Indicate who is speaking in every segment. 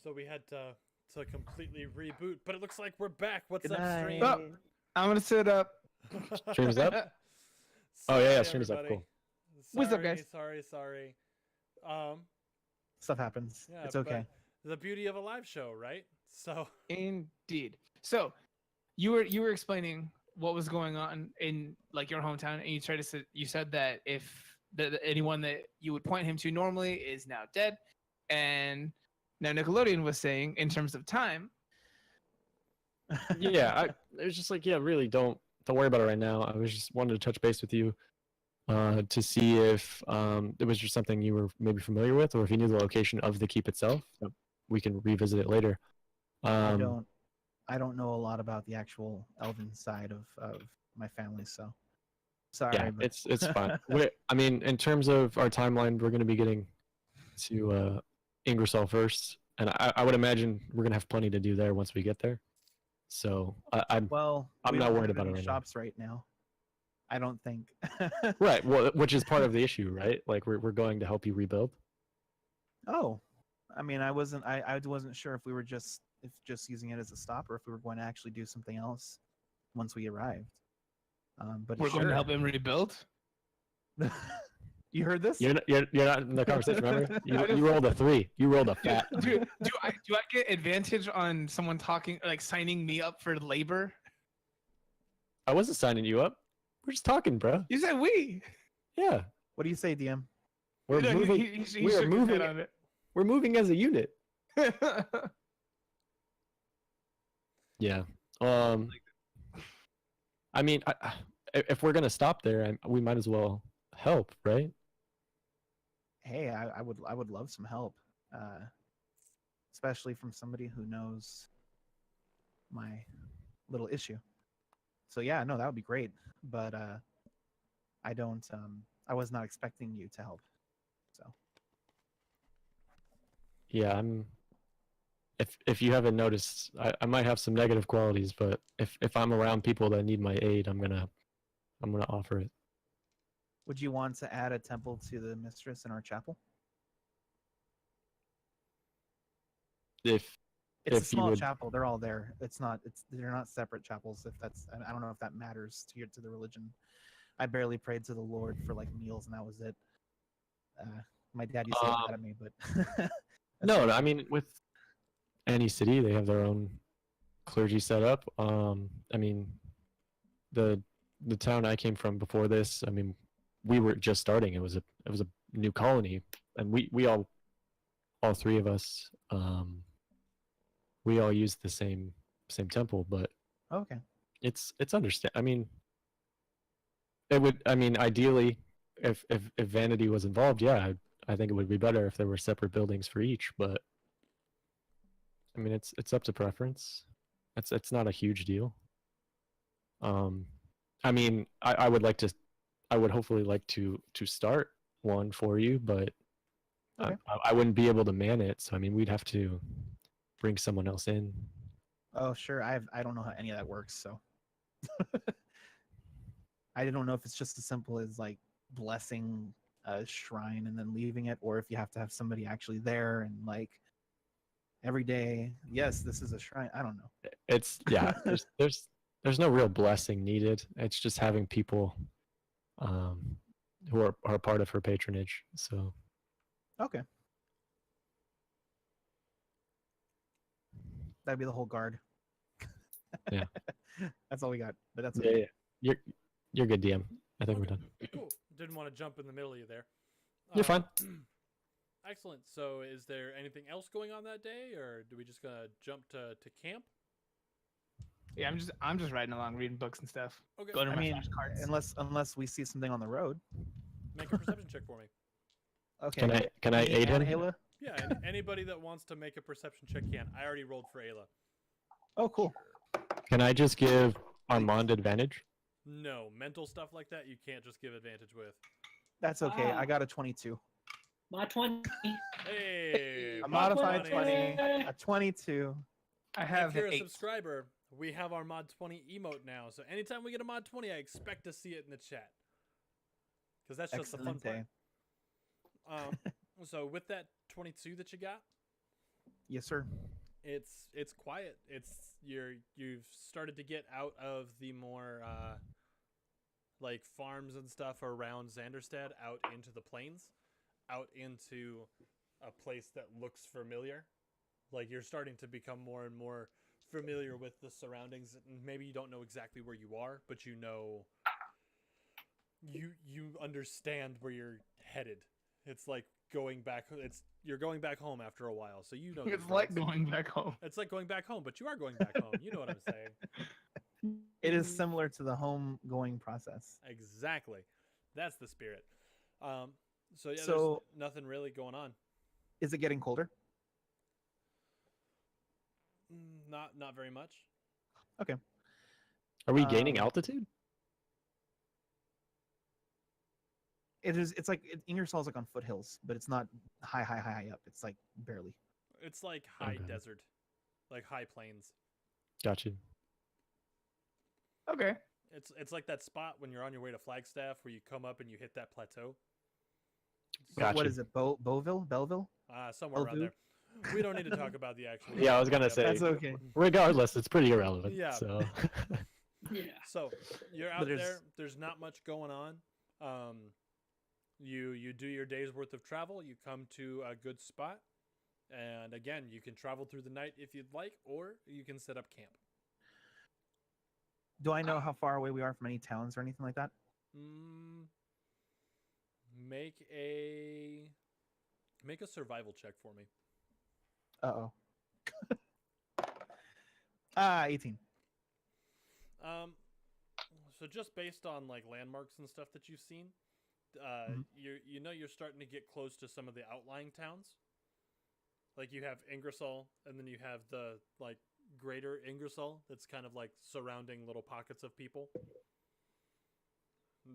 Speaker 1: So we had to completely reboot, but it looks like we're back. What's
Speaker 2: Good
Speaker 1: up,
Speaker 2: night.
Speaker 1: stream?
Speaker 3: Oh, I'm gonna sit up.
Speaker 4: Stream is up? Oh,
Speaker 1: Sorry,
Speaker 4: yeah, stream is up.
Speaker 1: everybody.
Speaker 4: Cool.
Speaker 3: What's up, guys?
Speaker 1: Sorry. Um,
Speaker 2: Stuff happens.
Speaker 1: yeah,
Speaker 2: It's okay.
Speaker 1: but the beauty of a live show, right? So
Speaker 3: Indeed. So, you were explaining what was going on in like your hometown, and you said that if anyone that you would point him to normally is now dead, and now Nickelodeon was saying in terms of time.
Speaker 4: Yeah, it was just like, yeah, really, don't worry about it right now. I was just wanted to touch base with you to see if it was just something you were maybe familiar with, or if you knew the location of the keep itself. We can revisit it later.
Speaker 2: I don't know a lot about the actual elven side of my family, so sorry.
Speaker 4: Yeah,
Speaker 2: but...
Speaker 4: it's fine. I mean, in terms of our timeline, we're going to be getting to Ingersoll first, and I would imagine we're going to have plenty to do there once we get there. So I'm
Speaker 2: we
Speaker 4: not
Speaker 2: don't
Speaker 4: worried
Speaker 2: have
Speaker 4: about
Speaker 2: any
Speaker 4: it right now.
Speaker 2: shops right now. I don't think.
Speaker 4: Right. Well, which is part of the issue, right? Like we're going to help you rebuild.
Speaker 2: Oh, I mean, I wasn't sure if we were just using it as a stop, or if we were going to actually do something else once we arrived. But
Speaker 3: We're going to
Speaker 2: sure.
Speaker 3: help him rebuild.
Speaker 2: You heard this?
Speaker 4: You're not in the conversation, remember? You rolled a 3. You rolled a fat.
Speaker 3: Do I get advantage on someone talking, like signing me up for labor?
Speaker 4: I wasn't signing you up. We're just talking, bro.
Speaker 3: You said we.
Speaker 4: Yeah.
Speaker 2: What do you say, DM?
Speaker 4: We're
Speaker 3: No,
Speaker 4: moving.
Speaker 3: he
Speaker 4: We are
Speaker 3: shook his head
Speaker 4: moving.
Speaker 3: on it.
Speaker 4: We're moving as a unit. Yeah. I mean, if we're gonna stop there, we might as well help, right?
Speaker 2: Hey, I would love some help, especially from somebody who knows my little issue. So yeah, no, that would be great. But I don't. I was not expecting you to help. So
Speaker 4: Yeah, if you haven't noticed, I might have some negative qualities, but if I'm around people that need my aid, I'm gonna offer it.
Speaker 2: would you want to add a temple to the mistress in our chapel?
Speaker 4: If
Speaker 2: It's a
Speaker 4: If you
Speaker 2: small
Speaker 4: would-
Speaker 2: chapel. They're all there. They're not separate chapels. If that's, I don't know if that matters to the religion. I barely prayed to the Lord for like meals, and that was it. My dad used to get mad at me, but
Speaker 4: No, I mean with any city, they have their own clergy set up. I mean, the town I came from before this, I mean, we were just starting. It was a new colony, and we all three of us, we all used the same temple, but
Speaker 2: okay.
Speaker 4: it's understand. I mean, it would. I mean, ideally, if vanity was involved, yeah, I think it would be better if there were separate buildings for each. But I mean, it's up to preference. It's not a huge deal. I mean, I would hopefully like to start one for you, but
Speaker 2: Okay.
Speaker 4: I wouldn't be able to man it. So I mean, we'd have to bring someone else in.
Speaker 2: Oh, sure. I don't know how any of that works, so I don't know if it's just as simple as like blessing a shrine and then leaving it, or if you have to have somebody actually there and like every day. Yes, this is a shrine. I don't know.
Speaker 4: It's yeah. There's no real blessing needed. It's just having people who are part of her patronage. So
Speaker 2: Okay. That'd be the whole guard.
Speaker 4: Yeah.
Speaker 2: That's all we got. But that's
Speaker 4: yeah,
Speaker 2: okay.
Speaker 4: yeah. You're good, DM. I think we're done.
Speaker 1: cool. Didn't want to jump in the middle of you there.
Speaker 4: You're fine.
Speaker 1: Excellent. So, is there anything else going on that day, or do we just gonna jump to camp?
Speaker 3: Yeah, I'm just riding along, reading books and stuff.
Speaker 1: Okay.
Speaker 3: Going to
Speaker 2: I
Speaker 3: my
Speaker 2: mean,
Speaker 3: flashcards.
Speaker 2: unless we see something on the road.
Speaker 1: Make a perception check for me.
Speaker 2: Okay.
Speaker 4: Can I
Speaker 2: Me
Speaker 4: aid
Speaker 2: and
Speaker 4: him?
Speaker 2: Ayla?
Speaker 1: Yeah, anybody that wants to make a perception check can. I already rolled for Ayla.
Speaker 2: Oh, cool.
Speaker 4: Can I just give Armand advantage?
Speaker 1: No, mental stuff like that you can't just give advantage with.
Speaker 2: That's okay.
Speaker 5: Wow.
Speaker 2: I got a 22.
Speaker 5: My 20.
Speaker 1: Hey,
Speaker 2: A modified
Speaker 1: 20.
Speaker 2: 20. A 22.
Speaker 3: I
Speaker 1: If
Speaker 3: have
Speaker 1: you're
Speaker 3: an
Speaker 1: a
Speaker 3: 8.
Speaker 1: subscriber, we have our mod 20 emote now. So anytime we get a mod 20, I expect to see it in the chat. Because that's just the fun
Speaker 2: Excellent.
Speaker 1: part. So with that 22 that you got,
Speaker 2: Yes, sir.
Speaker 1: It's quiet. You've started to get out of the more like farms and stuff around Zanderstad, out into the plains, out into a place that looks familiar. Like you're starting to become more and more familiar with the surroundings. Maybe you don't know exactly where you are, but you know you understand where you're headed. It's like going back. You're going back home after a while, so you know.
Speaker 3: It's like going back home.
Speaker 1: It's like going back home, but you are going back home. You know what I'm saying?
Speaker 2: It is similar to the home going process.
Speaker 1: Exactly. That's the spirit. So yeah,
Speaker 2: So-
Speaker 1: there's nothing really going on.
Speaker 2: Is it getting colder?
Speaker 1: Not very much.
Speaker 4: Are we gaining
Speaker 2: Um,
Speaker 4: altitude?
Speaker 2: It is. It's like Ingersoll's like on foothills, but it's not high up. It's like barely.
Speaker 1: It's like high
Speaker 4: Okay.
Speaker 1: desert, like high plains.
Speaker 4: Got you.
Speaker 3: Okay.
Speaker 1: It's like that spot when you're on your way to Flagstaff where you come up and you hit that plateau.
Speaker 4: Gotcha.
Speaker 2: What is it? Belleville?
Speaker 1: Somewhere around
Speaker 2: Bellevue?
Speaker 1: there. We don't need to talk about the actual.
Speaker 4: Yeah, I was gonna say-
Speaker 2: That's okay.
Speaker 4: Regardless, it's pretty irrelevant.
Speaker 1: Yeah.
Speaker 4: So
Speaker 5: Yeah.
Speaker 1: So you're out
Speaker 2: But there's-
Speaker 1: there. There's not much going on. You do your day's worth of travel. You come to a good spot, and again, you can travel through the night if you'd like, or you can set up camp.
Speaker 2: Do I know how far away we are from any towns or anything like that?
Speaker 1: Make a survival check for me.
Speaker 2: Uh-oh. 18.
Speaker 1: So just based on like landmarks and stuff that you've seen,
Speaker 2: Mhm.
Speaker 1: you know you're starting to get close to some of the outlying towns. Like you have Ingersoll, and then you have the like greater Ingersoll that's kind of like surrounding little pockets of people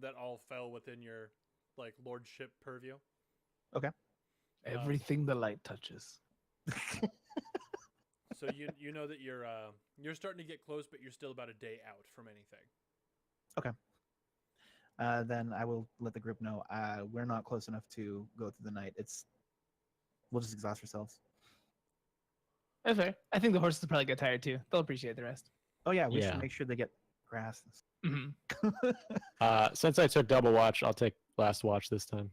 Speaker 1: that all fell within your like lordship purview.
Speaker 3: Everything the light touches.
Speaker 1: So you know that you're starting to get close, but you're still about a day out from anything.
Speaker 2: Then I will let the group know we're not close enough to go through the night. We'll just exhaust ourselves.
Speaker 3: That's fair. I think the horses will probably get tired too. They'll appreciate the rest.
Speaker 2: Oh yeah, we
Speaker 4: Yeah.
Speaker 2: should make sure they get grass.
Speaker 3: hmm
Speaker 4: since I took double watch, I'll take last watch this time.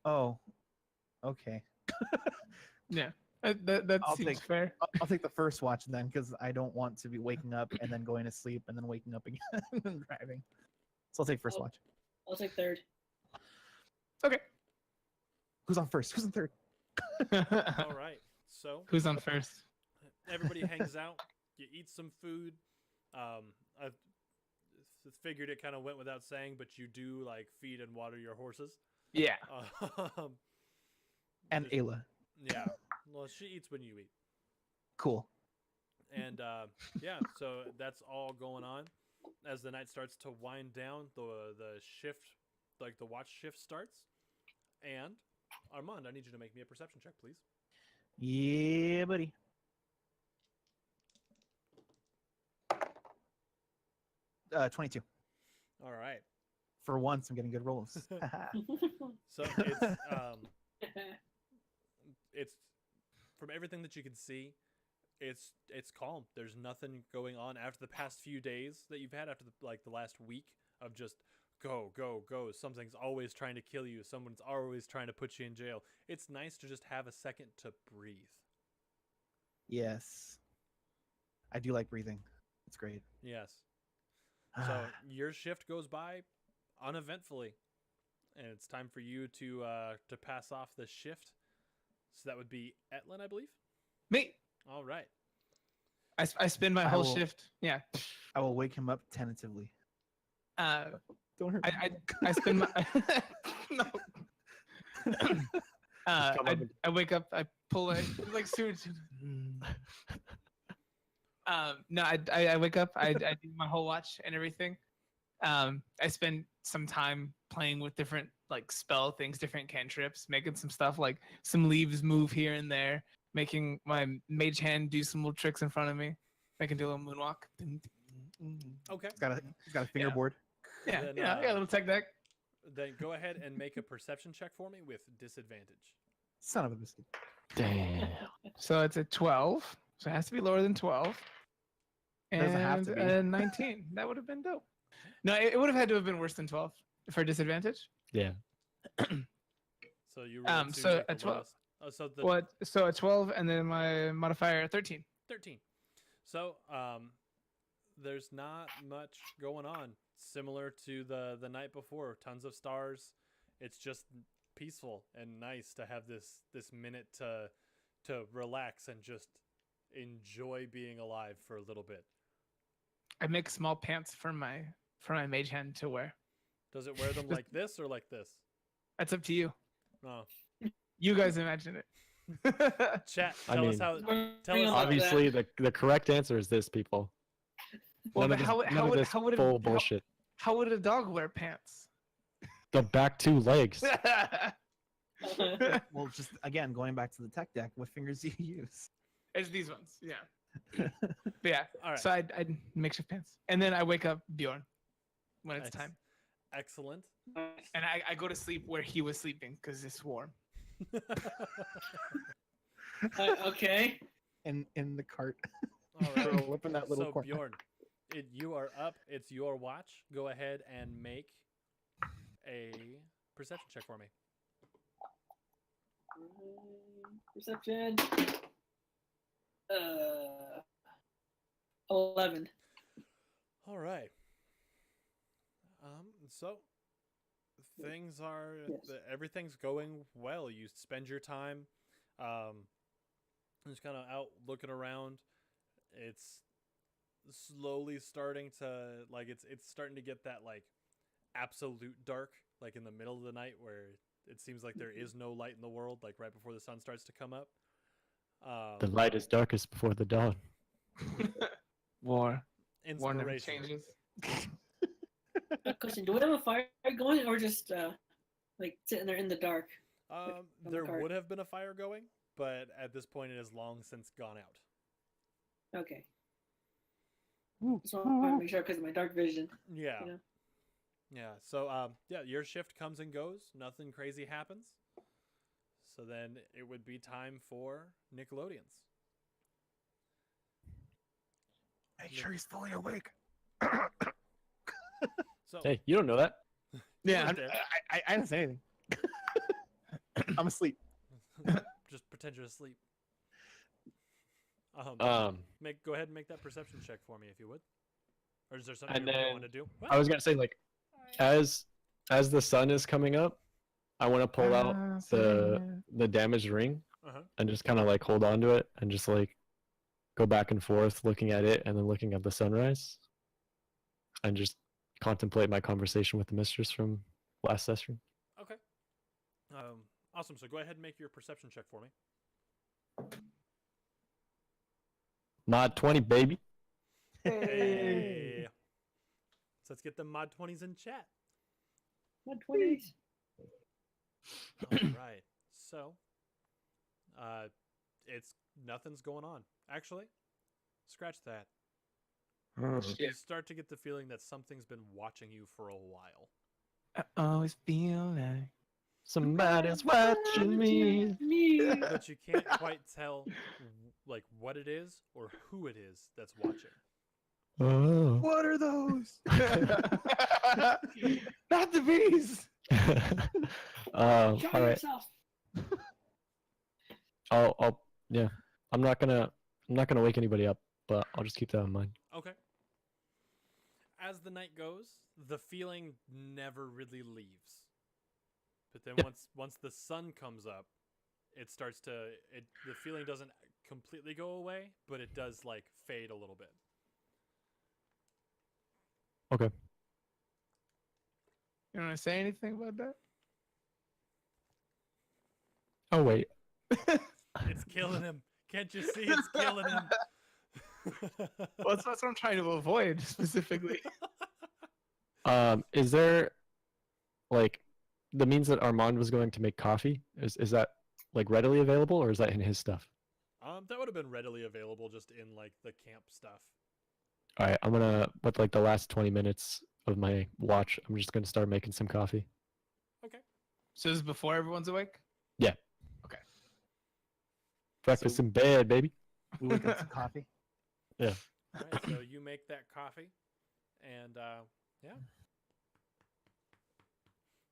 Speaker 2: Oh, okay.
Speaker 3: Yeah, that
Speaker 2: I'll
Speaker 3: seems
Speaker 2: take-
Speaker 3: fair.
Speaker 2: I'll take the first watch then, because I don't want to be waking up and then going to sleep and then waking up again and driving. So I'll take first
Speaker 5: Oh.
Speaker 2: watch.
Speaker 5: I'll take third.
Speaker 3: Okay.
Speaker 2: Who's on first? Who's on third?
Speaker 1: All right. So
Speaker 3: Who's on first?
Speaker 1: everybody hangs out. You eat some food. I figured it kind of went without saying, but you do like feed and water your horses.
Speaker 3: Yeah.
Speaker 1: Um,
Speaker 2: And
Speaker 1: just-
Speaker 2: Ayla.
Speaker 1: Yeah. Well, she eats when you eat.
Speaker 2: Cool.
Speaker 1: And yeah, so that's all going on. As the night starts to wind down, the shift, like the watch shift starts. And Armand, I need you to make me a perception check, please.
Speaker 2: Yeah, buddy. Uh, 22.
Speaker 1: All right.
Speaker 2: For once, I'm getting good rolls.
Speaker 1: So it's from everything that you can see, it's calm. There's nothing going on after the past few days that you've had, after the last week of just go. Something's always trying to kill you. Someone's always trying to put you in jail. It's nice to just have a second to breathe.
Speaker 2: Yes. I do like breathing. It's great.
Speaker 1: Yes. So your shift goes by uneventfully, and it's time for you to pass off the shift. So that would be Etlin, I believe.
Speaker 3: Me.
Speaker 1: All right.
Speaker 3: I spend my
Speaker 2: I
Speaker 3: whole
Speaker 2: will-
Speaker 3: shift. Yeah.
Speaker 2: I will wake him up tentatively. Don't hurt me.
Speaker 3: I spend my no.
Speaker 4: Come up
Speaker 3: I wake up. I pull it like sewage. No, I wake up. I do my whole watch and everything. I spend some time playing with different like spell things, different cantrips, making some stuff like some leaves move here and there, making my mage hand do some little tricks in front of me, making do a little moonwalk.
Speaker 1: Okay.
Speaker 2: He's got a fingerboard.
Speaker 3: Yeah,
Speaker 1: Then,
Speaker 3: yeah, I got a little tech deck.
Speaker 1: Then go ahead and make a perception check for me with disadvantage.
Speaker 2: Son of a biscuit.
Speaker 4: Damn.
Speaker 3: So it's a 12. So it has to be lower than 12.
Speaker 2: Doesn't have to be.
Speaker 3: A 19. That would have been dope. No, it would have had to have been worse than 12 for disadvantage.
Speaker 4: Yeah.
Speaker 1: So you rolled to
Speaker 3: so
Speaker 1: take
Speaker 3: a
Speaker 1: the
Speaker 3: 12.
Speaker 1: lowest. Oh, so the
Speaker 3: What? So a 12, and then my modifier 13.
Speaker 1: 13. So there's not much going on. Similar to the night before, tons of stars. It's just peaceful and nice to have this minute to relax and just enjoy being alive for a little bit.
Speaker 3: I make small pants for my mage hand to wear.
Speaker 1: Does it wear them like this or like this?
Speaker 3: That's up to you.
Speaker 1: Oh,
Speaker 3: You guys imagine it.
Speaker 1: chat.
Speaker 4: I
Speaker 1: Tell us
Speaker 4: mean,
Speaker 1: how.
Speaker 5: We're
Speaker 1: Tell
Speaker 5: bringing
Speaker 1: us
Speaker 5: up
Speaker 1: how-
Speaker 4: Obviously, the correct answer is this, people.
Speaker 3: Well,
Speaker 4: None
Speaker 3: but
Speaker 4: of this, none of this
Speaker 3: how would it,
Speaker 4: full bullshit.
Speaker 3: how would a dog wear pants?
Speaker 4: The back two legs.
Speaker 2: Well, just again going back to the tech deck, what fingers do you use?
Speaker 3: It's these ones, yeah. But yeah,
Speaker 1: All right.
Speaker 3: so I'd makeshift pants, and then I wake up Bjorn when it's
Speaker 1: Nice.
Speaker 3: time,
Speaker 1: Excellent.
Speaker 3: and I go to sleep where he was sleeping because it's warm.
Speaker 5: Okay.
Speaker 2: In the cart.
Speaker 1: All right.
Speaker 2: Curl up in that little
Speaker 1: So
Speaker 2: corner.
Speaker 1: Bjorn, you are up. It's your watch. Go ahead and make a perception check for me.
Speaker 5: Perception. 11.
Speaker 1: All right. So things are
Speaker 5: Yes.
Speaker 1: everything's going well. You spend your time, just kind of out looking around. It's slowly starting to it's starting to get that like absolute dark, like in the middle of the night where it seems like there is no light in the world, like right before the sun starts to come up.
Speaker 4: The light is darkest before the dawn.
Speaker 3: War never
Speaker 1: Inspiration.
Speaker 3: changes.
Speaker 5: Question: do we have a fire going, or just like sitting there in the dark? on the
Speaker 1: There
Speaker 5: cart.
Speaker 1: would have been a fire going, but at this point it has long since gone out.
Speaker 5: Okay. Just want to make sure because of my dark vision.
Speaker 1: Yeah.
Speaker 5: You know?
Speaker 1: Yeah. So yeah, your shift comes and goes. Nothing crazy happens. So then it would be time for Nickelodeons.
Speaker 2: Make sure he's fully awake.
Speaker 1: So
Speaker 4: Hey, you don't know that.
Speaker 3: Yeah,
Speaker 1: Right there.
Speaker 2: I didn't say anything. I'm asleep.
Speaker 1: just pretend you're asleep. Go ahead and make that perception check for me if you would. Or is there something
Speaker 4: And
Speaker 1: you
Speaker 4: then
Speaker 1: want to do? What?
Speaker 4: I was gonna say, like, as the sun is coming up, I want to pull out the damaged ring
Speaker 1: Uh-huh.
Speaker 4: and just kind of like hold on to it and just like go back and forth looking at it and then looking at the sunrise and just contemplate my conversation with the mistress from last session.
Speaker 1: Okay. Awesome. So go ahead and make your perception check for me.
Speaker 4: Mod 20, baby.
Speaker 1: Hey. So let's get the mod 20s in chat.
Speaker 5: 120.
Speaker 1: All right. So, it's nothing's going on. Actually, scratch that. You start to get the feeling that something's been watching you for a while.
Speaker 3: I always feel like
Speaker 4: Somebody's watching me.
Speaker 5: Me.
Speaker 1: But you can't quite tell like what it is or who it is that's watching.
Speaker 4: Oh.
Speaker 2: What are those?
Speaker 3: not the bees.
Speaker 4: All
Speaker 5: Show
Speaker 4: right.
Speaker 5: yourself.
Speaker 4: I'll yeah. I'm not gonna wake anybody up, but I'll just keep that in mind.
Speaker 1: Okay. As the night goes, the feeling never really leaves. But then once the sun comes up, it starts to the feeling doesn't completely go away, but it does like fade a little bit.
Speaker 4: Okay.
Speaker 3: You want to say anything about that?
Speaker 4: Oh wait.
Speaker 1: It's killing him. Can't you see it's killing him?
Speaker 3: Well, that's what I'm trying to avoid specifically.
Speaker 4: Is there like the means that Armand was going to make coffee? Is that like readily available or is that in his stuff?
Speaker 1: That would have been readily available just in like the camp stuff.
Speaker 4: All right, I'm gonna with like the last 20 minutes of my watch, I'm just gonna start making some coffee.
Speaker 1: Okay.
Speaker 3: So this is before everyone's awake?
Speaker 4: Yeah.
Speaker 3: Okay.
Speaker 4: Breakfast in bed, baby.
Speaker 2: We wake up to coffee.
Speaker 1: All right, so you make that coffee, and yeah.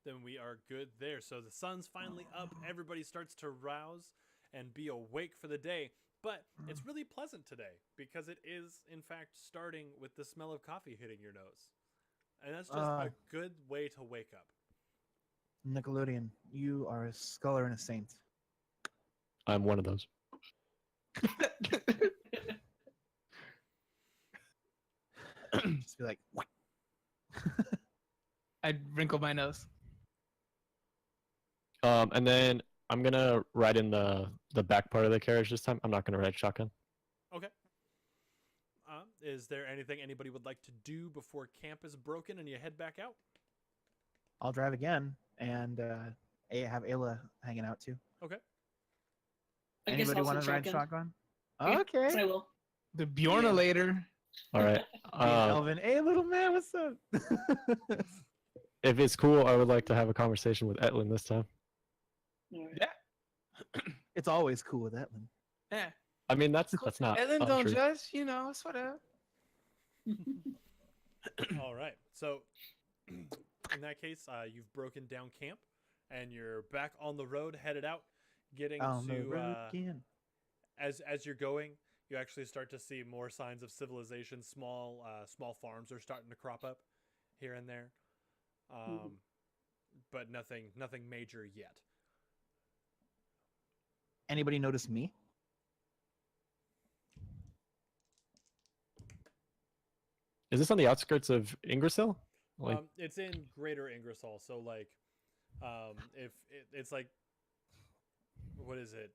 Speaker 1: Then we are good there. So the sun's finally up. Everybody starts to rouse and be awake for the day. But it's really pleasant today because it is, in fact, starting with the smell of coffee hitting your nose. And that's just a good way to wake up.
Speaker 2: Nickelodeon, you are a scholar and a saint.
Speaker 4: I'm one of those.
Speaker 2: Just be like, what?
Speaker 3: I'd wrinkle my nose.
Speaker 4: And then I'm gonna ride in the back part of the carriage this time. I'm not gonna ride shotgun.
Speaker 1: Okay. Is there anything anybody would like to do before camp is broken and you head back out?
Speaker 2: I'll drive again and have Ayla hanging out too.
Speaker 1: Okay.
Speaker 5: I guess
Speaker 2: Anybody
Speaker 5: I'll
Speaker 2: want to
Speaker 5: sit
Speaker 2: ride
Speaker 5: shotgun.
Speaker 2: shotgun? Okay.
Speaker 5: Yes, I will.
Speaker 3: The Bjornalator.
Speaker 4: All right.
Speaker 2: Elvin, hey little man, what's up?
Speaker 4: If it's cool, I would like to have a conversation with Etlin this time.
Speaker 5: All right.
Speaker 3: Yeah.
Speaker 2: It's always cool with Etlin.
Speaker 3: Yeah.
Speaker 4: I mean, that's not.
Speaker 3: And then don't
Speaker 4: untrue.
Speaker 3: judge. It's whatever.
Speaker 1: All right. So, in that case, you've broken down camp, and you're back on the road, headed out, getting
Speaker 2: On the
Speaker 1: to.
Speaker 2: road again.
Speaker 1: As you're going, you actually start to see more signs of civilization. Small farms are starting to crop up here and there, but nothing major yet.
Speaker 2: Anybody notice me?
Speaker 4: Is this on the outskirts of Ingersoll? Like,
Speaker 1: It's in Greater Ingersoll, so like, if it's like, what is it?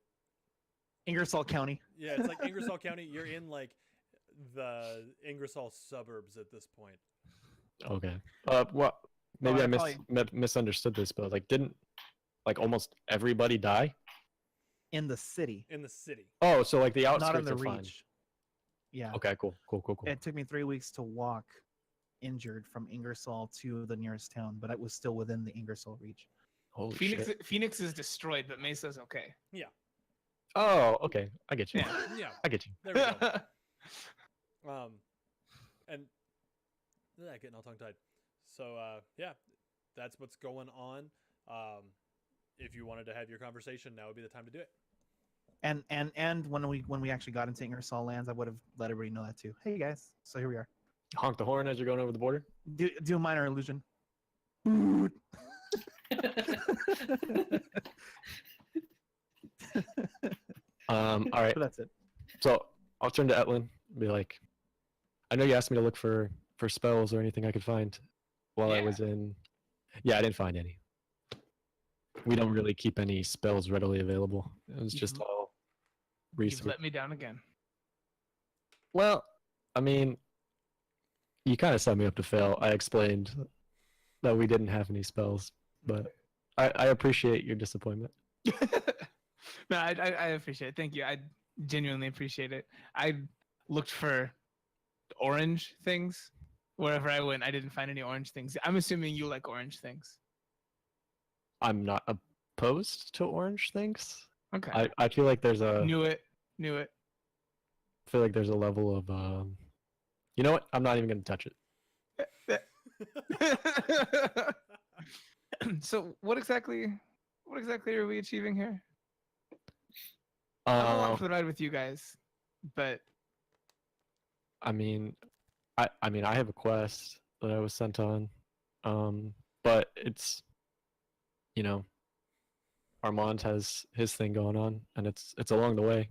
Speaker 2: Ingersoll County.
Speaker 1: Yeah, it's like Ingersoll County. You're in like the Ingersoll suburbs at this point.
Speaker 4: okay. Well, maybe
Speaker 2: I
Speaker 4: I
Speaker 2: probably-
Speaker 4: misunderstood this, but like, didn't like almost everybody die?
Speaker 2: In the city.
Speaker 1: In the city.
Speaker 4: Oh, so like the
Speaker 2: Not
Speaker 4: outskirts
Speaker 2: in the
Speaker 4: are fine.
Speaker 2: reach. Yeah.
Speaker 4: Okay, cool.
Speaker 2: It took me 3 weeks to walk injured from Ingersoll to the nearest town, but it was still within the Ingersoll reach.
Speaker 4: Holy
Speaker 3: Phoenix
Speaker 4: shit.
Speaker 3: Phoenix is destroyed, but Mesa's okay.
Speaker 4: Oh, okay. I get you.
Speaker 3: Yeah.
Speaker 1: Yeah,
Speaker 4: I get you.
Speaker 1: there we go. And getting all tongue tied. So yeah, that's what's going on. If you wanted to have your conversation, now would be the time to do it.
Speaker 2: And when we actually got into Ingersoll lands, I would have let everybody know that too. Hey guys, so here we are.
Speaker 4: Honk the horn as you're going over the border.
Speaker 2: Do a minor illusion.
Speaker 4: All right.
Speaker 2: But that's it.
Speaker 4: So I'll turn to Etlin and be like, I know you asked me to look for spells or anything I could find while I
Speaker 3: Yeah.
Speaker 4: was in. Yeah, I didn't find any. We don't really keep any spells readily available. It was just all
Speaker 3: You've
Speaker 4: research.
Speaker 3: let me down again.
Speaker 4: Well, I mean, you kind of set me up to fail. I explained that we didn't have any spells, but I appreciate your disappointment.
Speaker 3: No, I appreciate it. Thank you. I genuinely appreciate it. I looked for orange things wherever I went. I didn't find any orange things. I'm assuming you like orange things.
Speaker 4: I'm not opposed to orange things.
Speaker 3: Okay.
Speaker 4: I feel like there's a
Speaker 3: Knew it.
Speaker 4: feel like there's a level of you know what? I'm not even gonna touch it.
Speaker 3: So what exactly are we achieving here? I'm along for the ride with you guys, but
Speaker 4: I mean, I have a quest that I was sent on, but it's, you know, Armand has his thing going on, and it's along the way.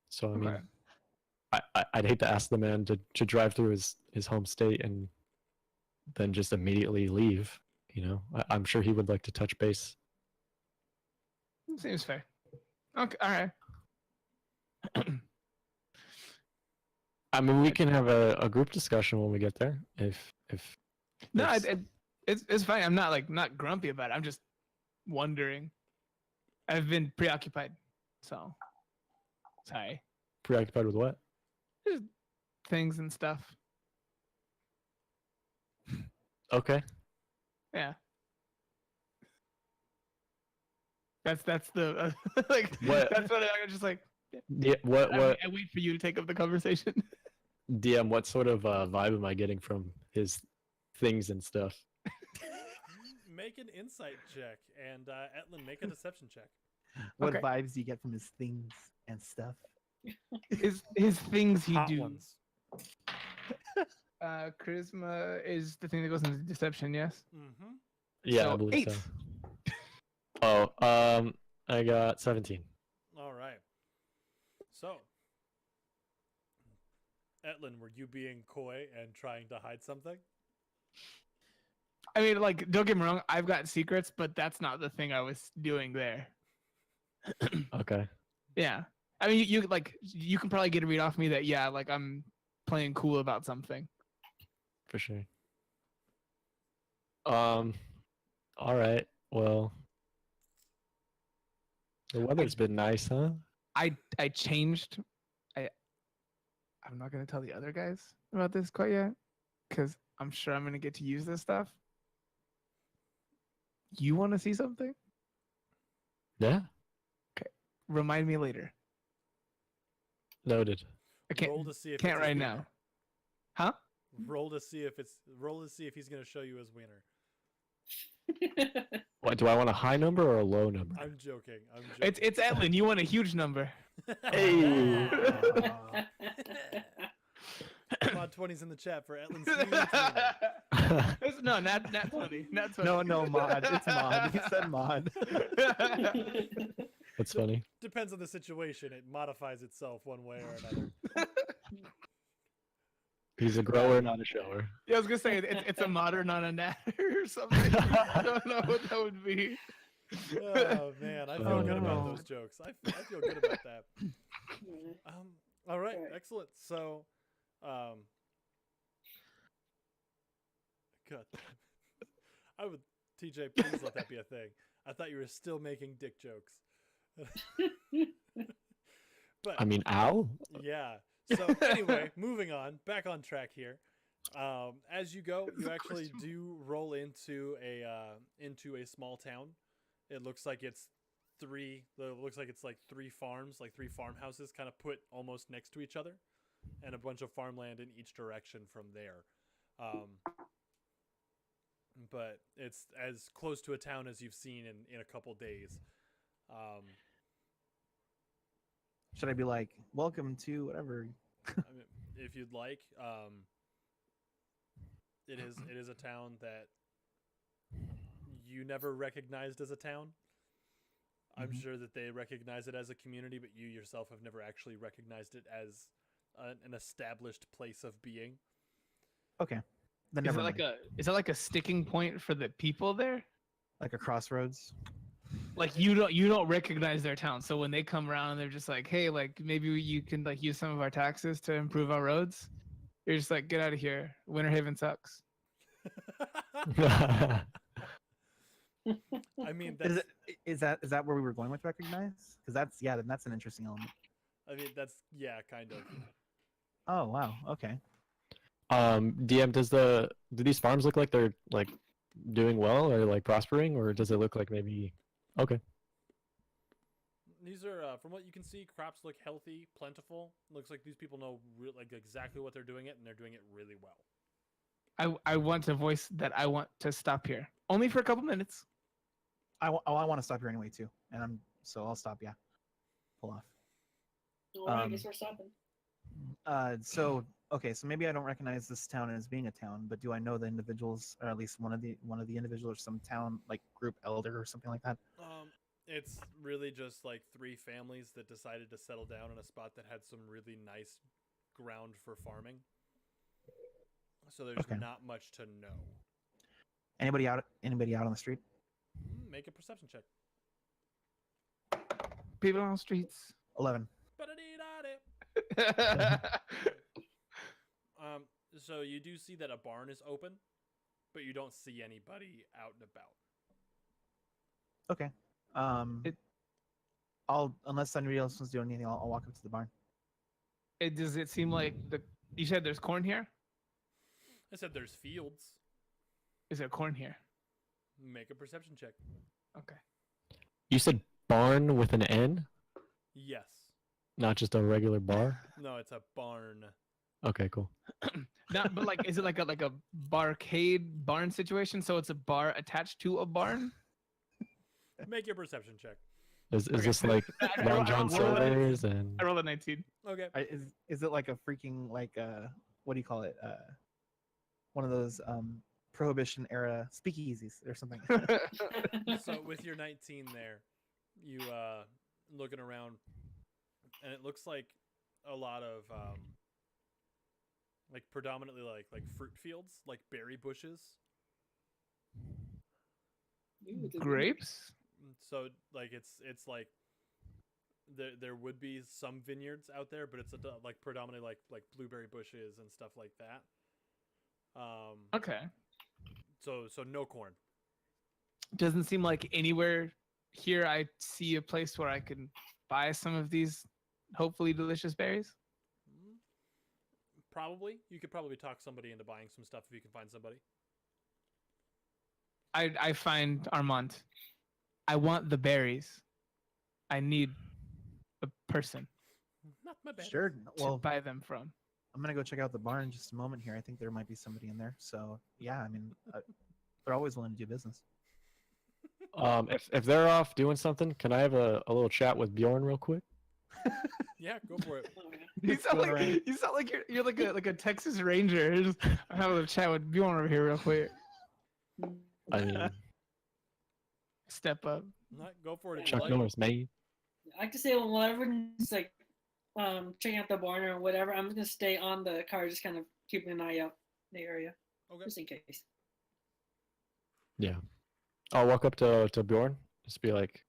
Speaker 4: So I mean,
Speaker 3: okay.
Speaker 4: I'd hate to ask the man to drive through his home state and then just immediately leave. You know, I'm sure he would like to touch base.
Speaker 3: Seems fair. Okay. All right.
Speaker 4: I mean, we can have a group discussion when we get there. If
Speaker 3: No,
Speaker 4: there's-
Speaker 3: it's fine. I'm not grumpy about it. I'm just wondering. I've been preoccupied, so sorry.
Speaker 4: preoccupied with what?
Speaker 3: Just things and stuff.
Speaker 4: Okay.
Speaker 3: Yeah. That's the like.
Speaker 4: What-
Speaker 3: That's what I was just like.
Speaker 4: What
Speaker 3: I wait for you to take up the conversation.
Speaker 4: DM? What sort of vibe am I getting from his things and stuff?
Speaker 1: Make an insight check, and Etlin, make a deception check.
Speaker 2: What
Speaker 3: Okay.
Speaker 2: vibes do you get from his things and stuff?
Speaker 3: His things he
Speaker 1: Hot
Speaker 3: do.
Speaker 1: ones.
Speaker 3: Charisma is the thing that goes into deception. Yes.
Speaker 1: Mm-hmm.
Speaker 4: Yeah, I
Speaker 3: So,
Speaker 4: believe
Speaker 3: 8.
Speaker 4: so. I got 17.
Speaker 1: All right. So, Etlin, were you being coy and trying to hide something?
Speaker 3: I mean, like, don't get me wrong. I've got secrets, but that's not the thing I was doing there.
Speaker 4: Okay.
Speaker 3: Yeah. I mean, you like you can probably get a read off me that yeah, like I'm playing cool about something.
Speaker 4: For sure. All right. Well, the weather's been nice, huh?
Speaker 3: I changed. I'm not gonna tell the other guys about this quite yet, because I'm sure I'm gonna get to use this stuff. You want to see something?
Speaker 4: Yeah.
Speaker 3: Remind me later.
Speaker 4: Noted.
Speaker 3: I can't.
Speaker 1: Roll to see if
Speaker 3: Can't
Speaker 1: it's
Speaker 3: right
Speaker 1: his
Speaker 3: now.
Speaker 1: wiener.
Speaker 3: Huh?
Speaker 1: Roll to see if he's gonna show you his wiener.
Speaker 4: What do I want, a high number or a low number?
Speaker 1: I'm joking. I'm joking.
Speaker 3: It's Etlin. You want a huge number.
Speaker 4: Hey.
Speaker 1: Mod 20's in the chat for Etlin's huge wiener.
Speaker 3: No, not 20. Not 20.
Speaker 2: No, mod. It's mod. He said mod.
Speaker 4: That's funny.
Speaker 1: Depends on the situation. It modifies itself one way or another.
Speaker 4: He's a grower, not a shower.
Speaker 3: Yeah, I was gonna say it's a modder, not a natter or something. I don't know what that would be.
Speaker 1: Oh man, I feel
Speaker 4: Oh,
Speaker 1: good about
Speaker 2: no.
Speaker 1: those jokes. I feel good about that. All right,
Speaker 5: Alright.
Speaker 1: excellent. So, God, I would TJ, please let that be a thing. I thought you were still making dick jokes. But
Speaker 4: I mean, ow.
Speaker 1: yeah. So anyway, moving on, back on track here. As you go, you actually do roll into a small town. It looks like it's like three farms, like three farmhouses, kind of put almost next to each other, and a bunch of farmland in each direction from there. But it's as close to a town as you've seen in a couple days.
Speaker 2: Should I be like, welcome to whatever?
Speaker 1: I mean, if you'd like, it is a town that you never recognized as a town. I'm sure that they recognize it as a community, but you yourself have never actually recognized it as an established place of being.
Speaker 2: Okay. Then
Speaker 3: Is
Speaker 2: never
Speaker 3: it
Speaker 2: mind.
Speaker 3: is that like a sticking point for the people there?
Speaker 2: Like a crossroads?
Speaker 3: Like you don't recognize their town, so when they come around, they're just like, hey, like maybe you can like use some of our taxes to improve our roads. You're just like, get out of here. Winter Haven sucks.
Speaker 1: I mean, that's,
Speaker 2: Is that where we were going with recognize? Because that's an interesting element.
Speaker 1: I mean, that's kind of.
Speaker 2: Oh wow. Okay.
Speaker 4: DM, do these farms look like they're like doing well or like prospering, or does it look like maybe okay?
Speaker 1: These are, from what you can see, crops look healthy, plentiful. Looks like these people know like exactly what they're doing it, and they're doing it really well.
Speaker 3: I want to voice that I want to stop here, only for a couple minutes.
Speaker 2: I want to stop here anyway too, and so I'll stop. Yeah. Pull off.
Speaker 5: Alright, I guess we're stopping.
Speaker 2: So maybe I don't recognize this town as being a town, but do I know the individuals, or at least one of the individuals, or some town like group elder or something like that?
Speaker 1: It's really just like three families that decided to settle down in a spot that had some really nice ground for farming. So there's
Speaker 2: Okay.
Speaker 1: not much to know.
Speaker 2: Anybody out on the street?
Speaker 1: Make a perception check.
Speaker 3: People on the streets.
Speaker 2: 11.
Speaker 1: So you do see that a barn is open, but you don't see anybody out and about.
Speaker 2: Okay. Unless anybody else wants to do anything, I'll walk up to the barn.
Speaker 3: Does it seem like you said there's corn here?
Speaker 1: I said there's fields.
Speaker 3: Is there corn here?
Speaker 1: Make a perception check.
Speaker 3: Okay.
Speaker 4: You said barn with an N?
Speaker 1: Yes.
Speaker 4: Not just a regular bar.
Speaker 1: No, it's a barn.
Speaker 4: Okay, cool.
Speaker 3: Not, but like, is it like a barcade barn situation? So it's a bar attached to a barn.
Speaker 1: Make your perception check.
Speaker 4: Is
Speaker 3: Okay.
Speaker 4: this like
Speaker 3: I
Speaker 4: Long John
Speaker 3: rolled a-
Speaker 4: Silver's and
Speaker 3: I rolled a 19.
Speaker 1: Okay.
Speaker 2: Is it like a freaking like what do you call it? One of those prohibition era speakeasies or something.
Speaker 1: So with your 19 there, you looking around, and it looks like a lot of like predominantly like fruit fields, like berry bushes.
Speaker 5: Ooh, the-
Speaker 3: Grapes.
Speaker 1: So like it's like there would be some vineyards out there, but it's like predominantly like blueberry bushes and stuff like that.
Speaker 3: Okay.
Speaker 1: So no corn.
Speaker 3: Doesn't seem like anywhere here I see a place where I can buy some of these hopefully delicious berries.
Speaker 1: Probably you could probably talk somebody into buying some stuff if you can find somebody.
Speaker 3: I find Armand. I want the berries. I need a person
Speaker 1: Not my bad.
Speaker 2: Sure.
Speaker 3: to
Speaker 2: Well,
Speaker 3: buy them from.
Speaker 2: I'm gonna go check out the barn in just a moment here. I think there might be somebody in there. So yeah, I mean, they're always willing to do business.
Speaker 4: if they're off doing something, can I have a little chat with Bjorn real quick?
Speaker 1: Yeah, go for it.
Speaker 5: Oh, yeah.
Speaker 3: You sound
Speaker 2: going
Speaker 3: like
Speaker 2: around.
Speaker 3: you sound like you're like a Texas Ranger. Just I'm having a chat with Bjorn over here real quick.
Speaker 4: I mean,
Speaker 3: Step up.
Speaker 1: Not go for it. if you
Speaker 4: Chuck
Speaker 1: like.
Speaker 4: Norris, man.
Speaker 5: I could say when everyone's like checking out the barn or whatever, I'm just gonna stay on the car, just kind of keeping an eye out in the area,
Speaker 1: Okay.
Speaker 5: just in case.
Speaker 4: Yeah. I'll walk up to Bjorn. Just be like,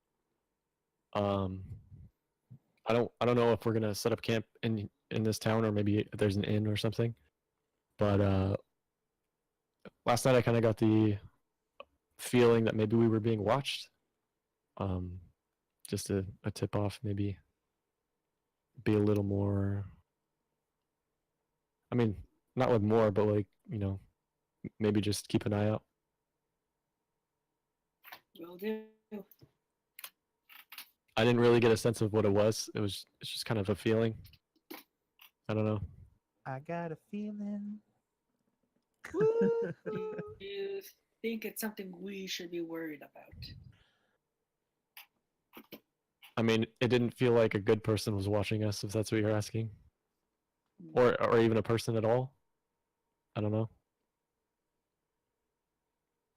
Speaker 4: I don't know if we're gonna set up camp in this town or maybe if there's an inn or something. But last night I kind of got the feeling that maybe we were being watched. Just a tip off, maybe be a little more. I mean, not with more, but like, maybe just keep an eye out.
Speaker 5: Will do.
Speaker 4: I didn't really get a sense of what it was. It's just kind of a feeling. I don't know.
Speaker 2: I got a feeling.
Speaker 5: Do you think it's something we should be worried about?
Speaker 4: I mean, it didn't feel like a good person was watching us, if that's what you're asking, or even a person at all. I don't know.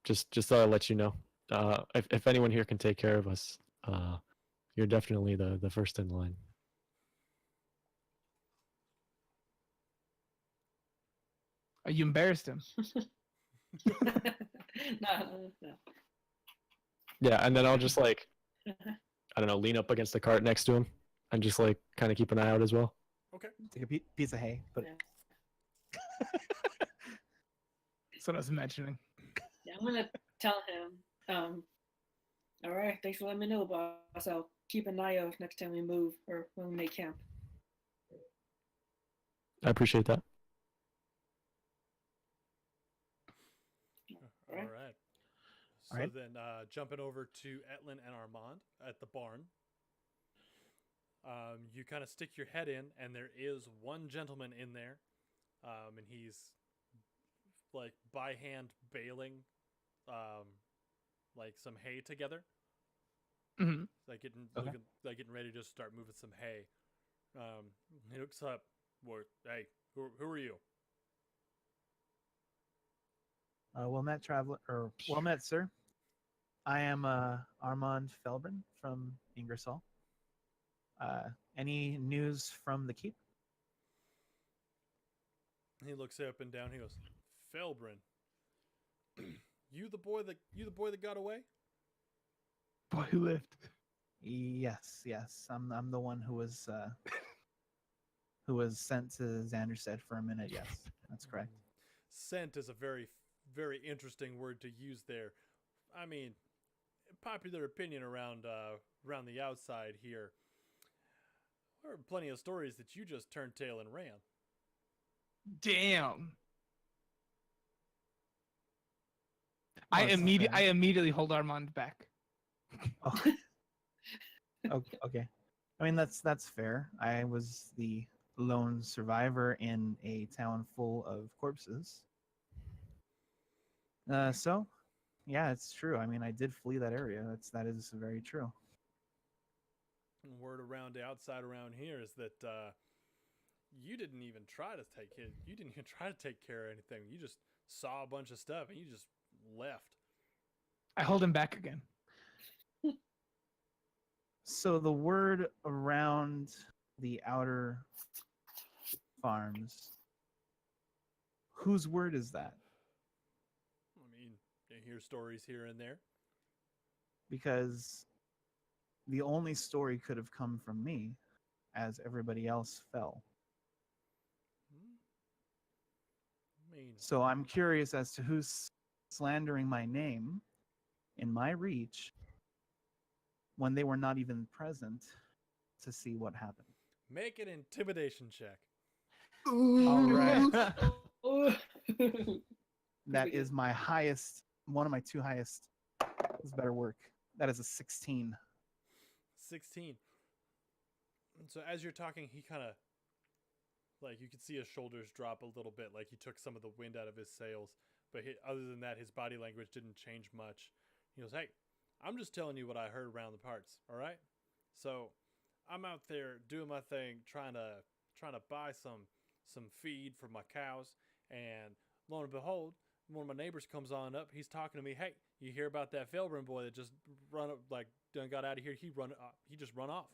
Speaker 4: Just thought I'd let you know. If anyone here can take care of us, you're definitely the first in line.
Speaker 3: You embarrassed him.
Speaker 5: No.
Speaker 4: Yeah, and then I'll just like, I don't know, lean up against the cart next to him and just like kind of keep an eye out as well.
Speaker 1: Okay.
Speaker 2: Take a piece of hay, but
Speaker 5: Yeah.
Speaker 3: That's what I was imagining.
Speaker 5: Yeah, I'm gonna tell him. All right, thanks for letting me know, boss. I'll keep an eye out next time we move or when we make camp.
Speaker 4: I appreciate that.
Speaker 1: All
Speaker 5: Alright.
Speaker 1: right. So
Speaker 2: Alright.
Speaker 1: then, jumping over to Etlin and Armand at the barn. You kind of stick your head in, and there is one gentleman in there, and he's like by hand baling, like some hay together,
Speaker 3: Hmm.
Speaker 1: like
Speaker 2: Okay.
Speaker 1: getting ready to just start moving some hay. He looks up. Hey, who are you?
Speaker 2: well met, traveler, or well met, sir. I am Armand Felbrin from Ingersoll. Any news from the keep?
Speaker 1: He looks up and down. He goes, Felbrin. You the boy that got away?
Speaker 3: Boy who lived.
Speaker 2: Yes. I'm the one who was sent to Xanderstead for a minute. Yes, that's correct.
Speaker 1: Sent is a very, very interesting word to use there. I mean, popular opinion around the outside here. There are plenty of stories that you just turned tail and ran.
Speaker 3: Damn.
Speaker 2: Oh,
Speaker 3: I
Speaker 2: it's not bad.
Speaker 3: immediately hold Armand back.
Speaker 2: Oh. Okay. I mean, that's fair. I was the lone survivor in a town full of corpses. So, yeah, it's true. I mean, I did flee that area. That is very true.
Speaker 1: And word around the outside around here is that you didn't even try to take it. You didn't even try to take care of anything. You just saw a bunch of stuff and you just left.
Speaker 3: I hold him back again.
Speaker 2: So the word around the outer farms, whose word is that?
Speaker 1: I mean, you hear stories here and there.
Speaker 2: Because the only story could have come from me, as everybody else fell.
Speaker 1: I mean,
Speaker 2: So I'm curious as to who's slandering my name in my reach when they were not even present to see what happened.
Speaker 1: make an intimidation check.
Speaker 2: All right.
Speaker 5: Oh.
Speaker 2: That is my highest, one of my two highest. This better work. That is a 16.
Speaker 1: 16. And so as you're talking, he kind of, like, you could see his shoulders drop a little bit, like he took some of the wind out of his sails. But other than that, his body language didn't change much. He goes, hey, I'm just telling you what I heard around the parts, all right? So I'm out there doing my thing, trying to buy some feed for my cows, and lo and behold, one of my neighbors comes on up. He's talking to me. Hey, you hear about that Felbrin boy that just done got out of here? He just run off.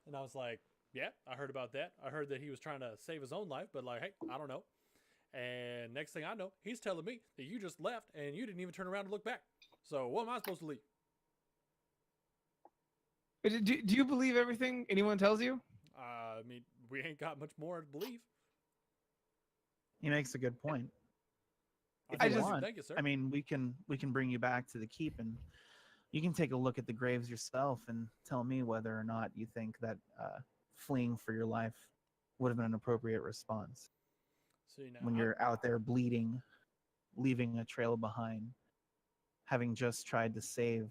Speaker 1: And I was like, yeah, I heard about that. I heard that he was trying to save his own life, but like, hey, I don't know. And next thing I know, he's telling me that you just left and you didn't even turn around and look back. So what am I supposed to leave?
Speaker 3: Do you believe everything anyone tells you?
Speaker 1: I mean, we ain't got much more to believe.
Speaker 2: He makes a good point. If
Speaker 3: I
Speaker 2: you
Speaker 3: just-
Speaker 2: want,
Speaker 1: Thank you, sir.
Speaker 2: I mean, we can bring you back to the keep, and you can take a look at the graves yourself and tell me whether or not you think that fleeing for your life would have been an appropriate response
Speaker 1: so you know,
Speaker 2: when you're out there bleeding, leaving a trail behind, having just tried to save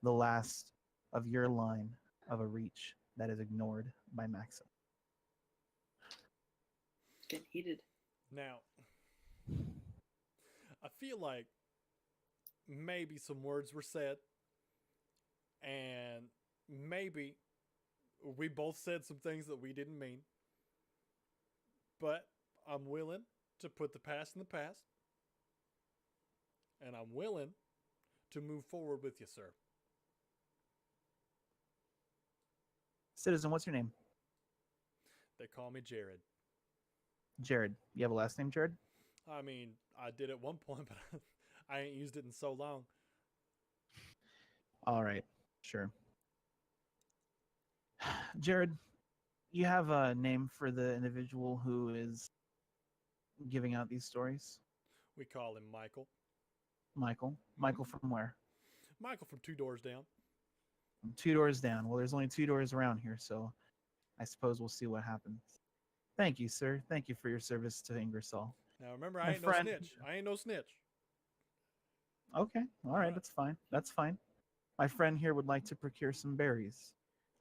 Speaker 2: the last of your line of a reach that is ignored by Maxim.
Speaker 5: It's getting heated.
Speaker 1: now, I feel like maybe some words were said, and maybe we both said some things that we didn't mean. But I'm willing to put the past in the past, and I'm willing to move forward with you, sir.
Speaker 2: Citizen, what's your name?
Speaker 1: They call me Jared.
Speaker 2: Jared. You have a last name, Jared?
Speaker 1: I mean, I did at one point, but I ain't used it in so long.
Speaker 2: All right, sure. Jared, you have a name for the individual who is giving out these stories?
Speaker 1: We call him Michael.
Speaker 2: Michael. Michael from where?
Speaker 1: Michael from 2 doors down.
Speaker 2: From 2 doors down. Well, there's only 2 doors around here, so I suppose we'll see what happens. Thank you, sir. Thank you for your service to Ingersoll.
Speaker 1: Now remember,
Speaker 2: My
Speaker 1: I ain't
Speaker 2: friend-
Speaker 1: no snitch. I ain't no snitch.
Speaker 2: Okay, all right,
Speaker 1: Right.
Speaker 2: that's fine. That's fine. My friend here would like to procure some berries.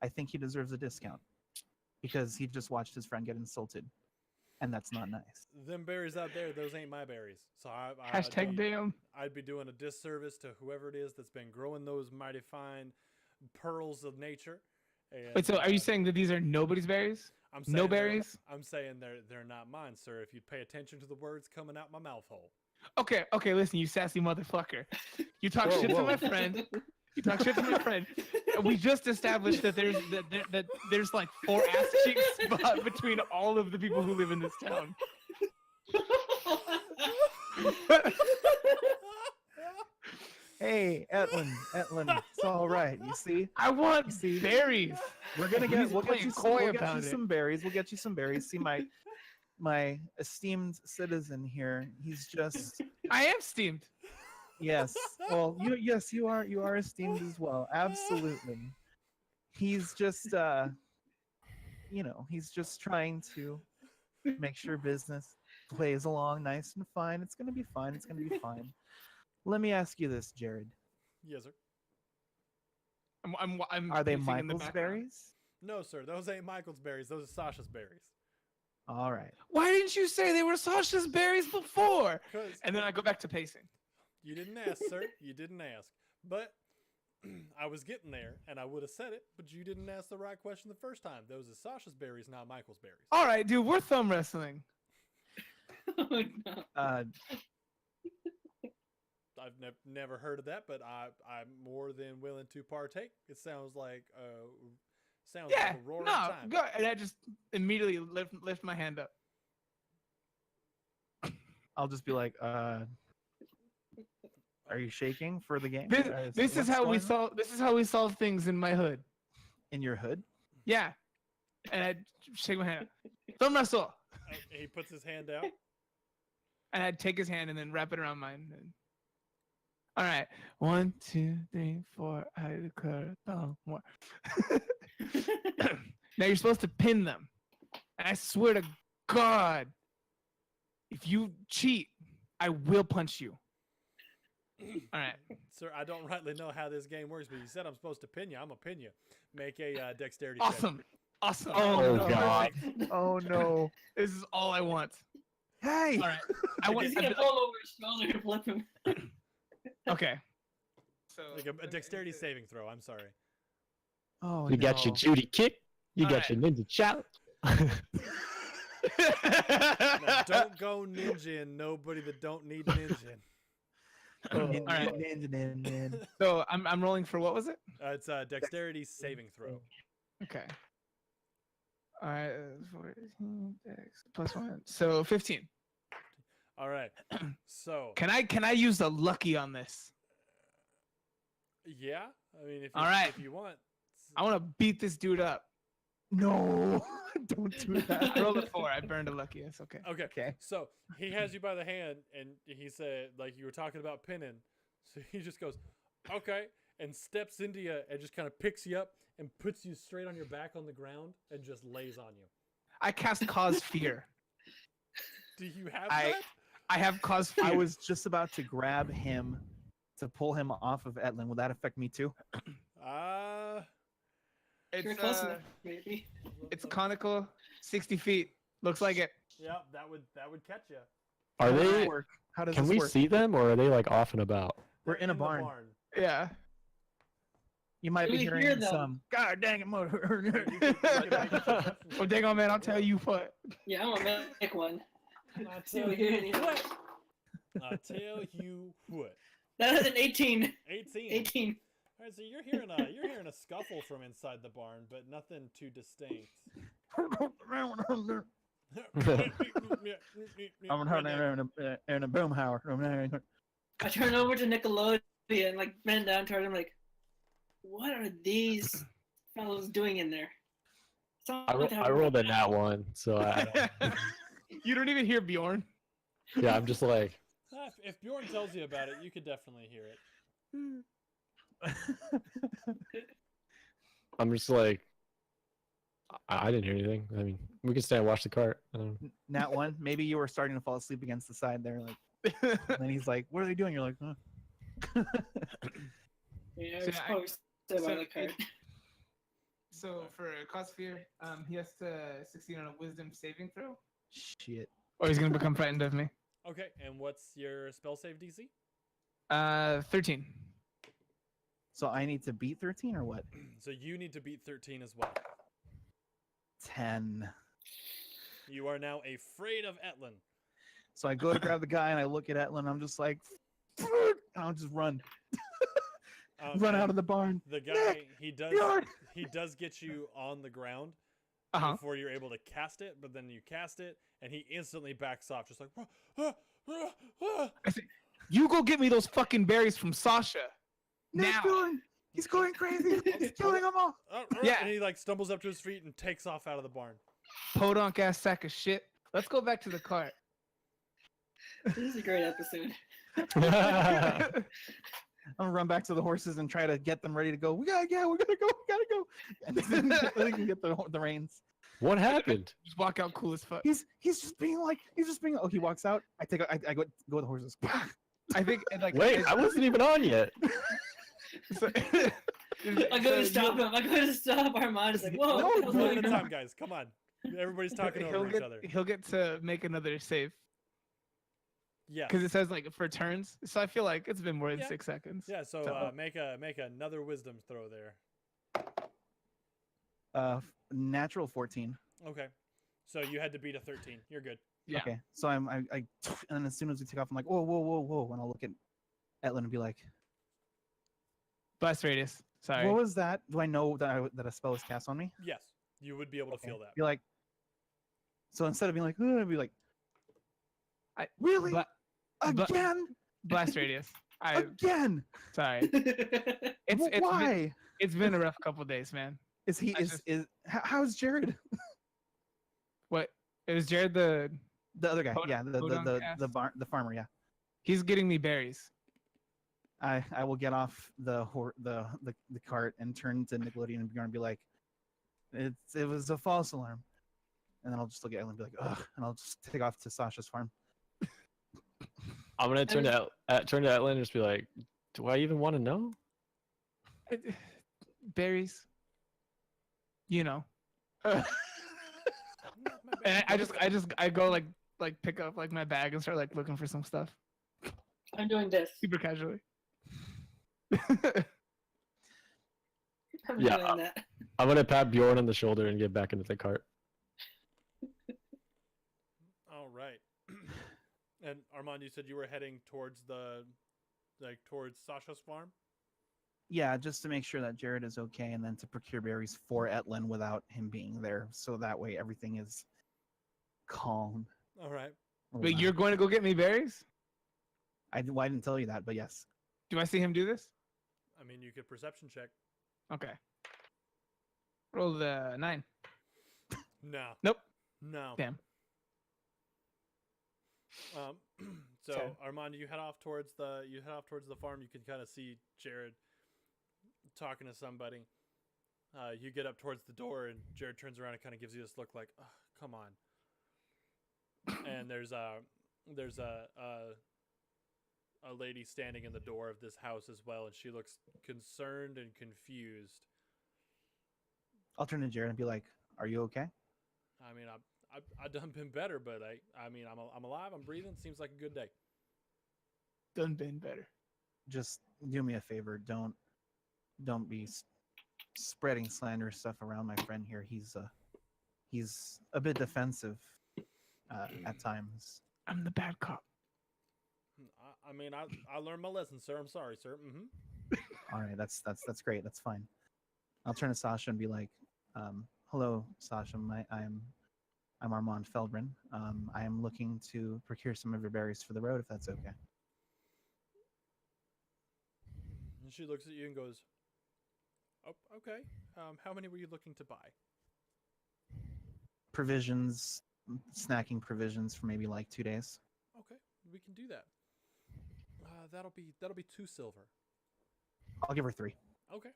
Speaker 2: I think he deserves a discount because he just watched his friend get insulted, and that's not nice.
Speaker 1: Them berries out there, those ain't my berries. So
Speaker 3: Hashtag damn.
Speaker 1: I'd be doing a disservice to whoever it is that's been growing those mighty fine pearls of nature. And,
Speaker 3: Wait, so are you saying that these are nobody's berries?
Speaker 1: I'm
Speaker 3: No
Speaker 1: saying they're-
Speaker 3: berries?
Speaker 1: I'm saying they're not mine, sir. If you'd pay attention to the words coming out my mouth hole.
Speaker 3: Okay, listen, you sassy motherfucker. You talk
Speaker 2: Whoa,
Speaker 3: shit
Speaker 2: whoa.
Speaker 3: to my friend. You talk shit to my friend. We just established that there's like 4 ass cheeks between all of the people who live in this town.
Speaker 2: Hey, Etlin, it's all right. You see,
Speaker 3: I want
Speaker 2: You see-
Speaker 3: berries.
Speaker 2: we'll get
Speaker 3: He's
Speaker 2: you some,
Speaker 3: playing coy
Speaker 2: we'll get
Speaker 3: about
Speaker 2: you
Speaker 3: it.
Speaker 2: some berries. We'll get you some berries. See, my esteemed citizen here. He's just
Speaker 3: I am steamed.
Speaker 2: yes. Well, you are esteemed as well. Absolutely. He's just he's just trying to make sure business plays along nice and fine. It's gonna be fine. It's gonna be fine. Let me ask you this, Jared.
Speaker 1: Yes, sir.
Speaker 3: I'm
Speaker 2: Are they
Speaker 3: pacing in the
Speaker 2: Michael's
Speaker 3: background.
Speaker 2: berries?
Speaker 1: No, sir. Those ain't Michael's berries. Those are Sasha's berries.
Speaker 2: All right.
Speaker 3: Why didn't you say they were Sasha's berries before?
Speaker 1: Because
Speaker 3: And then I go back to pacing.
Speaker 1: you didn't ask, sir. You didn't ask. But I was getting there, and I would have said it, but you didn't ask the right question the first time. Those are Sasha's berries, not Michael's berries.
Speaker 3: All right, dude, we're thumb wrestling.
Speaker 5: Oh, no.
Speaker 1: I've never heard of that, but I'm more than willing to partake. It sounds like
Speaker 3: Yeah,
Speaker 1: like a roaring
Speaker 3: no,
Speaker 1: time.
Speaker 3: go. And I just immediately lift my hand up.
Speaker 2: I'll just be like, are you shaking for the game?
Speaker 3: This is how we solve. This is how we solve things in my hood.
Speaker 2: in your hood.
Speaker 3: Yeah, and I shake my hand. Thumb wrestle,
Speaker 1: He puts his hand out.
Speaker 3: and I'd take his hand and then wrap it around mine. All right, 1, 2, 3, 4. I declare no more. Now you're supposed to pin them. And I swear to God, if you cheat, I will punch you. All right.
Speaker 1: Sir, I don't rightly know how this game works, but you said I'm supposed to pin you. I'm going to pin you. Make a dexterity check.
Speaker 3: Awesome. Awesome.
Speaker 4: Oh,
Speaker 3: no.
Speaker 4: God.
Speaker 2: Oh no!
Speaker 3: This is all I want.
Speaker 2: Hey!
Speaker 3: All right. I want.
Speaker 5: He's gonna pull him over his shoulder and flip him.
Speaker 3: Okay. So
Speaker 1: Like a dexterity saving throw. I'm sorry.
Speaker 2: Oh,
Speaker 4: You got your Judy kick. You
Speaker 3: All
Speaker 4: got your ninja chop.
Speaker 1: Now, don't go ninja-ing nobody that don't need ninja.
Speaker 3: All right. So I'm rolling for what was it?
Speaker 1: It's a dexterity saving throw.
Speaker 3: Okay. All right. 14 dex plus 1. So 15.
Speaker 1: All right. So,
Speaker 3: Can I use the lucky on this?
Speaker 1: yeah. I mean, if
Speaker 3: All
Speaker 1: you,
Speaker 3: right.
Speaker 1: if you want.
Speaker 3: I want to beat this dude up.
Speaker 2: No! Don't do that.
Speaker 3: I rolled a 4. I burned a lucky. It's okay.
Speaker 1: Okay.
Speaker 2: Okay.
Speaker 1: So he has you by the hand, and he said, like you were talking about pinning. So he just goes, okay, and steps into you and just kind of picks you up and puts you straight on your back on the ground and just lays on you.
Speaker 3: I cast cause fear.
Speaker 1: Do you have
Speaker 2: I-
Speaker 1: that?
Speaker 3: I have cause fear.
Speaker 2: I was just about to grab him to pull him off of Etlin. Will that affect me too?
Speaker 5: You're
Speaker 3: It's
Speaker 5: close enough, maybe.
Speaker 3: it's conical, 60 feet. Looks like it.
Speaker 1: Yeah, that would catch you.
Speaker 4: Are
Speaker 2: How does this
Speaker 4: they?
Speaker 2: work? How does
Speaker 4: Can
Speaker 2: this
Speaker 4: we
Speaker 2: work?
Speaker 4: see them, or are they like off and about?
Speaker 2: We're in a
Speaker 1: the
Speaker 2: barn.
Speaker 3: Yeah.
Speaker 2: You might be
Speaker 5: We
Speaker 2: hearing
Speaker 5: hear them.
Speaker 2: some. God dang it, motor!
Speaker 1: You could make a perception
Speaker 3: Well, dang on, man, I'll tell you what.
Speaker 5: Yeah, I'm gonna make one.
Speaker 1: I
Speaker 5: See
Speaker 1: tell
Speaker 5: what we hear.
Speaker 1: you what. I tell you what.
Speaker 5: That is an 18.
Speaker 1: 18.
Speaker 5: 18.
Speaker 1: All right, so you're hearing a scuffle from inside the barn, but nothing too distinct.
Speaker 2: I'm in a boom hour.
Speaker 5: I turn over to Nickelodeon, like bend down toward him, like, what are these fellows doing in there?
Speaker 4: I rolled a nat 1, so
Speaker 3: You don't even hear Bjorn.
Speaker 4: yeah, I'm just like,
Speaker 1: If Bjorn tells you about it, you could definitely hear it.
Speaker 4: I'm just like, I didn't hear anything. I mean, we can stay and watch the cart.
Speaker 2: Nat 1. Maybe you were starting to fall asleep against the side there, like. And then he's like, "What are they doing?" You're like, "Huh."
Speaker 5: Yeah,
Speaker 3: So
Speaker 5: it's probably still on the card.
Speaker 3: So for cause fear, he has to succeed on a wisdom saving throw,
Speaker 2: Shit.
Speaker 3: or he's gonna become frightened of me.
Speaker 1: Okay, and what's your spell save DC?
Speaker 3: 13.
Speaker 2: So I need to beat 13 or what?
Speaker 1: So you need to beat 13 as well.
Speaker 2: 10.
Speaker 1: You are now afraid of Etlin.
Speaker 2: So I go to grab the guy and I look at Etlin. I'm just like, "Fuck," and I'll just run
Speaker 1: and
Speaker 2: out of the barn.
Speaker 1: The guy,
Speaker 2: Nick,
Speaker 1: he
Speaker 2: Bjorn.
Speaker 1: does get you on the ground
Speaker 3: Uh-huh.
Speaker 1: before you're able to cast it, but then you cast it, and he instantly backs off, just like, "Ah, ah, ah, ah."
Speaker 3: I say, you go get me those fucking berries from Sasha.
Speaker 2: Nick's
Speaker 3: Now.
Speaker 2: going. He's going crazy. He's killing them all.
Speaker 1: Ah, ah,"
Speaker 3: Yeah.
Speaker 1: And he like stumbles up to his feet and takes off out of the barn.
Speaker 3: Podunk ass sack of shit. Let's go back to the cart.
Speaker 5: This is a great episode.
Speaker 2: I'm gonna run back to the horses and try to get them ready to go. We gotta go. And then they can get the reins.
Speaker 4: What happened?
Speaker 3: Just walk out cool as fuck.
Speaker 2: He's just being. Oh, he walks out. I go with the horses.
Speaker 3: I think like
Speaker 4: Wait, I wasn't even on yet.
Speaker 3: so,
Speaker 5: I go to stop him. I go to stop Armand. It's like, whoa.
Speaker 2: No,
Speaker 5: what the hell's
Speaker 1: One
Speaker 5: going
Speaker 1: at a
Speaker 5: on?
Speaker 1: time, guys. Come on. Everybody's talking
Speaker 3: he'll
Speaker 1: over each
Speaker 3: get,
Speaker 1: other.
Speaker 3: He'll get to make another save
Speaker 1: Yes.
Speaker 3: because it says like for turns. So I feel like it's been more than
Speaker 1: Yeah.
Speaker 3: 6 seconds.
Speaker 1: Yeah. So
Speaker 3: So-
Speaker 1: make another wisdom throw there.
Speaker 2: Natural 14.
Speaker 1: Okay. So you had to beat a 13. You're good.
Speaker 3: Yeah.
Speaker 2: Okay, so I and as soon as we take off, I'm like, whoa, whoa, whoa, whoa, and I'll look at Etlin and be like,
Speaker 3: Blast radius. Sorry.
Speaker 2: what was that? Do I know that a spell was cast on me?
Speaker 1: Yes. You would be able to
Speaker 2: Okay.
Speaker 1: feel that.
Speaker 2: Be like, so instead of being like, I'd be like,
Speaker 3: I-
Speaker 2: really
Speaker 3: Bla-
Speaker 2: again,
Speaker 3: Blast radius. I
Speaker 2: again.
Speaker 3: sorry. It's
Speaker 2: Why
Speaker 3: been, it's been a rough couple days, man.
Speaker 2: is he
Speaker 3: I just-
Speaker 2: how's Jared?
Speaker 3: What? It was Jared the.
Speaker 2: The other guy,
Speaker 3: Podunk-
Speaker 2: yeah,
Speaker 3: Podunk ass?
Speaker 2: the farmer, yeah.
Speaker 3: He's getting me berries.
Speaker 2: I will get off the cart and turn to Nickelodeon and Bjorn and be like, it was a false alarm, and then I'll just look at Ellen and be like, ugh, and I'll just take off to Sasha's farm.
Speaker 4: I'm gonna turn to Etlin and just be like, do I even want to know?
Speaker 3: Berries. You know.
Speaker 1: Not my bad.
Speaker 3: And I go like pick up like my bag and start like looking for some stuff
Speaker 5: I'm doing this.
Speaker 3: super casually.
Speaker 5: I'm
Speaker 4: Yeah,
Speaker 5: doing that.
Speaker 4: I'm gonna pat Bjorn on the shoulder and get back into the cart.
Speaker 1: All right. And Armand, you said you were heading towards towards Sasha's farm.
Speaker 2: Yeah, just to make sure that Jared is okay, and then to procure berries for Etlin without him being there, so that way everything is calm.
Speaker 1: All right.
Speaker 3: But you're going to go get me berries?
Speaker 2: I didn't tell you that, but yes.
Speaker 3: Do I see him do this?
Speaker 1: I mean, you could perception check.
Speaker 3: Okay. Roll the 9.
Speaker 1: No.
Speaker 3: Nope.
Speaker 1: No.
Speaker 3: Damn.
Speaker 1: So
Speaker 3: 10.
Speaker 1: Armand, you head off towards the farm. You can kind of see Jared talking to somebody. You get up towards the door, and Jared turns around and kind of gives you this look like, oh, "Come on." And there's a lady standing in the door of this house as well, and she looks concerned and confused.
Speaker 2: I'll turn to Jared and be like, "Are you okay?"
Speaker 1: I mean, I done been better, but I mean, I'm alive. I'm breathing. Seems like a good day.
Speaker 3: Done been better.
Speaker 2: Just do me a favor. Don't be spreading slander stuff around my friend here. He's a bit defensive at times.
Speaker 3: I'm the bad cop.
Speaker 1: I mean, I learned my lesson, sir. I'm sorry, sir. Mm-hmm.
Speaker 2: All right, that's great. That's fine. I'll turn to Sasha and be like, "Hello, Sasha. I'm Armand Feldrin. I am looking to procure some of your berries for the road, if that's okay."
Speaker 1: And she looks at you and goes, "Oh, okay. How many were you looking to buy?"
Speaker 2: Provisions, snacking provisions for maybe like 2 days.
Speaker 1: Okay, we can do that. That'll be 2 silver.
Speaker 2: I'll give her 3.
Speaker 1: Okay.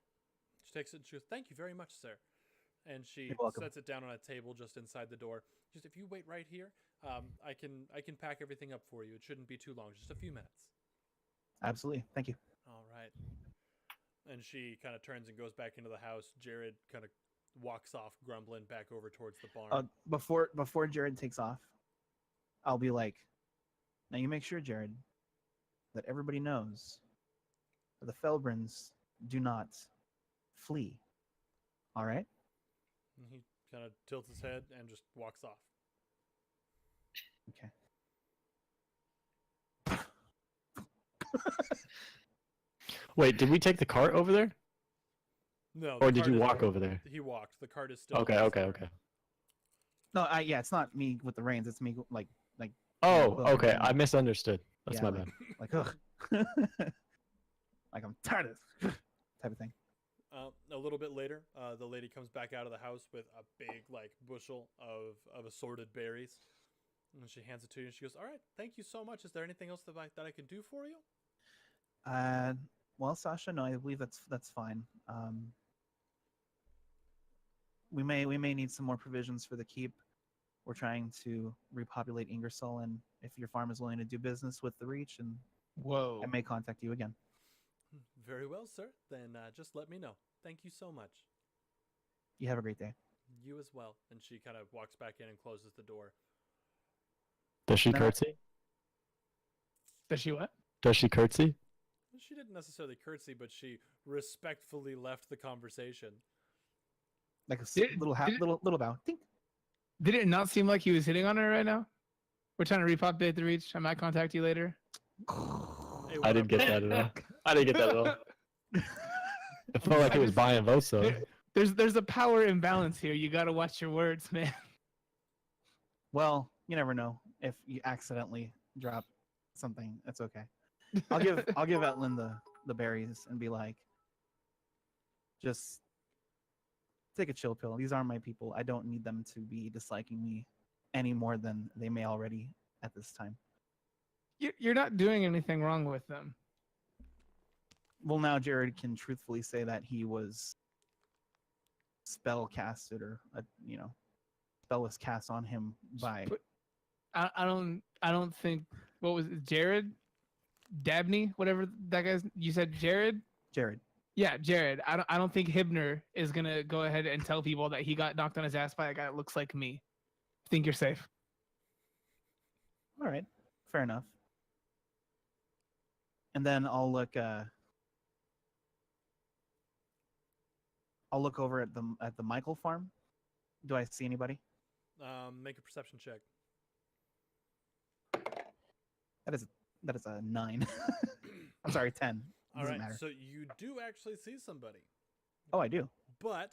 Speaker 1: She takes it and she goes, "Thank you very much, sir." And she
Speaker 2: You're welcome.
Speaker 1: sets it down on a table just inside the door. Just if you wait right here, I can pack everything up for you. It shouldn't be too long, just a few minutes.
Speaker 2: Absolutely. Thank you.
Speaker 1: All right. And she kind of turns and goes back into the house. Jared kind of walks off, grumbling, back over towards the barn.
Speaker 2: Before Jared takes off, I'll be like, "Now you make sure, Jared, that everybody knows that the Felbrins do not flee. All right?"
Speaker 1: And he kind of tilts his head and just walks off.
Speaker 2: Okay.
Speaker 4: Wait, did we take the cart over there,
Speaker 1: No.
Speaker 4: or
Speaker 1: the
Speaker 4: did
Speaker 1: cart
Speaker 4: you
Speaker 1: is-
Speaker 4: walk over there?
Speaker 1: He walked. The cart is still.
Speaker 4: Okay,
Speaker 1: in the
Speaker 4: okay,
Speaker 1: store.
Speaker 4: okay.
Speaker 2: No, yeah, it's not me with the reins. It's me like
Speaker 4: Oh,
Speaker 2: well,
Speaker 4: okay.
Speaker 2: then-
Speaker 4: I misunderstood. That's
Speaker 2: Yeah,
Speaker 4: my
Speaker 2: like-
Speaker 4: bad.
Speaker 2: like ugh. Like I'm tired of this type of thing.
Speaker 1: A little bit later, the lady comes back out of the house with a big bushel of assorted berries, and she hands it to you. And she goes, "All right, thank you so much. Is there anything else that I can do for you?"
Speaker 2: Well, Sasha, no, I believe that's fine. We may need some more provisions for the keep. We're trying to repopulate Ingersoll, and if your farm is willing to do business with the Reach, and
Speaker 3: Whoa.
Speaker 2: I may contact you again.
Speaker 1: Very well, sir. Then just let me know. Thank you so much.
Speaker 2: You have a great day.
Speaker 1: You as well. And she kind of walks back in and closes the door.
Speaker 4: Does she
Speaker 2: No.
Speaker 4: curtsy?
Speaker 3: Does she what?
Speaker 4: Does she curtsy?
Speaker 1: She didn't necessarily curtsy, but she respectfully left the conversation.
Speaker 2: Like a
Speaker 3: Did-
Speaker 2: little
Speaker 3: did it-
Speaker 2: little bow. Think.
Speaker 3: Did it not seem like he was hitting on her right now? We're trying to repopulate the reach. I might contact you later.
Speaker 1: Hey,
Speaker 4: I
Speaker 1: what
Speaker 4: didn't
Speaker 1: up,
Speaker 4: get
Speaker 1: bud?
Speaker 4: that at all. I didn't get that at all. It felt like it was buying votes though.
Speaker 3: There's a power imbalance here. You got to watch your words, man.
Speaker 2: Well, you never know if you accidentally drop something. That's okay. I'll give Etlin the berries and be like, just take a chill pill. These aren't my people. I don't need them to be disliking me any more than they may already at this time.
Speaker 3: You're not doing anything wrong with them.
Speaker 2: Well, now Jared can truthfully say that he was spell casted, or spell was cast on him by.
Speaker 3: But I don't think, what was it, Jared, Dabney, whatever that guy's. You said Jared.
Speaker 2: Jared.
Speaker 3: Yeah, Jared. I don't think Hibner is gonna go ahead and tell people that he got knocked on his ass by a guy that looks like me. I think you're safe.
Speaker 2: All right, fair enough. And then I'll look over at the Michael farm. Do I see anybody?
Speaker 1: Make a perception check.
Speaker 2: That is a 9. I'm sorry, 10.
Speaker 1: All
Speaker 2: Doesn't
Speaker 1: right,
Speaker 2: matter.
Speaker 1: so you do actually see somebody,
Speaker 2: Oh, I do.
Speaker 1: but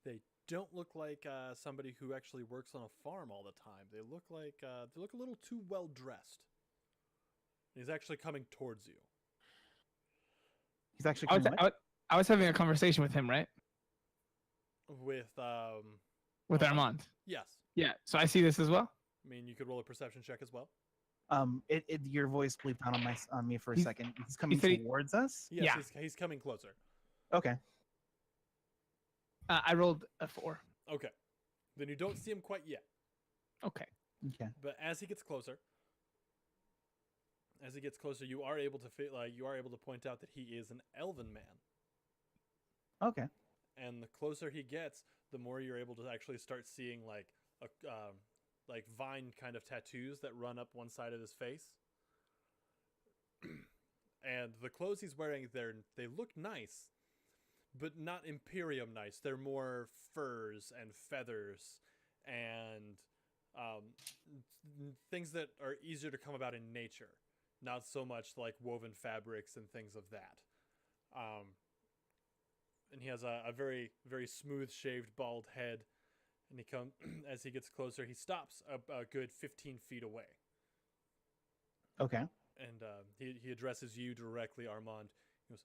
Speaker 1: they don't look like somebody who actually works on a farm all the time. They look a little too well dressed. He's actually coming towards you.
Speaker 2: He's actually
Speaker 3: I was,
Speaker 2: coming what?
Speaker 3: I was having a conversation with him, right?
Speaker 1: With
Speaker 3: With Armand.
Speaker 1: yes.
Speaker 3: Yeah. So I see this as well.
Speaker 1: I mean, you could roll a perception check as well.
Speaker 2: Your voice bleeped out on me for a
Speaker 3: He's-
Speaker 2: second. He's coming
Speaker 3: said he-
Speaker 2: towards us.
Speaker 1: Yes,
Speaker 3: Yeah.
Speaker 1: he's coming closer.
Speaker 2: Okay.
Speaker 3: I rolled a 4.
Speaker 1: Okay, then you don't see him quite yet,
Speaker 3: Okay.
Speaker 2: Okay.
Speaker 1: but as he gets closer, you are able to point out that he is an elven man.
Speaker 2: Okay.
Speaker 1: And the closer he gets, the more you're able to actually start seeing like vine kind of tattoos that run up one side of his face. And the clothes he's wearing, they look nice, but not Imperium nice. They're more furs and feathers and things that are easier to come about in nature, not so much like woven fabrics and things of that. And he has a very, very smooth shaved bald head. And as he gets closer, he stops a good 15 feet away.
Speaker 2: Okay.
Speaker 1: And he addresses you directly, Armand. He goes,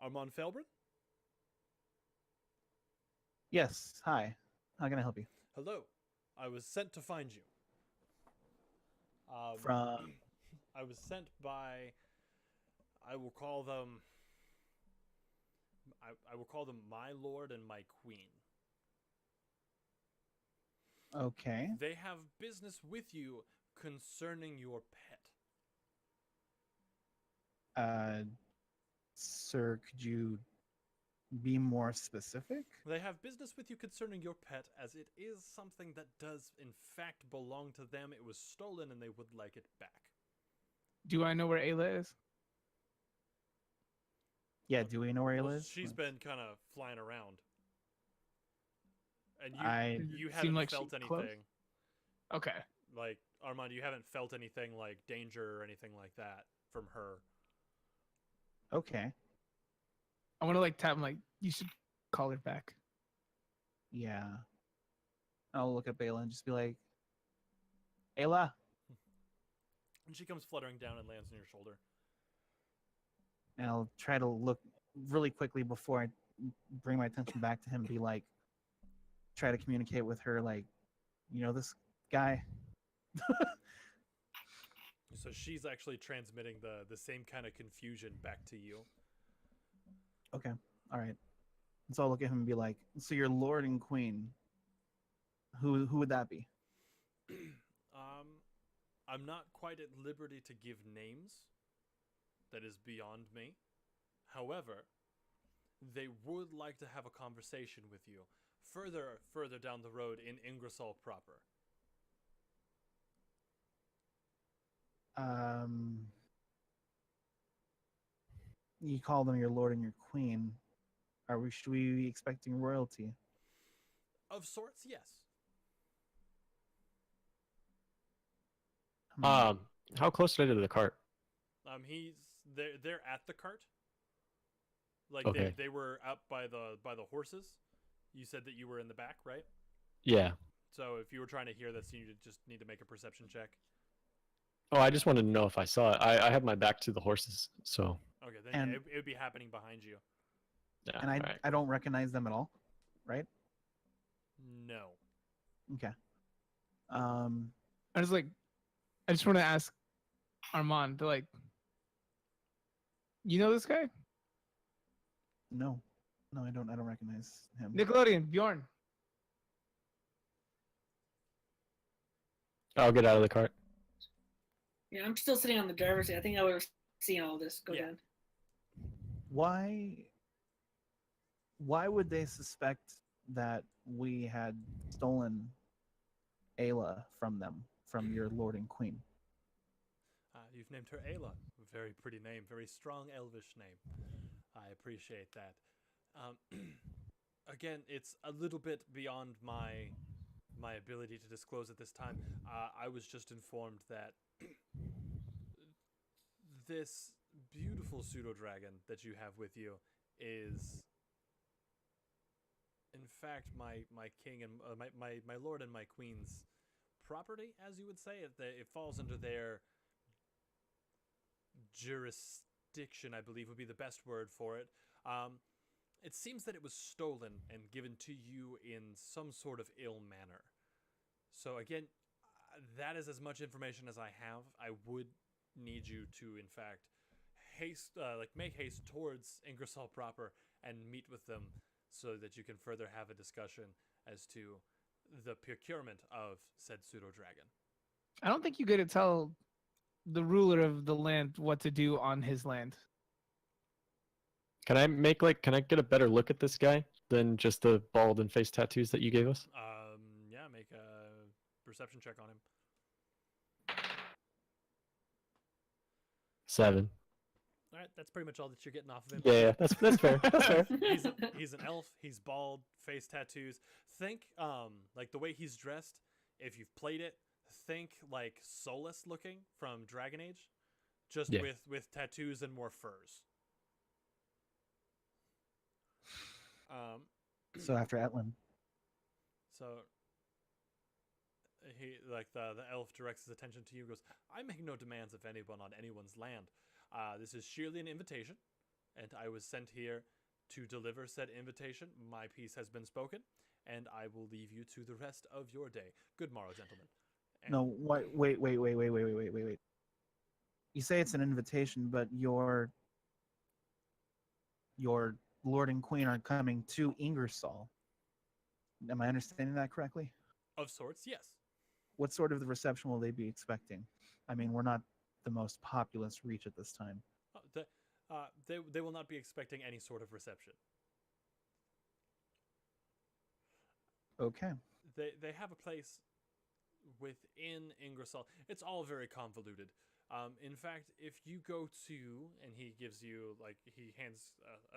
Speaker 1: Armand Felbrin?
Speaker 2: Yes. Hi. How can I help you?
Speaker 1: Hello. I was sent to find you.
Speaker 2: From.
Speaker 1: I was sent by, I will call them my lord and my queen.
Speaker 2: Okay.
Speaker 1: They have business with you concerning your pet.
Speaker 2: Sir, could you be more specific?
Speaker 1: They have business with you concerning your pet, as it is something that does in fact belong to them. It was stolen and they would like it back.
Speaker 3: Do I know where Ayla is?
Speaker 2: Yeah. Do we know where he
Speaker 1: Well,
Speaker 2: lives?
Speaker 1: she's been kind of flying around. And
Speaker 2: Does
Speaker 1: you
Speaker 3: it
Speaker 1: haven't
Speaker 3: seem like
Speaker 1: felt
Speaker 3: she's
Speaker 1: anything.
Speaker 3: close? Okay.
Speaker 1: Like, Armand, you haven't felt anything like danger or anything like that from her.
Speaker 2: Okay.
Speaker 3: I want to like tap him, like, you should call her back.
Speaker 2: Yeah. I'll look at Ayla and just be like, Ayla.
Speaker 1: And she comes fluttering down and lands on your shoulder.
Speaker 2: And I'll try to look really quickly before I bring my attention back to him. Be like, try to communicate with her, like, this guy.
Speaker 1: So she's actually transmitting the same kind of confusion back to you.
Speaker 2: Okay. All right. So I'll look at him and be like, so your lord and queen, who would that be?
Speaker 1: I'm not quite at liberty to give names. That is beyond me. However, they would like to have a conversation with you further down the road in Ingersoll proper.
Speaker 2: You call them your lord and your queen. Should we be expecting royalty?
Speaker 1: Of sorts, yes.
Speaker 2: Hmm.
Speaker 4: How close are they to the cart?
Speaker 1: They're at the cart. Like
Speaker 4: Okay.
Speaker 1: they were up by the horses. You said that you were in the back, right?
Speaker 4: Yeah.
Speaker 1: So if you were trying to hear this, you just need to make a perception check.
Speaker 4: Oh, I just wanted to know if I saw it. I have my back to the horses, so
Speaker 1: Okay, then
Speaker 2: And-
Speaker 1: yeah, it would be happening behind you.
Speaker 4: yeah.
Speaker 2: And
Speaker 4: alright.
Speaker 2: I don't recognize them at all, right?
Speaker 1: No.
Speaker 2: Okay.
Speaker 3: I just want to ask Armand, like, you know this guy?
Speaker 2: No, I don't recognize him.
Speaker 3: Nickelodeon, Bjorn.
Speaker 4: I'll get out of the cart.
Speaker 5: Yeah, I'm still sitting on the driver's seat. I think I would have seen all this go
Speaker 1: Yeah.
Speaker 5: down.
Speaker 2: Why would they suspect that we had stolen Ayla from them, from your lord and queen?
Speaker 1: You've named her Ayla. Very pretty name. Very strong elvish name. I appreciate that. Again, it's a little bit beyond my ability to disclose at this time. I was just informed that this beautiful pseudo-dragon that you have with you is, in fact, my king and my lord and my queen's property, as you would say. It falls under their jurisdiction, I believe would be the best word for it. It seems that it was stolen and given to you in some sort of ill manner. So again, that is as much information as I have. I would need you to, in fact, make haste towards Ingersoll proper and meet with them so that you can further have a discussion as to the procurement of said pseudo-dragon.
Speaker 3: I don't think you get to tell the ruler of the land what to do on his land.
Speaker 4: Can I get a better look at this guy than just the bald and face tattoos that you gave us?
Speaker 1: Yeah, make a perception check on him.
Speaker 4: 7.
Speaker 1: All right, that's pretty much all that you're getting off of him.
Speaker 4: Yeah, that's fair. That's fair.
Speaker 1: He's an elf. He's bald, face tattoos. Think like the way he's dressed. If you've played it, think like Solus looking from Dragon Age, just
Speaker 4: Yeah.
Speaker 1: with tattoos and more furs.
Speaker 2: So after Etlin.
Speaker 1: So he the elf directs his attention to you and goes, I make no demands of anyone on anyone's land. This is sheerly an invitation, and I was sent here to deliver said invitation. My piece has been spoken, and I will leave you to the rest of your day. Good morrow, gentlemen. And
Speaker 2: No, wait. You say it's an invitation, but your lord and queen are coming to Ingersoll. Am I understanding that correctly?
Speaker 1: of sorts, yes.
Speaker 2: What sort of reception will they be expecting? I mean, we're not the most populous reach at this time.
Speaker 1: They will not be expecting any sort of reception.
Speaker 2: Okay.
Speaker 1: They have a place within Ingersoll. It's all very convoluted. In fact, if you go to, and he gives you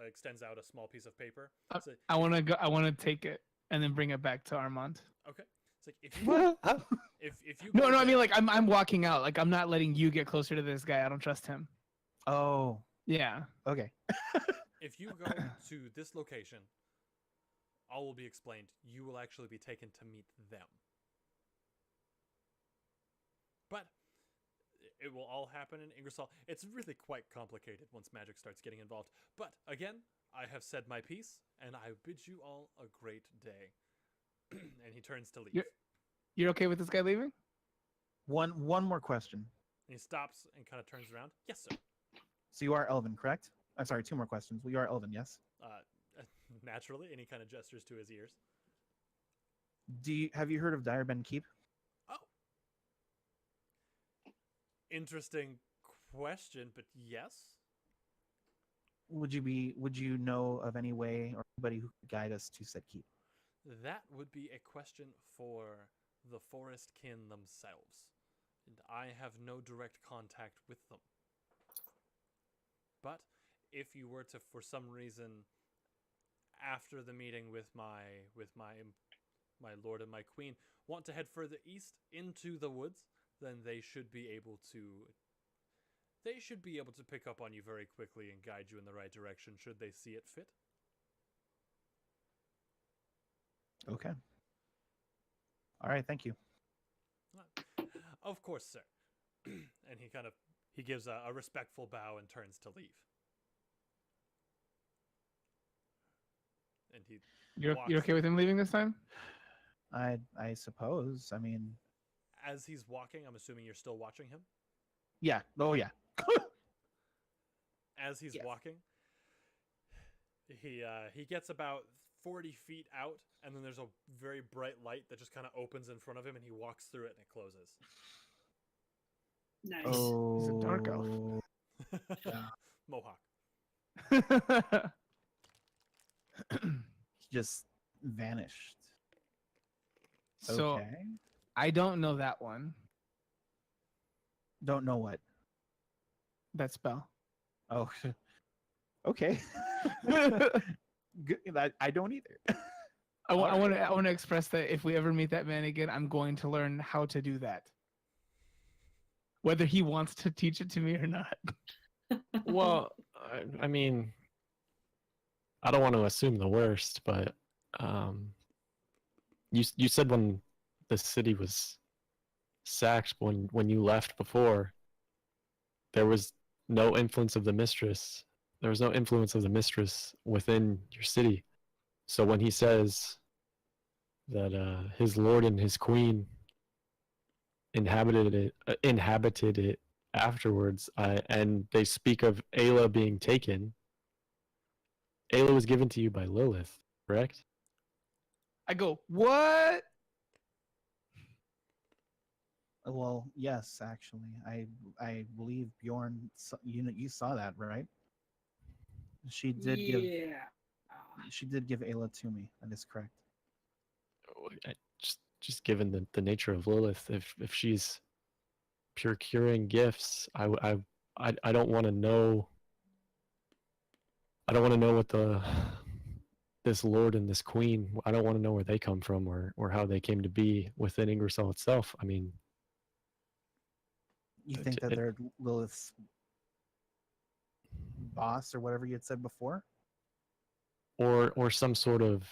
Speaker 1: extends out a small piece of paper. So,
Speaker 3: I want to go. I want to take it and then bring it back to Armand.
Speaker 1: okay, it's like if you if you go
Speaker 3: No, I mean
Speaker 1: there-
Speaker 3: like I'm walking out. Like I'm not letting you get closer to this guy. I don't trust him.
Speaker 2: Oh,
Speaker 3: Yeah.
Speaker 2: okay.
Speaker 1: if you go to this location, all will be explained. You will actually be taken to meet them. But it will all happen in Ingersoll. It's really quite complicated once magic starts getting involved. But again, I have said my piece, and I bid you all a great day. And he turns to leave.
Speaker 3: You're okay with this guy leaving?
Speaker 2: One more question.
Speaker 1: And he stops and kind of turns around. Yes, sir.
Speaker 2: So you are Elven, correct? I'm sorry, 2 more questions. Well, you are Elven, yes?
Speaker 1: Naturally, and he kind of gestures to his ears.
Speaker 2: Have you heard of Direben Keep?
Speaker 1: Oh. Interesting question, but yes.
Speaker 2: would you know of any way or anybody who could guide us to said keep?
Speaker 1: That would be a question for the forest kin themselves, and I have no direct contact with them. But if you were to, for some reason, after the meeting with my lord and my queen, want to head further east into the woods, then they should be able to pick up on you very quickly and guide you in the right direction should they see it fit.
Speaker 2: Okay. All right. Thank you.
Speaker 1: Of course, sir. And he gives a respectful bow and turns to leave. And
Speaker 3: You're okay with him leaving this time?
Speaker 2: I suppose. I mean,
Speaker 1: as he's walking, I'm assuming you're still watching him.
Speaker 2: yeah. Oh yeah.
Speaker 1: As he's
Speaker 2: Yes.
Speaker 1: walking, he gets about 40 feet out, and then there's a very bright light that just kind of opens in front of him, and he walks through it, and it closes.
Speaker 5: Nice.
Speaker 2: Oh,
Speaker 3: He's a dark elf.
Speaker 1: Mohawk.
Speaker 2: He just vanished.
Speaker 3: So
Speaker 2: Okay.
Speaker 3: I don't know that one.
Speaker 2: Don't know what.
Speaker 3: That spell.
Speaker 2: Oh. Okay. Good. I don't either.
Speaker 3: I
Speaker 2: Alright.
Speaker 3: want to express that if we ever meet that man again, I'm going to learn how to do that. Whether he wants to teach it to me or not.
Speaker 4: Well, I mean, I don't want to assume the worst, but you said when the city was sacked, when you left before, there was no influence of the mistress. There was no influence of the mistress within your city. So when he says that his lord and his queen inhabited it afterwards, and they speak of Ayla being taken. Ayla was given to you by Lilith, correct?
Speaker 3: I go, what?
Speaker 2: Well, yes, actually, I believe Bjorn. You saw that, right? She did give Ayla to me. That is correct.
Speaker 4: Just given the nature of Lilith, if she's procuring gifts, I don't want to know. I don't want to know what this lord and this queen. I don't want to know where they come from or how they came to be within Ingersoll itself. I mean,
Speaker 2: You think that they're Lilith's boss or whatever you had said before?
Speaker 4: or some sort of.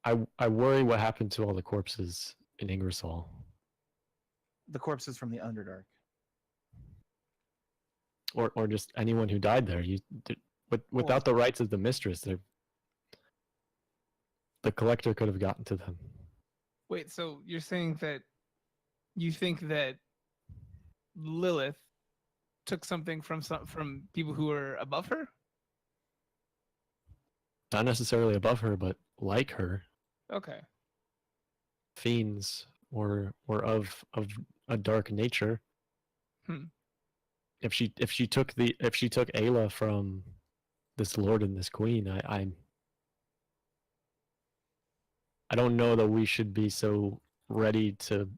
Speaker 4: I worry what happened to all the corpses in Ingersoll.
Speaker 2: The corpses from the Underdark.
Speaker 4: Or just anyone who died there. Without the rights of the mistress, the collector could have gotten to them.
Speaker 3: Wait, so you're saying that you think that Lilith took something from people who were above her?
Speaker 4: Not necessarily above her, but like her.
Speaker 3: Okay.
Speaker 4: Fiends or of a dark nature.
Speaker 3: Hmm.
Speaker 4: If she took Ayla from this lord and this queen, I don't know that we should be so ready to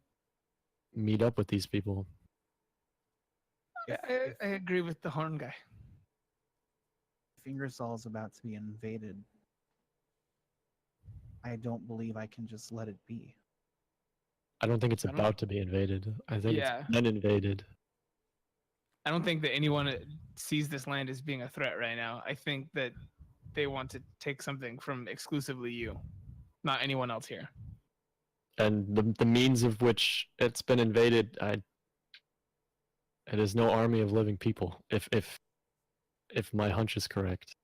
Speaker 4: meet up with these people.
Speaker 3: I agree with the horn guy.
Speaker 2: If Ingersoll is about to be invaded, I don't believe I can just let it be.
Speaker 4: I don't think it's
Speaker 3: I don't-
Speaker 4: about to be invaded. I think
Speaker 3: Yeah.
Speaker 4: it's been invaded.
Speaker 3: I don't think that anyone sees this land as being a threat right now. I think that they want to take something from exclusively you, not anyone else here.
Speaker 4: And the means of which it's been invaded, it is no army of living people. If my hunch is correct.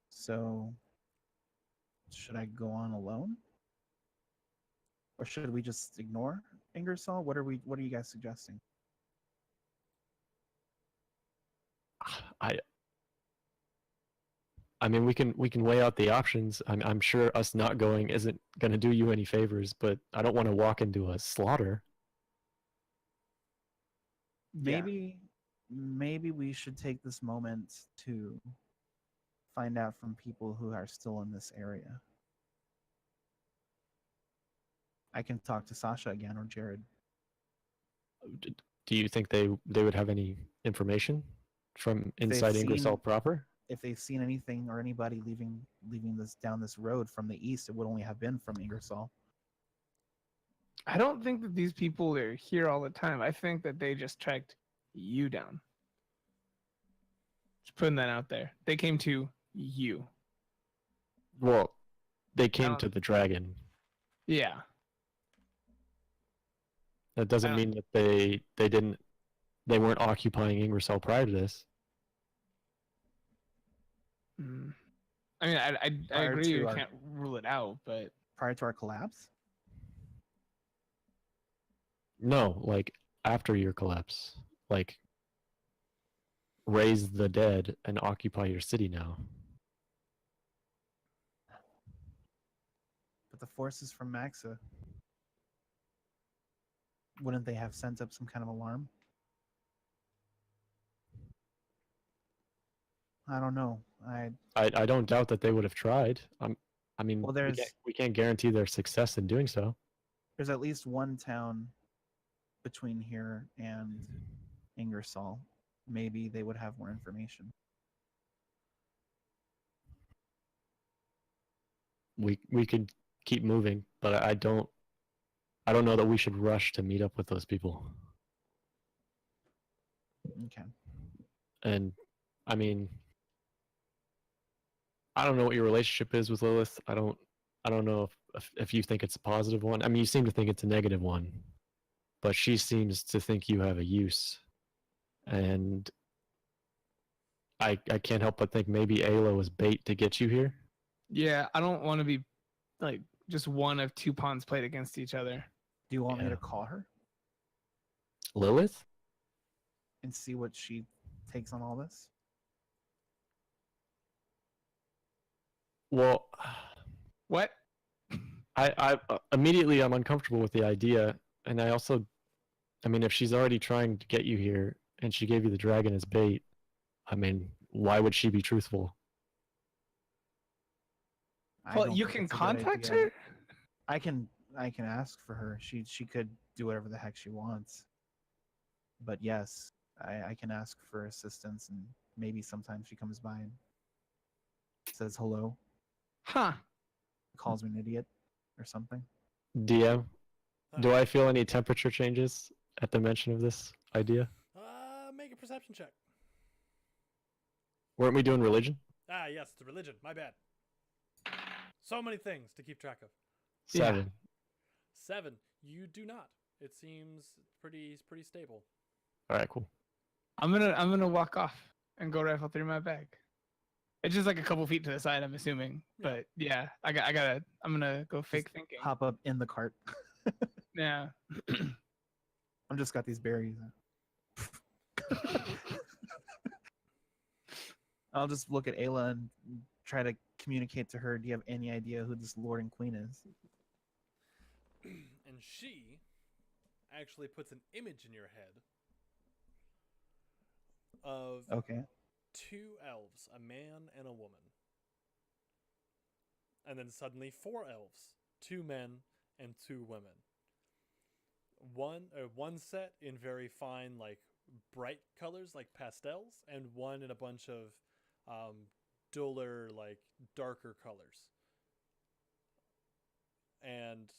Speaker 2: So, should I go on alone? Or should we just ignore Ingersoll? What are you guys suggesting?
Speaker 4: I mean, we can weigh out the options. I'm sure us not going isn't going to do you any favors, but I don't want to walk into a slaughter.
Speaker 2: Maybe maybe we should take this moment to find out from people who are still in this area. I can talk to Sasha again or Jared.
Speaker 4: Do you think they would have any information from
Speaker 2: If they've
Speaker 4: inside
Speaker 2: seen-
Speaker 4: Ingersoll proper?
Speaker 2: If they've seen anything or anybody leaving this down this road from the east, it would only have been from Ingersoll.
Speaker 3: I don't think that these people are here all the time. I think that they just tracked you down. Just putting that out there. They came to you.
Speaker 4: Well, they came
Speaker 3: don't-
Speaker 4: to the dragon.
Speaker 3: Yeah.
Speaker 4: That doesn't
Speaker 3: I
Speaker 4: mean that they weren't occupying Ingersoll prior to this.
Speaker 3: Mm. I mean, I
Speaker 2: Prior
Speaker 3: agree
Speaker 2: to
Speaker 3: you
Speaker 2: our-
Speaker 3: can't rule it out, but
Speaker 2: Prior to our collapse?
Speaker 4: No, like after your collapse. Like raise the dead and occupy your city now.
Speaker 2: But the forces from Maxa, wouldn't they have sent up some kind of alarm? I don't know.
Speaker 4: I don't doubt that they would have tried. I mean,
Speaker 2: Well,
Speaker 4: we can't guarantee their success in doing so.
Speaker 2: there's at least one town between here and Ingersoll. Maybe they would have more information.
Speaker 4: We could keep moving, but I don't know that we should rush to meet up with those people.
Speaker 2: Okay.
Speaker 4: And I mean, I don't know what your relationship is with Lilith. I don't know if you think it's a positive one. I mean, you seem to think it's a negative one, but she seems to think you have a use. And I can't help but think maybe Ayla was bait to get you here.
Speaker 3: yeah, I don't want to be like just one of two pawns played against each other.
Speaker 2: Do you want me
Speaker 4: Yeah.
Speaker 2: to call her
Speaker 4: Lilith?
Speaker 2: and see what she takes on all this?
Speaker 4: Well,
Speaker 3: What?
Speaker 4: I immediately I'm uncomfortable with the idea, and I mean, if she's already trying to get you here and she gave you the dragon as bait, I mean, why would she be truthful?
Speaker 2: I
Speaker 3: Well,
Speaker 2: don't
Speaker 3: you
Speaker 2: think
Speaker 3: can
Speaker 2: it's a good
Speaker 3: contact
Speaker 2: idea.
Speaker 3: her.
Speaker 2: I can ask for her. She could do whatever the heck she wants. But yes, I can ask for assistance, and maybe sometimes she comes by and says hello,
Speaker 3: Huh?
Speaker 2: calls me an idiot or something.
Speaker 4: DM, do I feel any temperature changes at the mention of this idea?
Speaker 1: Make a perception check.
Speaker 4: Weren't we doing religion?
Speaker 1: Ah, yes, the religion. My bad. So many things to keep track of.
Speaker 3: Yeah.
Speaker 4: 7.
Speaker 1: 7. You do not. It seems pretty stable.
Speaker 4: All right, cool.
Speaker 3: I'm gonna walk off and go rifle through my bag. It's just like a couple feet to the side, I'm assuming.
Speaker 1: Yeah.
Speaker 3: But yeah, I'm gonna go fake thinking.
Speaker 2: Hop up in the cart.
Speaker 3: Yeah.
Speaker 2: I've just got these berries. I'll just look at Ayla and try to communicate to her. Do you have any idea who this Lord and Queen is?
Speaker 1: And she actually puts an image in your head of
Speaker 2: Okay.
Speaker 1: 2 elves, a man and a woman. And then suddenly 4 elves, 2 men and 2 women. One set in very fine, like bright colors, like pastels, and one in a bunch of duller, like darker colors. And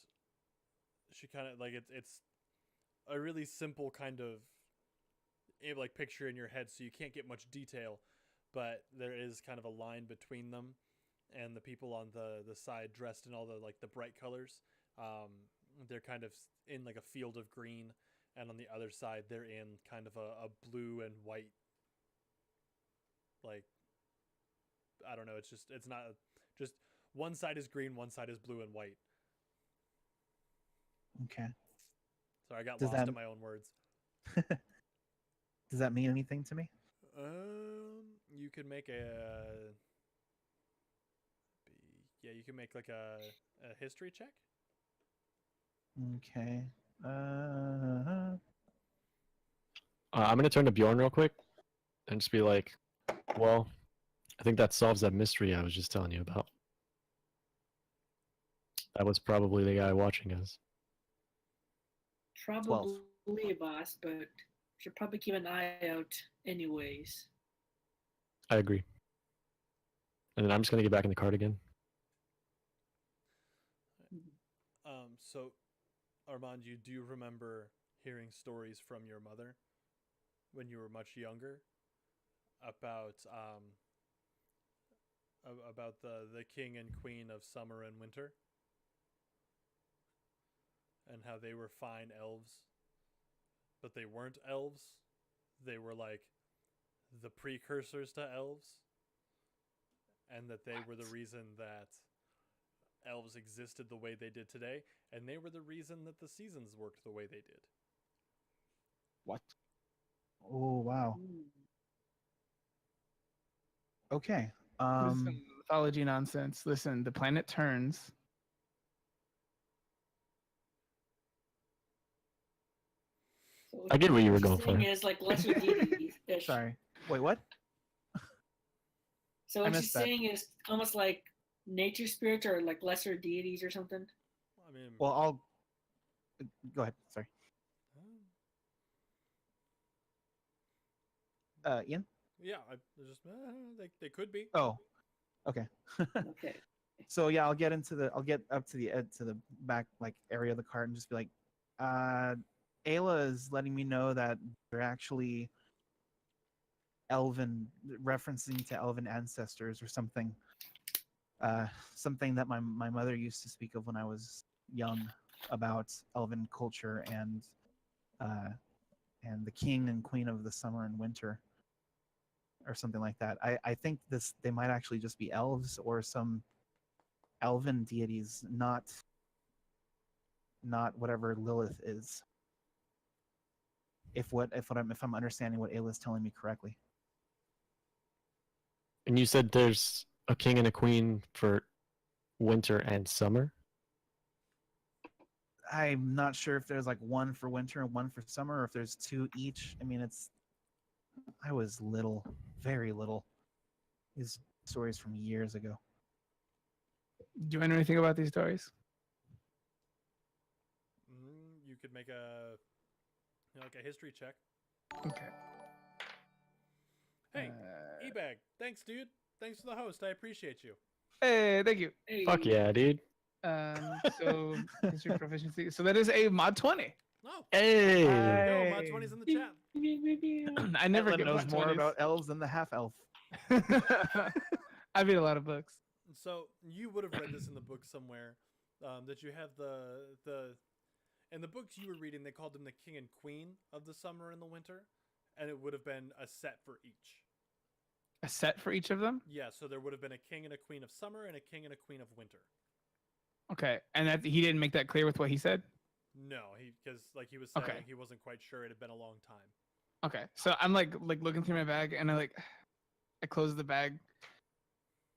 Speaker 1: she kind of like it's a really simple kind of like picture in your head, so you can't get much detail, but there is kind of a line between them, and the people on the side dressed in all the like the bright colors, they're kind of in like a field of green, and on the other side they're in kind of a blue and white, like I don't know, it's not just one side is green, one side is blue and white.
Speaker 2: Okay.
Speaker 1: So I got
Speaker 2: Does
Speaker 1: lost
Speaker 2: that-
Speaker 1: in my own words.
Speaker 2: Does that mean anything to me?
Speaker 1: You can make you can make like a history check.
Speaker 2: Okay.
Speaker 4: I'm gonna turn to Bjorn real quick and just be like, well, I think that solves that mystery I was just telling you about. That was probably the guy watching us.
Speaker 5: Probably, boss, but should probably keep an eye out anyways.
Speaker 4: I agree. And then I'm just gonna get back in the cart again.
Speaker 1: So, Armand, you do remember hearing stories from your mother when you were much younger about the king and queen of summer and winter, and how they were fine elves, but they weren't elves. They were like the precursors to elves, and that they were the reason that elves existed the way they did today, and they were the reason that the seasons worked the way they did.
Speaker 2: What? Oh wow.
Speaker 5: Hmm.
Speaker 2: Okay.
Speaker 3: This is some mythology nonsense. Listen, the planet turns.
Speaker 5: So
Speaker 4: I get what you were
Speaker 5: she's
Speaker 4: going
Speaker 5: saying
Speaker 4: for.
Speaker 5: is like lesser deities.
Speaker 2: Sorry. Wait, what?
Speaker 5: So
Speaker 2: I
Speaker 5: what she's
Speaker 2: missed that.
Speaker 5: saying is almost like nature spirits or like lesser deities or something.
Speaker 1: I mean,
Speaker 2: Well, I'll go ahead. Sorry. Ian?
Speaker 1: yeah, they could be.
Speaker 2: Oh. Okay.
Speaker 5: Okay.
Speaker 2: So yeah, I'll get up to the back like area of the cart and just be like, Ayla is letting me know that they're actually elven, referencing to elven ancestors or something. Something that my mother used to speak of when I was young about elven culture and the king and queen of the summer and winter or something like that. I think they might actually just be elves or some elven deities, not whatever Lilith is. If I'm understanding what Ayla's telling me correctly.
Speaker 4: And you said there's a king and a queen for winter and summer?
Speaker 2: I'm not sure if there's like one for winter and one for summer, or if there's two each. I mean, I was little, very little. These stories from years ago.
Speaker 3: Do I know anything about these stories?
Speaker 1: You could make like a history check.
Speaker 3: Okay.
Speaker 1: Hey, E-Bag, thanks, dude. Thanks for the host. I appreciate you.
Speaker 3: Hey, thank you.
Speaker 5: Hey,
Speaker 4: Fuck yeah, dude.
Speaker 3: So history proficiency. So that is a mod 20.
Speaker 1: Oh,
Speaker 4: Hey!
Speaker 1: there you go. Mod 20's in the chat.
Speaker 3: I never
Speaker 2: Ayla
Speaker 3: get
Speaker 2: knows
Speaker 3: mod
Speaker 2: more
Speaker 3: 20s.
Speaker 2: about elves than the half elf.
Speaker 3: I read a lot of books.
Speaker 1: So you would have read this in the book somewhere, that you have in the books you were reading, they called them the king and queen of the summer and the winter, and it would have been a set for each.
Speaker 3: A set for each of them?
Speaker 1: Yeah, so there would have been a king and a queen of summer and a king and a queen of winter.
Speaker 3: Okay. And that he didn't make that clear with what he said?
Speaker 1: No, because like he was saying,
Speaker 3: Okay.
Speaker 1: he wasn't quite sure. It had been a long time.
Speaker 3: Okay. So I'm like looking through my bag and I close the bag.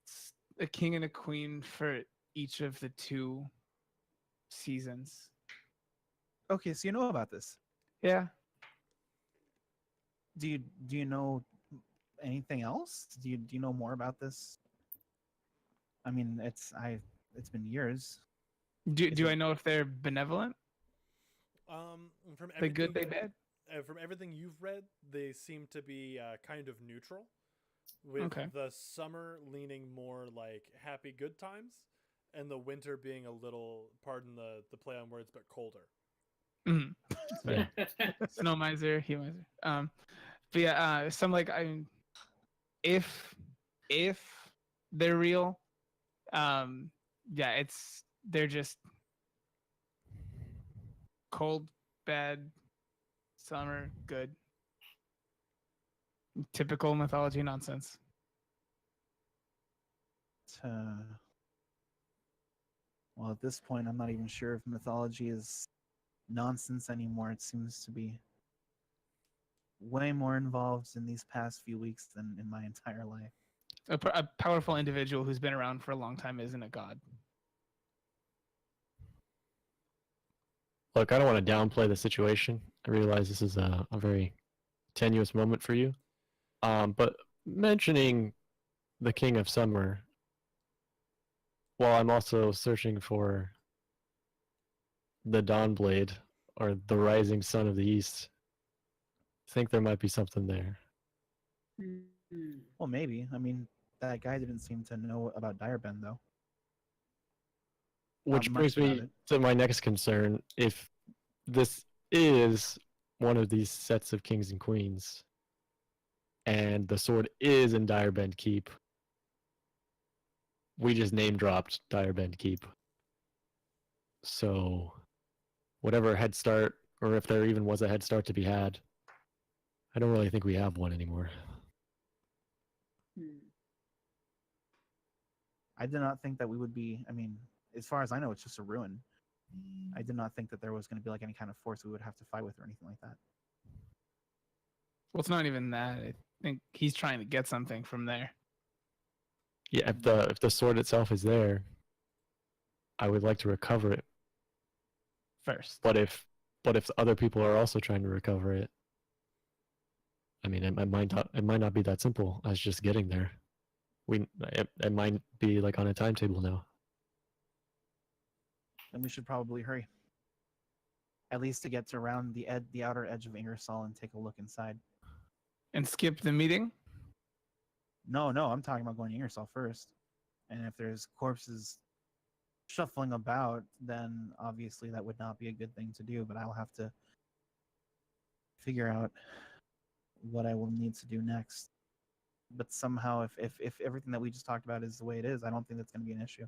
Speaker 3: It's a king and a queen for each of the 2 seasons.
Speaker 2: Okay, so you know about this.
Speaker 3: Yeah.
Speaker 2: Do you know anything else? Do you know more about this? I mean, it's been years.
Speaker 3: Do I know if they're benevolent?
Speaker 1: From
Speaker 3: They
Speaker 1: everything,
Speaker 3: good, they bad?
Speaker 1: From everything you've read, they seem to be kind of neutral, with
Speaker 3: Okay.
Speaker 1: the summer leaning more like happy good times, and the winter being a little, pardon the play on words, but colder.
Speaker 3: Mm-hmm. Snow miser, he miser. But yeah, some like if they're real, yeah, they're just cold, bad, summer, good. Typical mythology nonsense.
Speaker 2: Well, at this point, I'm not even sure if mythology is nonsense anymore. It seems to be way more involved in these past few weeks than in my entire life.
Speaker 3: A powerful individual who's been around for a long time isn't a god.
Speaker 4: Look, I don't want to downplay the situation. I realize this is a very tenuous moment for you. But mentioning the King of Summer, while I'm also searching for the Dawnblade or the Rising Sun of the East, I think there might be something there.
Speaker 5: Hmm.
Speaker 2: Well, maybe. I mean, that guy didn't seem to know about Direbend, though.
Speaker 4: Which
Speaker 2: much
Speaker 4: brings
Speaker 2: about
Speaker 4: me
Speaker 2: it.
Speaker 4: to my next concern. If this is one of these sets of kings and queens, and the sword is in Direbend Keep, we just name dropped Direbend Keep. So, whatever head start, or if there even was a head start to be had, I don't really think we have one anymore.
Speaker 5: Hmm.
Speaker 2: I did not think that we would be. I mean, as far as I know, it's just a ruin. I did not think that there was going to be like any kind of force we would have to fight with or anything like that.
Speaker 3: Well, it's not even that. I think he's trying to get something from there.
Speaker 4: Yeah, if the sword itself is there, I would like to recover it.
Speaker 3: First.
Speaker 4: But if other people are also trying to recover it, I mean, it might not be that simple as just getting there. It might be like on a timetable now.
Speaker 2: Then we should probably hurry. At least to get to around the outer edge of Ingersoll and take a look inside.
Speaker 3: And skip the meeting?
Speaker 2: No, I'm talking about going to Ingersoll first. And if there's corpses shuffling about, then obviously that would not be a good thing to do. But I'll have to figure out what I will need to do next. But somehow, if everything that we just talked about is the way it is, I don't think that's going to be an issue.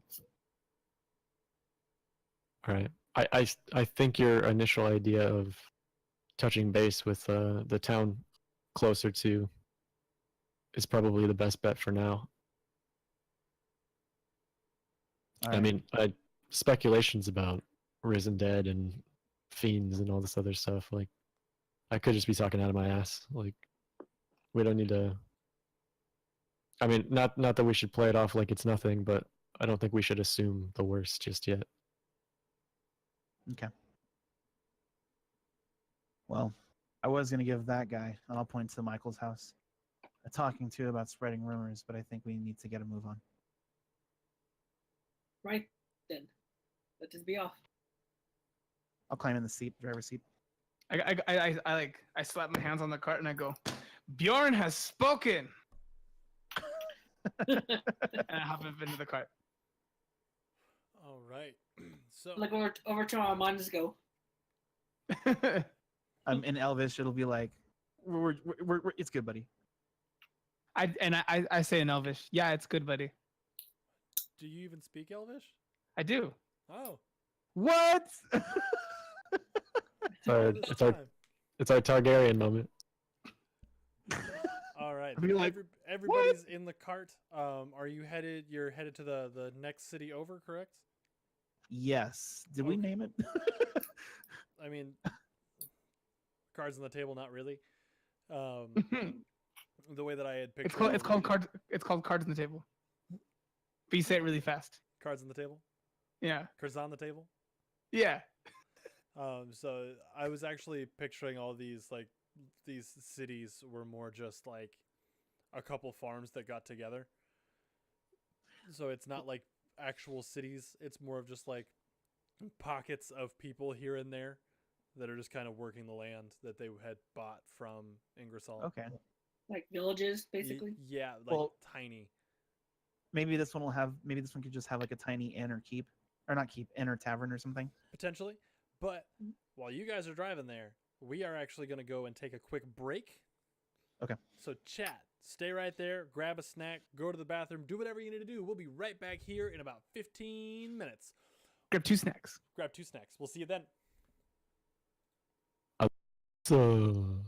Speaker 4: All right. I think your initial idea of touching base with the town closer to is probably the best bet for now.
Speaker 2: All
Speaker 4: I
Speaker 2: right.
Speaker 4: mean, speculations about risen dead and fiends and all this other stuff. Like, I could just be talking out of my ass. Like, we don't need to. I mean, not that we should play it off like it's nothing, but I don't think we should assume the worst just yet.
Speaker 2: Okay. Well, I was going to give that guy, and I'll point to Michael's house, a talking to about spreading rumors, but I think we need to get a move on.
Speaker 5: Right then. Let this be off.
Speaker 2: I'll climb in the seat, driver's seat.
Speaker 3: I slap my hands on the cart and I go, Bjorn has spoken. And I hop up into the cart.
Speaker 1: All right. So
Speaker 5: Like over to our minds go.
Speaker 2: In Elvish, it'll be like, we're it's good, buddy.
Speaker 3: I say in Elvish, yeah, it's good, buddy.
Speaker 1: do you even speak Elvish?
Speaker 3: I do.
Speaker 1: Oh,
Speaker 2: What?
Speaker 1: all this
Speaker 4: It's our
Speaker 1: time.
Speaker 4: it's our Targaryen moment.
Speaker 1: All right.
Speaker 2: I'll be like,
Speaker 1: Everybody's in the cart. Are you headed? You're headed to the next city over, correct?
Speaker 2: Yes. Did we
Speaker 1: Okay.
Speaker 2: name it?
Speaker 1: I mean, cards on the table, not really. The way that I had pictured
Speaker 3: it's called cards on the table. But you say it really fast.
Speaker 1: cards on the table,
Speaker 3: Yeah.
Speaker 1: cards on the table.
Speaker 3: Yeah.
Speaker 1: So I was actually picturing all these cities were more just like a couple farms that got together. So it's not like actual cities. It's more of just like pockets of people here and there that are just kind of working the land that they had bought from Ingersoll.
Speaker 2: Okay.
Speaker 5: Like villages, basically.
Speaker 1: Yeah, like
Speaker 2: Well-
Speaker 1: tiny.
Speaker 2: Maybe this one could just have like a tiny inn or keep. Or not keep, inn or tavern or something.
Speaker 1: Potentially. But while you guys are driving there, we are actually going to go and take a quick break.
Speaker 2: Okay.
Speaker 1: So chat, stay right there, grab a snack, go to the bathroom, do whatever you need to do. We'll be right back here in about 15 minutes.
Speaker 3: Grab 2 snacks.
Speaker 1: Grab 2 snacks. We'll see you then.
Speaker 4: So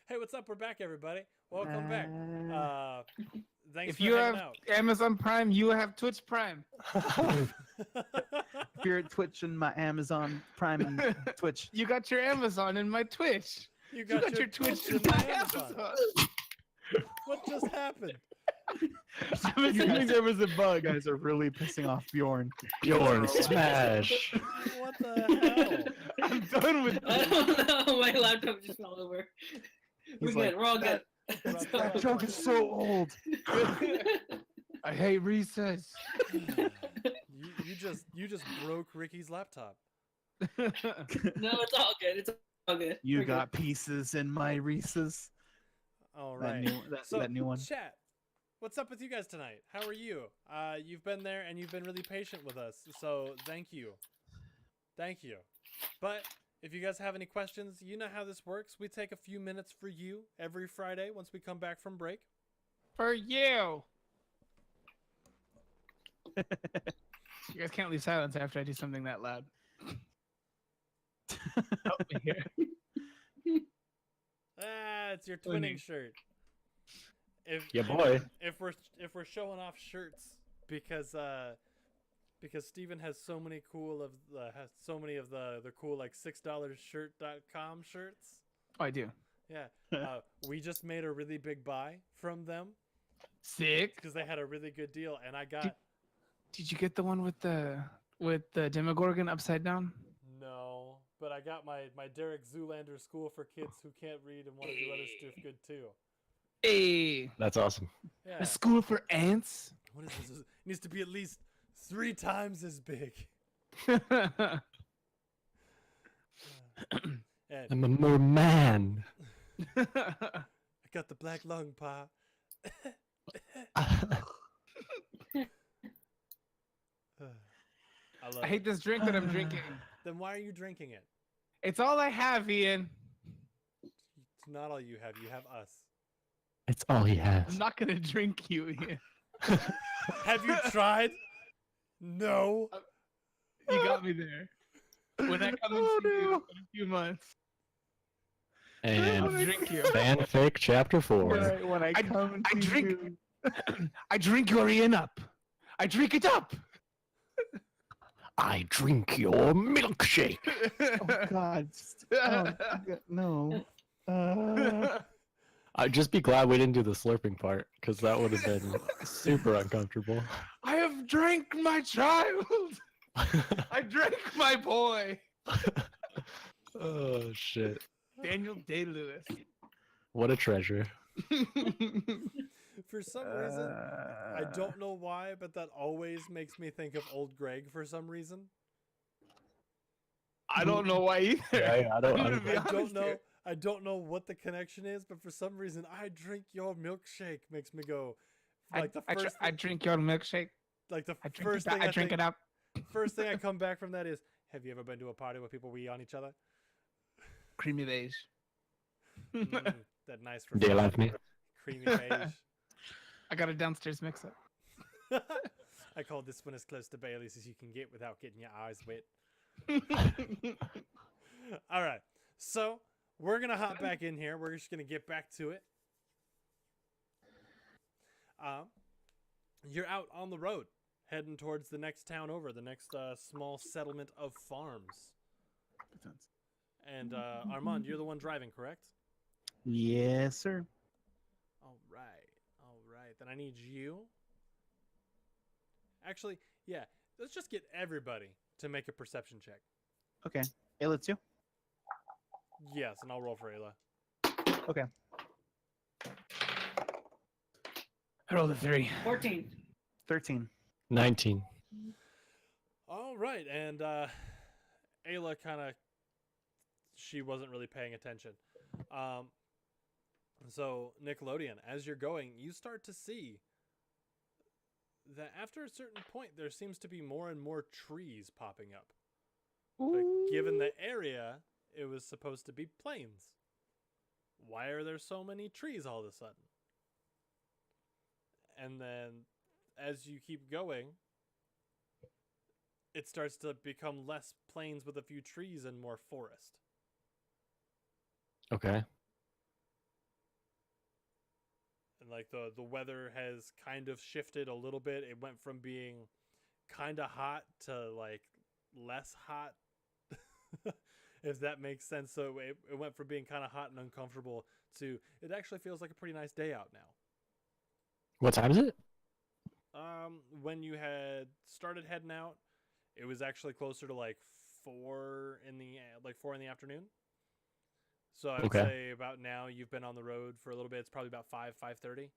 Speaker 1: Hey, what's up? We're back, everybody. Welcome back. Thanks
Speaker 3: If
Speaker 1: for
Speaker 3: you
Speaker 1: hanging
Speaker 3: have
Speaker 1: out.
Speaker 3: Amazon Prime, you have Twitch Prime.
Speaker 2: Spirit Twitch and my Amazon Prime and Twitch.
Speaker 3: You got your Amazon in my Twitch.
Speaker 1: You
Speaker 3: You got your Twitch in my Amazon.
Speaker 1: What just happened?
Speaker 3: I'm assuming there was a
Speaker 2: You
Speaker 3: bug.
Speaker 2: guys are really pissing off Bjorn.
Speaker 4: Bjorn, smash.
Speaker 1: What the
Speaker 3: I'm done with
Speaker 5: I
Speaker 3: this.
Speaker 5: don't know. My laptop just fell over. We're
Speaker 2: He's
Speaker 5: good.
Speaker 2: like,
Speaker 5: We're all good.
Speaker 2: That joke is so old.
Speaker 3: I hate recess.
Speaker 1: hell? You just broke Ricky's laptop.
Speaker 5: No, it's all good. It's all good.
Speaker 2: You
Speaker 5: We're
Speaker 2: got pieces in my Reese's.
Speaker 1: All
Speaker 2: That
Speaker 1: right.
Speaker 2: new, that new one.
Speaker 1: Chat, what's up with you guys tonight? How are you? You've been there and you've been really patient with us, so thank you. Thank you. But if you guys have any questions, you know how this works. We take a few minutes for you every Friday once we come back from break.
Speaker 3: For you. You guys can't leave silence after I do something that loud. Help me here.
Speaker 1: It's your twinning
Speaker 3: Twinning.
Speaker 1: shirt. If
Speaker 4: Yeah, boy.
Speaker 1: if we're showing off shirts because Steven has so many of the cool like $6shirt.com shirts.
Speaker 3: Oh, I do.
Speaker 1: Yeah. We just made a really big buy from them
Speaker 3: Sick.
Speaker 1: because they had a really good deal, and I got
Speaker 3: Did you get the one with the Demogorgon upside down?
Speaker 1: no, but I got my Derek Zoolander School for Kids Who Can't Read and want to do other stuff good too.
Speaker 3: Hey,
Speaker 4: That's awesome.
Speaker 1: Yeah.
Speaker 3: a school for ants.
Speaker 1: What is this? It needs to be at least 3 times as big. And
Speaker 4: I'm a merman.
Speaker 1: I got the black lung, pa. I love
Speaker 3: I hate
Speaker 1: it.
Speaker 3: this drink that I'm drinking.
Speaker 1: Then why are you drinking it?
Speaker 3: It's all I have, Ian.
Speaker 1: It's not all you have. You have us.
Speaker 4: It's all he
Speaker 3: I'm
Speaker 4: has.
Speaker 3: not gonna drink you, Ian.
Speaker 1: Have you tried? No.
Speaker 3: You got me there. When I come and see you in a few months,
Speaker 4: And
Speaker 3: I'll drink you.
Speaker 4: fanfic chapter 4.
Speaker 2: When I come
Speaker 3: I
Speaker 2: to
Speaker 3: drink-
Speaker 2: you.
Speaker 3: I drink your Ian up. I drink it up.
Speaker 4: I drink your milkshake.
Speaker 2: Oh God! No.
Speaker 4: I'd just be glad we didn't do the slurping part, because that would have been super uncomfortable.
Speaker 3: I have drank my child. I drank my boy.
Speaker 4: Oh shit!
Speaker 3: Daniel Day-Lewis.
Speaker 4: What a treasure.
Speaker 1: For some reason, I don't know why, but that always makes me think of old Greg for some reason.
Speaker 3: I don't know why either.
Speaker 4: Yeah, I don't-
Speaker 3: I'm
Speaker 4: I
Speaker 3: gonna
Speaker 4: don't-
Speaker 3: be
Speaker 1: I
Speaker 3: honest
Speaker 1: don't know.
Speaker 3: here.
Speaker 1: I don't know what the connection is, but for some reason, I drink your milkshake makes me go. Like the first,
Speaker 3: I drink your milkshake.
Speaker 1: like the
Speaker 3: I drink
Speaker 1: first
Speaker 3: it.
Speaker 1: thing
Speaker 3: I drink
Speaker 1: think,
Speaker 3: it up.
Speaker 1: First thing I come back from that is, have you ever been to a party where people wee on each other?
Speaker 3: Creamy beige.
Speaker 1: Mm, that nice,
Speaker 4: Do you love me?
Speaker 1: creamy beige.
Speaker 3: I got a downstairs mix-up.
Speaker 1: I call this one as close to Bailey's as you can get without getting your eyes wet. All right, so we're gonna hop back in here. We're just gonna get back to it. You're out on the road, heading towards the next town over, the next small settlement of farms. And Armand, you're the one driving, correct?
Speaker 2: Yes, sir.
Speaker 1: All right. Then I need you. Actually, yeah. Let's just get everybody to make a perception check.
Speaker 2: Okay. Ayla too.
Speaker 1: Yes, and I'll roll for Ayla.
Speaker 2: Okay.
Speaker 3: I rolled a 3.
Speaker 5: 14.
Speaker 2: 13.
Speaker 4: 19.
Speaker 1: All right, and Ayla kind of, she wasn't really paying attention. So Nickelodeon, as you're going, you start to see that after a certain point, there seems to be more and more trees popping up. But given the area, it was supposed to be plains. Why are there so many trees all of a sudden? And then, as you keep going, it starts to become less plains with a few trees and more forest.
Speaker 4: Okay.
Speaker 1: and like the weather has kind of shifted a little bit. It went from being kind of hot to like less hot, if that makes sense. So it went from being kind of hot and uncomfortable to it actually feels like a pretty nice day out now.
Speaker 4: What time is it?
Speaker 1: When you had started heading out, it was actually closer to like 4 in the afternoon. So I would
Speaker 4: Okay.
Speaker 1: say about now you've been on the road for a little bit. It's probably about 5:30.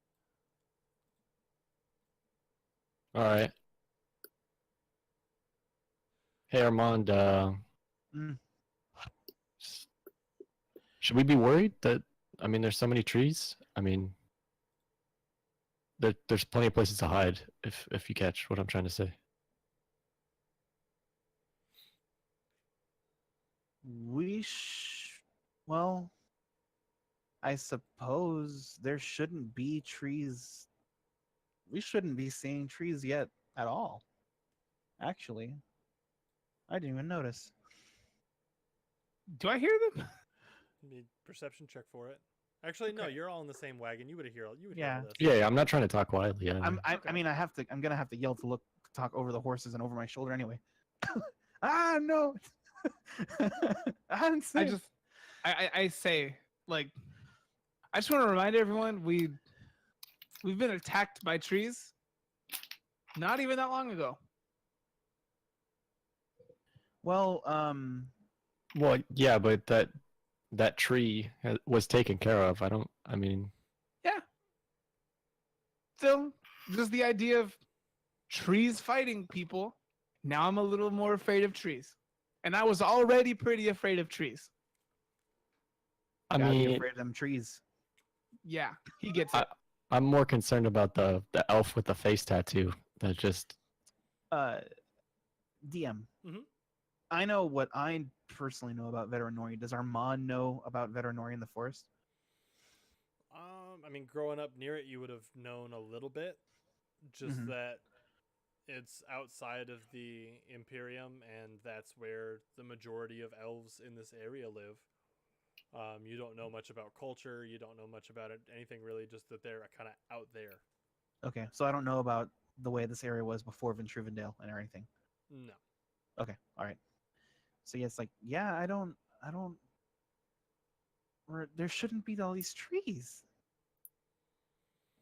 Speaker 4: All right. Hey, Armand.
Speaker 2: Mm.
Speaker 4: Should we be worried that? I mean, there's so many trees. I mean, there's plenty of places to hide. If you catch what I'm trying to say.
Speaker 2: Well, I suppose there shouldn't be trees. We shouldn't be seeing trees yet at all. Actually, I didn't even notice.
Speaker 3: Do I hear them?
Speaker 1: Need perception check for it. Actually, no,
Speaker 3: Okay.
Speaker 1: you're all in the same wagon. You would hear all
Speaker 2: Yeah.
Speaker 1: this.
Speaker 4: Yeah, I'm not trying to talk quietly. I
Speaker 2: I'm
Speaker 3: Okay.
Speaker 2: gonna have to yell to talk over the horses and over my shoulder anyway. Ah no. I'm
Speaker 3: I
Speaker 2: sick.
Speaker 3: just, I say, like, I just want to remind everyone we've been attacked by trees not even that long ago.
Speaker 2: Well,
Speaker 4: Well, yeah, but that tree was taken care of. I mean,
Speaker 3: Yeah. Still, just the idea of trees fighting people. Now I'm a little more afraid of trees. And I was already pretty afraid of trees.
Speaker 4: I
Speaker 2: gotta be
Speaker 4: mean,
Speaker 2: afraid of them trees.
Speaker 3: Yeah, he gets
Speaker 4: I-
Speaker 3: it.
Speaker 4: I'm more concerned about the elf with the face tattoo. That just
Speaker 2: DM.
Speaker 1: Mhm.
Speaker 2: I know what I personally know about Veterinori. Does Armand know about Veterinori in the forest?
Speaker 1: I mean, growing up near it, you would have known a little bit. Just
Speaker 2: Mhm.
Speaker 1: that it's outside of the Imperium, and that's where the majority of elves in this area live. You don't know much about culture. You don't know much about it, anything really. Just that they're kind of out there.
Speaker 2: Okay, so I don't know about the way this area was before Ventruvendale and everything.
Speaker 1: No.
Speaker 2: Okay, all right. So yes, like yeah, I don't. There shouldn't be all these trees.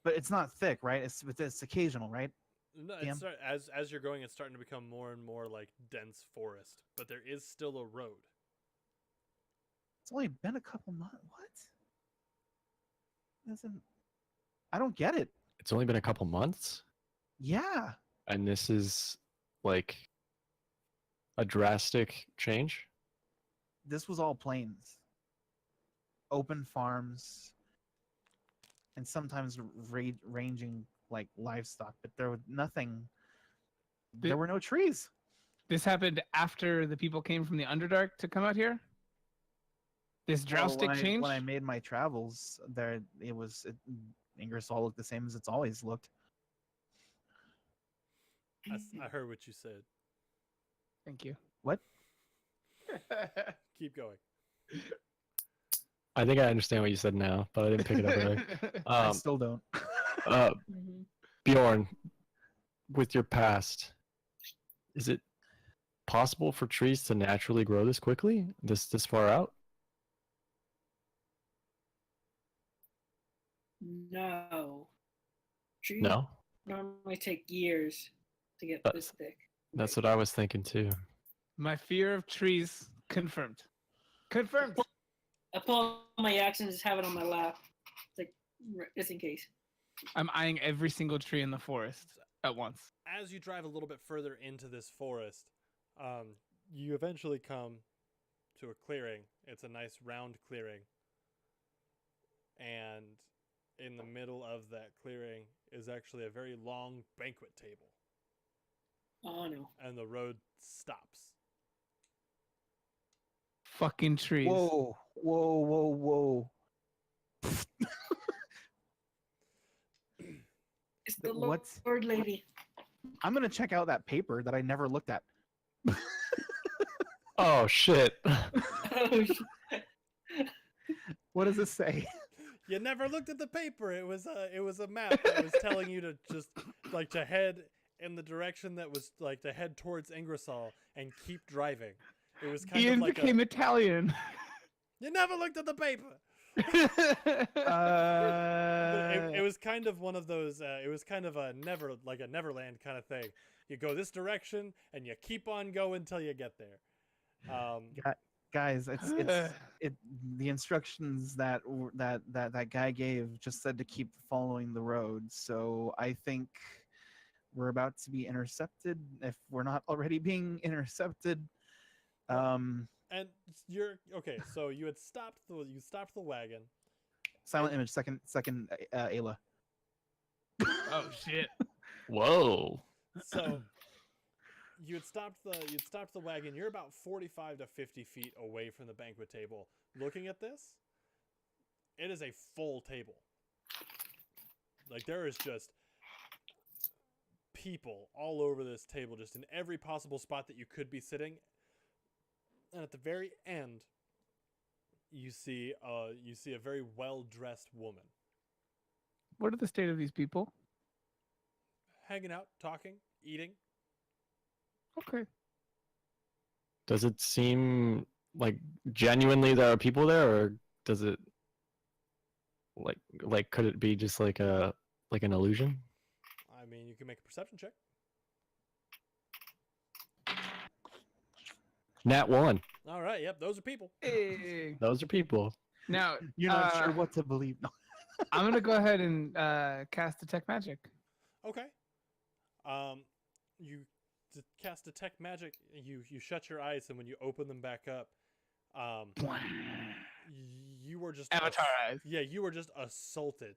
Speaker 2: But it's not thick, right? It's occasional, right?
Speaker 1: No,
Speaker 2: Damn.
Speaker 1: as you're going, it's starting to become more and more like dense forest. But there is still a road.
Speaker 2: It's only been a couple months. What? Doesn't I don't get it.
Speaker 4: it's only been a couple months,
Speaker 2: Yeah.
Speaker 4: and this is like a drastic change.
Speaker 2: This was all plains. Open farms and sometimes ranging like livestock, but there was nothing. There were no trees.
Speaker 3: This happened after the people came from the Underdark to come out here? This drastic change?
Speaker 2: When I made my travels, Ingersoll looked the same as it's always looked.
Speaker 1: I heard what you said.
Speaker 3: Thank you.
Speaker 2: What?
Speaker 1: Keep going.
Speaker 4: I think I understand what you said now, but I didn't pick it up earlier.
Speaker 2: I still don't.
Speaker 4: Bjorn, with your past, is it possible for trees to naturally grow this quickly, this far out?
Speaker 5: No. Trees
Speaker 4: No,
Speaker 5: normally take years to get this thick.
Speaker 4: that's what I was thinking too.
Speaker 3: My fear of trees confirmed. Confirmed.
Speaker 5: I pull out my axe and just have it on my lap. It's like, just in case.
Speaker 3: I'm eyeing every single tree in the forest at once.
Speaker 1: As you drive a little bit further into this forest, you eventually come to a clearing. It's a nice round clearing. And in the middle of that clearing is actually a very long banquet table.
Speaker 5: Oh no.
Speaker 1: And the road stops.
Speaker 3: Fucking trees.
Speaker 2: Whoa, whoa, whoa, whoa.
Speaker 5: It's the
Speaker 2: What?
Speaker 5: Lord Lady.
Speaker 2: I'm gonna check out that paper that I never looked at.
Speaker 4: Oh shit!
Speaker 5: Oh, shit.
Speaker 2: What does it say?
Speaker 1: You never looked at the paper. It was a map that was telling you to just like to head in the direction that was like to head towards Ingersoll and keep driving. It was kind
Speaker 3: Ian
Speaker 1: of like
Speaker 3: became Italian.
Speaker 1: you never looked at the paper. It was kind of one of those. It was kind of a Neverland kind of thing. You go this direction and you keep on going until you get there.
Speaker 2: Guys, the instructions that guy gave just said to keep following the road. So I think we're about to be intercepted if we're not already being intercepted.
Speaker 1: And you're okay. So you had stopped the wagon.
Speaker 2: Silent image. Second. Ayla.
Speaker 3: Oh shit!
Speaker 4: Whoa.
Speaker 1: So you'd stopped the wagon. You're about 45 to 50 feet away from the banquet table. Looking at this, it is a full table. Like there is just people all over this table, just in every possible spot that you could be sitting. And at the very end, you see a very well-dressed woman
Speaker 3: What are the state of these people?
Speaker 1: hanging out, talking, eating.
Speaker 3: Okay.
Speaker 4: Does it seem like genuinely there are people there, or does it like could it be just like an illusion?
Speaker 1: I mean, you can make a perception check.
Speaker 4: Nat 1.
Speaker 1: All right, yep, those are people.
Speaker 3: Hey.
Speaker 4: Those are people.
Speaker 3: Now
Speaker 2: You're not sure what to believe. No.
Speaker 3: I'm gonna go ahead and cast detect magic.
Speaker 1: Okay. You cast detect magic. You shut your eyes, and when you open them back up, you were just
Speaker 3: Avatar eyes.
Speaker 1: Yeah, you were just assaulted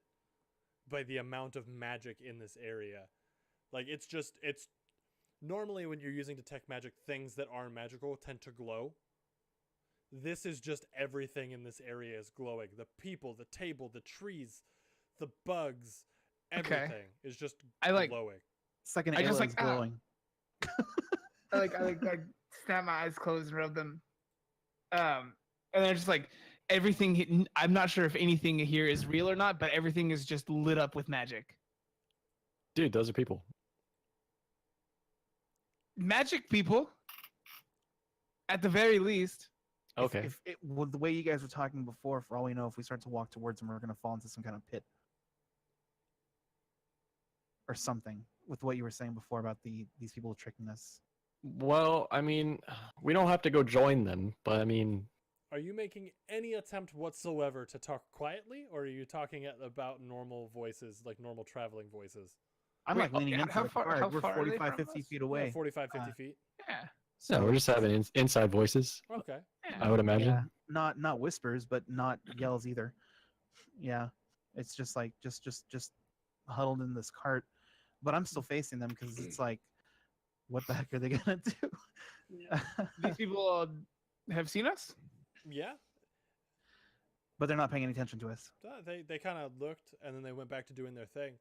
Speaker 1: by the amount of magic in this area. Like it's normally when you're using detect magic, things that are magical tend to glow. This is just everything in this area is glowing. The people, the table, the trees, the bugs, everything is just glowing.
Speaker 2: Second
Speaker 3: I just
Speaker 2: Ayla is glowing.
Speaker 3: I snap my eyes closed and rub them. And they're just like everything. I'm not sure if anything here is real or not, but everything is just lit up with magic.
Speaker 4: Dude, those are people.
Speaker 3: Magic people, at the very least.
Speaker 4: Okay.
Speaker 2: Well, the way you guys were talking before, for all we know, if we start to walk towards them, we're going to fall into some kind of pit or something. With what you were saying before about these people tricking us.
Speaker 4: Well, I mean, we don't have to go join them, but I mean,
Speaker 1: Are you making any attempt whatsoever to talk quietly, or are you talking about normal voices, like normal traveling voices?
Speaker 2: I'm like leaning into
Speaker 3: how
Speaker 2: the
Speaker 3: far-
Speaker 2: card.
Speaker 3: how
Speaker 2: We're
Speaker 3: far are they
Speaker 2: 45,
Speaker 3: from
Speaker 2: 50
Speaker 3: us?
Speaker 2: feet away.
Speaker 1: Yeah, 45, 50 feet.
Speaker 3: Yeah.
Speaker 4: no, we're just having inside voices.
Speaker 1: Okay.
Speaker 4: I would imagine.
Speaker 2: Yeah, not whispers, but not yells either. Yeah, it's just like just huddled in this cart, but I'm still facing them because it's like, what the heck are they gonna do?
Speaker 5: Yeah.
Speaker 3: These people have seen us.
Speaker 1: Yeah.
Speaker 2: But they're not paying any attention to us.
Speaker 1: They kind of looked, and then they went back to doing their thing.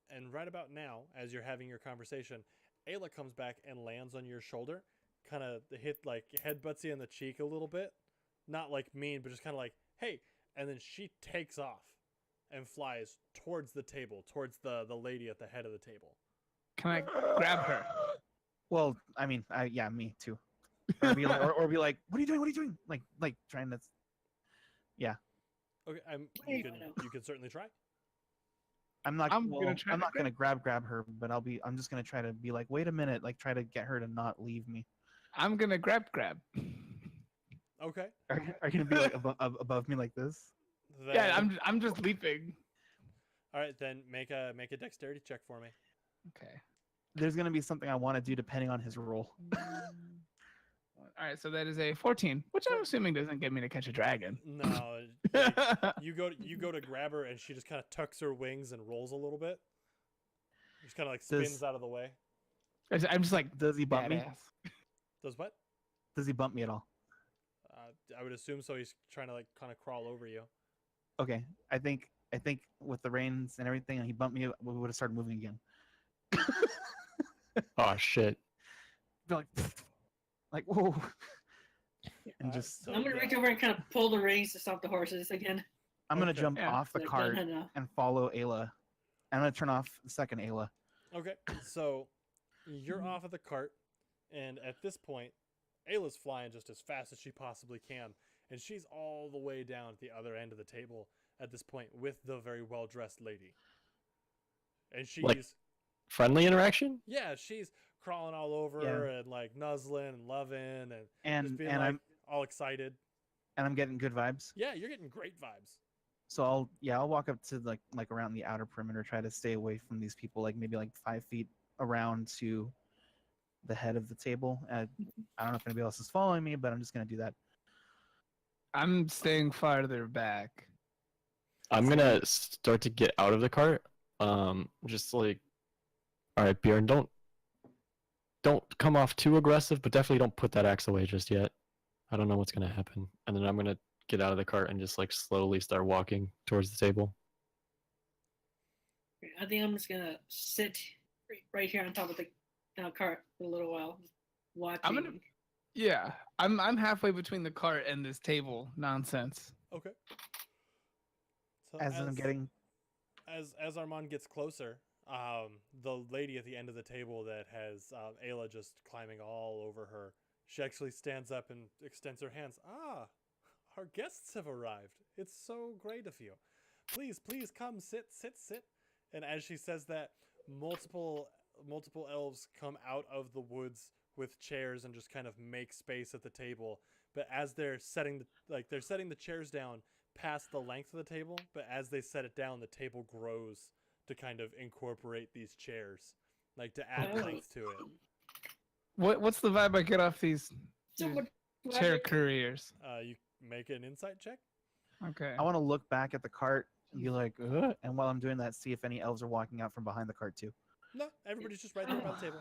Speaker 1: And right about now, as you're having your conversation, Ayla comes back and lands on your shoulder, kind of headbutts you in the cheek a little bit. Not like mean, but just kind of like, hey. And then she takes off and flies towards the table, towards the lady at the head of the table.
Speaker 3: Can I grab her?
Speaker 2: Well, I mean, yeah, me too. Or be like, what are you doing? What are you doing? Like trying to. Yeah.
Speaker 1: Okay,
Speaker 5: Wait,
Speaker 1: you can certainly try.
Speaker 2: I'm not
Speaker 3: I'm gonna try
Speaker 2: I'm
Speaker 3: to
Speaker 2: not gonna grab her, but I'm just gonna try to be like, wait a minute, like try to get her to not leave me.
Speaker 3: I'm gonna grab.
Speaker 1: Okay.
Speaker 2: Are you gonna be like above me like this?
Speaker 3: Yeah, I'm just leaping.
Speaker 1: All right, then make a dexterity check for me.
Speaker 3: Okay.
Speaker 2: There's gonna be something I want to do depending on his roll.
Speaker 3: All right, so that is a 14, which I'm assuming doesn't get me to catch a dragon.
Speaker 1: No, like, you go to grab her, and she just kind of tucks her wings and rolls a little bit. Just kind of like spins out of the way.
Speaker 3: I'm just like,
Speaker 2: Does he bump me?
Speaker 3: badass.
Speaker 1: Does what?
Speaker 2: Does he bump me at all?
Speaker 1: I would assume so. He's trying to like kind of crawl over you.
Speaker 2: Okay, I think with the reins and everything, and he bumped me, we would have started moving again.
Speaker 4: Oh shit.
Speaker 2: Be like whoa, and
Speaker 1: Alright,
Speaker 2: just
Speaker 1: so
Speaker 5: I'm gonna
Speaker 1: yeah.
Speaker 5: reach over and kind of pull the reins to stop the horses again.
Speaker 2: I'm gonna
Speaker 1: Okay.
Speaker 2: jump
Speaker 3: Yeah.
Speaker 2: off the
Speaker 5: Like,
Speaker 2: cart
Speaker 5: no.
Speaker 2: and follow Ayla. I'm gonna turn off the second Ayla.
Speaker 1: Okay, so you're off of the cart, and at this point, Ayla's flying just as fast as she possibly can, and she's all the way down at the other end of the table at this point with the very well-dressed lady. And she's,
Speaker 4: Like- Friendly interaction?
Speaker 1: yeah, she's crawling all over
Speaker 2: Yeah.
Speaker 1: her and like nuzzling and loving and just
Speaker 2: And
Speaker 1: being
Speaker 2: and
Speaker 1: like
Speaker 2: I'm
Speaker 1: all excited.
Speaker 2: getting good vibes.
Speaker 1: Yeah, you're getting great vibes.
Speaker 2: So I'll walk up to like around the outer perimeter, try to stay away from these people, like maybe like 5 feet around to the head of the table. I don't know if anybody else is following me, but I'm just gonna do that.
Speaker 3: I'm staying farther back.
Speaker 4: I'm gonna start to get out of the cart. Just like, all right, Bjorn, don't come off too aggressive, but definitely don't put that axe away just yet. I don't know what's gonna happen, and then I'm gonna get out of the cart and just like slowly start walking towards the table.
Speaker 5: I think I'm just gonna sit right here on top of the cart for a little while, watching.
Speaker 3: I'm gonna- Yeah, I'm halfway between the cart and this table nonsense.
Speaker 1: Okay. So
Speaker 2: As I'm getting
Speaker 1: as Armand gets closer, the lady at the end of the table that has Ayla just climbing all over her, she actually stands up and extends her hands. Ah, our guests have arrived. It's so great of you. Please, please come, sit. And as she says that, multiple elves come out of the woods with chairs and just kind of make space at the table. But as they're setting the chairs down past the length of the table, but as they set it down, the table grows to kind of incorporate these chairs, like to add
Speaker 5: Oh.
Speaker 1: length to it.
Speaker 3: What's the vibe I get off these
Speaker 5: So what?
Speaker 3: chair couriers?
Speaker 1: You make an insight check.
Speaker 3: Okay.
Speaker 2: I want to look back at the cart and be like, ugh, and while I'm doing that, see if any elves are walking out from behind the cart too.
Speaker 1: No, everybody's just right there by the table.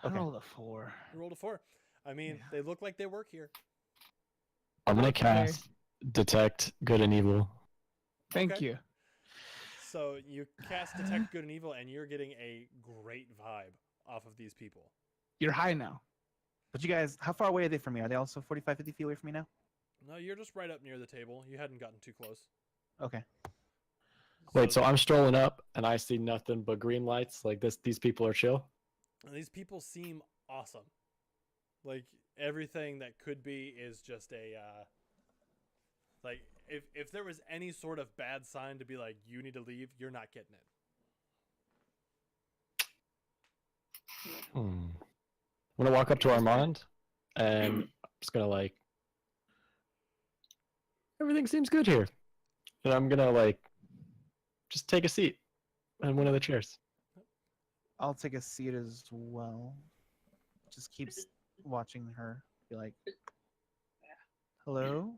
Speaker 3: I
Speaker 2: Okay.
Speaker 3: rolled a 4.
Speaker 1: You rolled a 4. I mean, they look like they work here.
Speaker 4: I'm gonna
Speaker 3: Okay.
Speaker 4: cast Detect Good and Evil.
Speaker 3: Thank
Speaker 1: Okay.
Speaker 3: you.
Speaker 1: So you cast Detect Good and Evil, and you're getting a great vibe off of these people.
Speaker 3: You're high now.
Speaker 2: But you guys, how far away are they from me? Are they also 45, 50 feet away from me now?
Speaker 1: No, you're just right up near the table. You hadn't gotten too close.
Speaker 2: Okay.
Speaker 4: Wait, so I'm strolling up and I see nothing but green lights. Like this, these people are chill.
Speaker 1: these people seem awesome. Like everything that could be is just a like if there was any sort of bad sign to be like you need to leave, you're not getting it.
Speaker 4: I'm gonna walk up to Armand and I'm just gonna like, everything seems good here. And I'm gonna like, just take a seat in one of the chairs.
Speaker 2: I'll take a seat as well. Just keeps watching her. Be like, hello?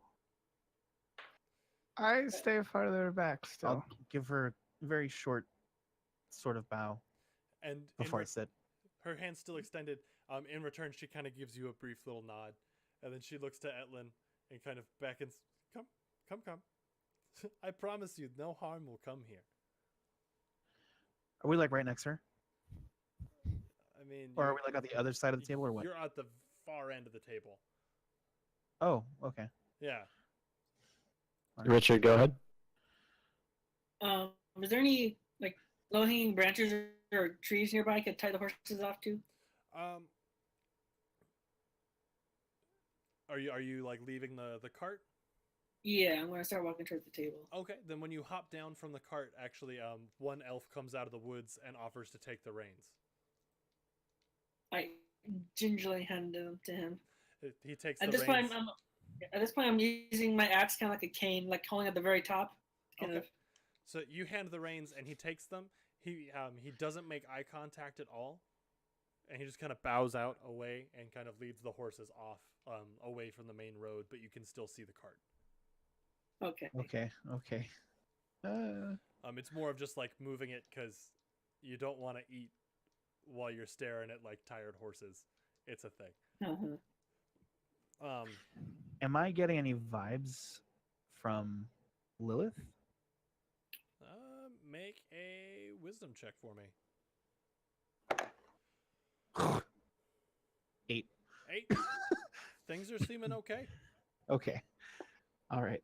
Speaker 3: I stay farther back still.
Speaker 2: I'll give her a very short sort of bow
Speaker 1: And
Speaker 2: before I sit.
Speaker 1: her hand's still extended. In return, she kind of gives you a brief little nod, and then she looks to Etlin and kind of beckons, "Come. I promise you, no harm will come here."
Speaker 2: Are we like right next to her?
Speaker 1: I mean,
Speaker 2: Or are
Speaker 1: you're-
Speaker 2: we like on the other side of the table or what?
Speaker 1: You're at the far end of the table.
Speaker 2: Oh, okay.
Speaker 1: Yeah.
Speaker 4: Richard, go ahead.
Speaker 5: Is there any like low-hanging branches or trees nearby I could tie the horses off to?
Speaker 1: Are you like leaving the cart?
Speaker 5: Yeah, I'm gonna start walking towards the table.
Speaker 1: Okay, then when you hop down from the cart, actually, one elf comes out of the woods and offers to take the reins.
Speaker 5: I gingerly hand them to him.
Speaker 1: He takes
Speaker 5: At
Speaker 1: the
Speaker 5: this
Speaker 1: reins.
Speaker 5: point, I'm using my axe kind of like a cane, like holding at the very top. Kind
Speaker 1: Okay.
Speaker 5: of.
Speaker 1: So you hand the reins, and he takes them. He doesn't make eye contact at all, and he just kind of bows out away and kind of leads the horses off away from the main road, but you can still see the cart.
Speaker 5: Okay.
Speaker 2: Okay.
Speaker 1: It's more of just like moving it because you don't want to eat while you're staring at like tired horses. It's a thing.
Speaker 5: Uh-huh.
Speaker 2: Am I getting any vibes from Lilith?
Speaker 1: Make a wisdom check for me.
Speaker 2: 8.
Speaker 1: 8. Things are seeming okay.
Speaker 2: Okay. All right.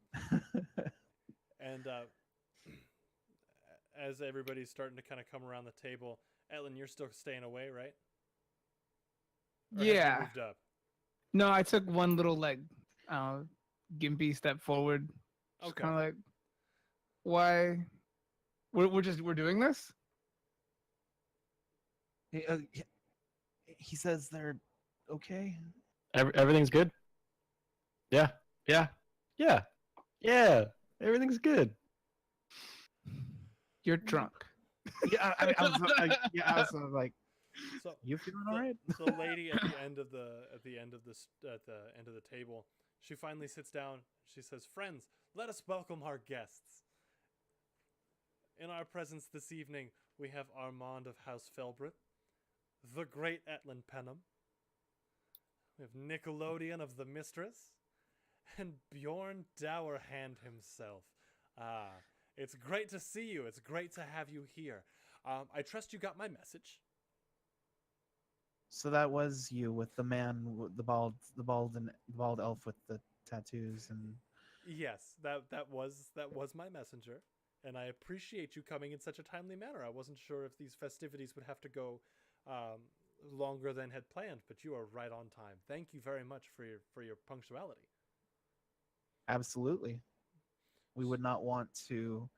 Speaker 1: And as everybody's starting to kind of come around the table, Etlin, you're still staying away, right? Or have you
Speaker 3: Yeah.
Speaker 1: moved up?
Speaker 3: No, I took one little like gimpy step forward. Just
Speaker 1: Okay.
Speaker 3: kind of like, why? We're doing this?
Speaker 2: He says they're okay.
Speaker 4: Everything's good. Yeah, yeah, yeah, yeah. Everything's good.
Speaker 3: You're drunk.
Speaker 2: Yeah, I mean, I was like,
Speaker 1: So
Speaker 2: you feeling
Speaker 1: the,
Speaker 2: all right?
Speaker 1: the lady at the end of the table, she finally sits down. She says, "Friends, let us welcome our guests. In our presence this evening, we have Armand of House Felbrit, the great Etlin Penham. We have Nickelodeon of the Mistress, and Bjorn Dowerhand himself. Ah, it's great to see you. It's great to have you here. I trust you got my message."
Speaker 2: So that was you with the man, the bald elf with the tattoos, and
Speaker 1: Yes, that was my messenger, and I appreciate you coming in such a timely manner. I wasn't sure if these festivities would have to go longer than had planned, but you are right on time. Thank you very much for your punctuality.
Speaker 2: absolutely, we would not want to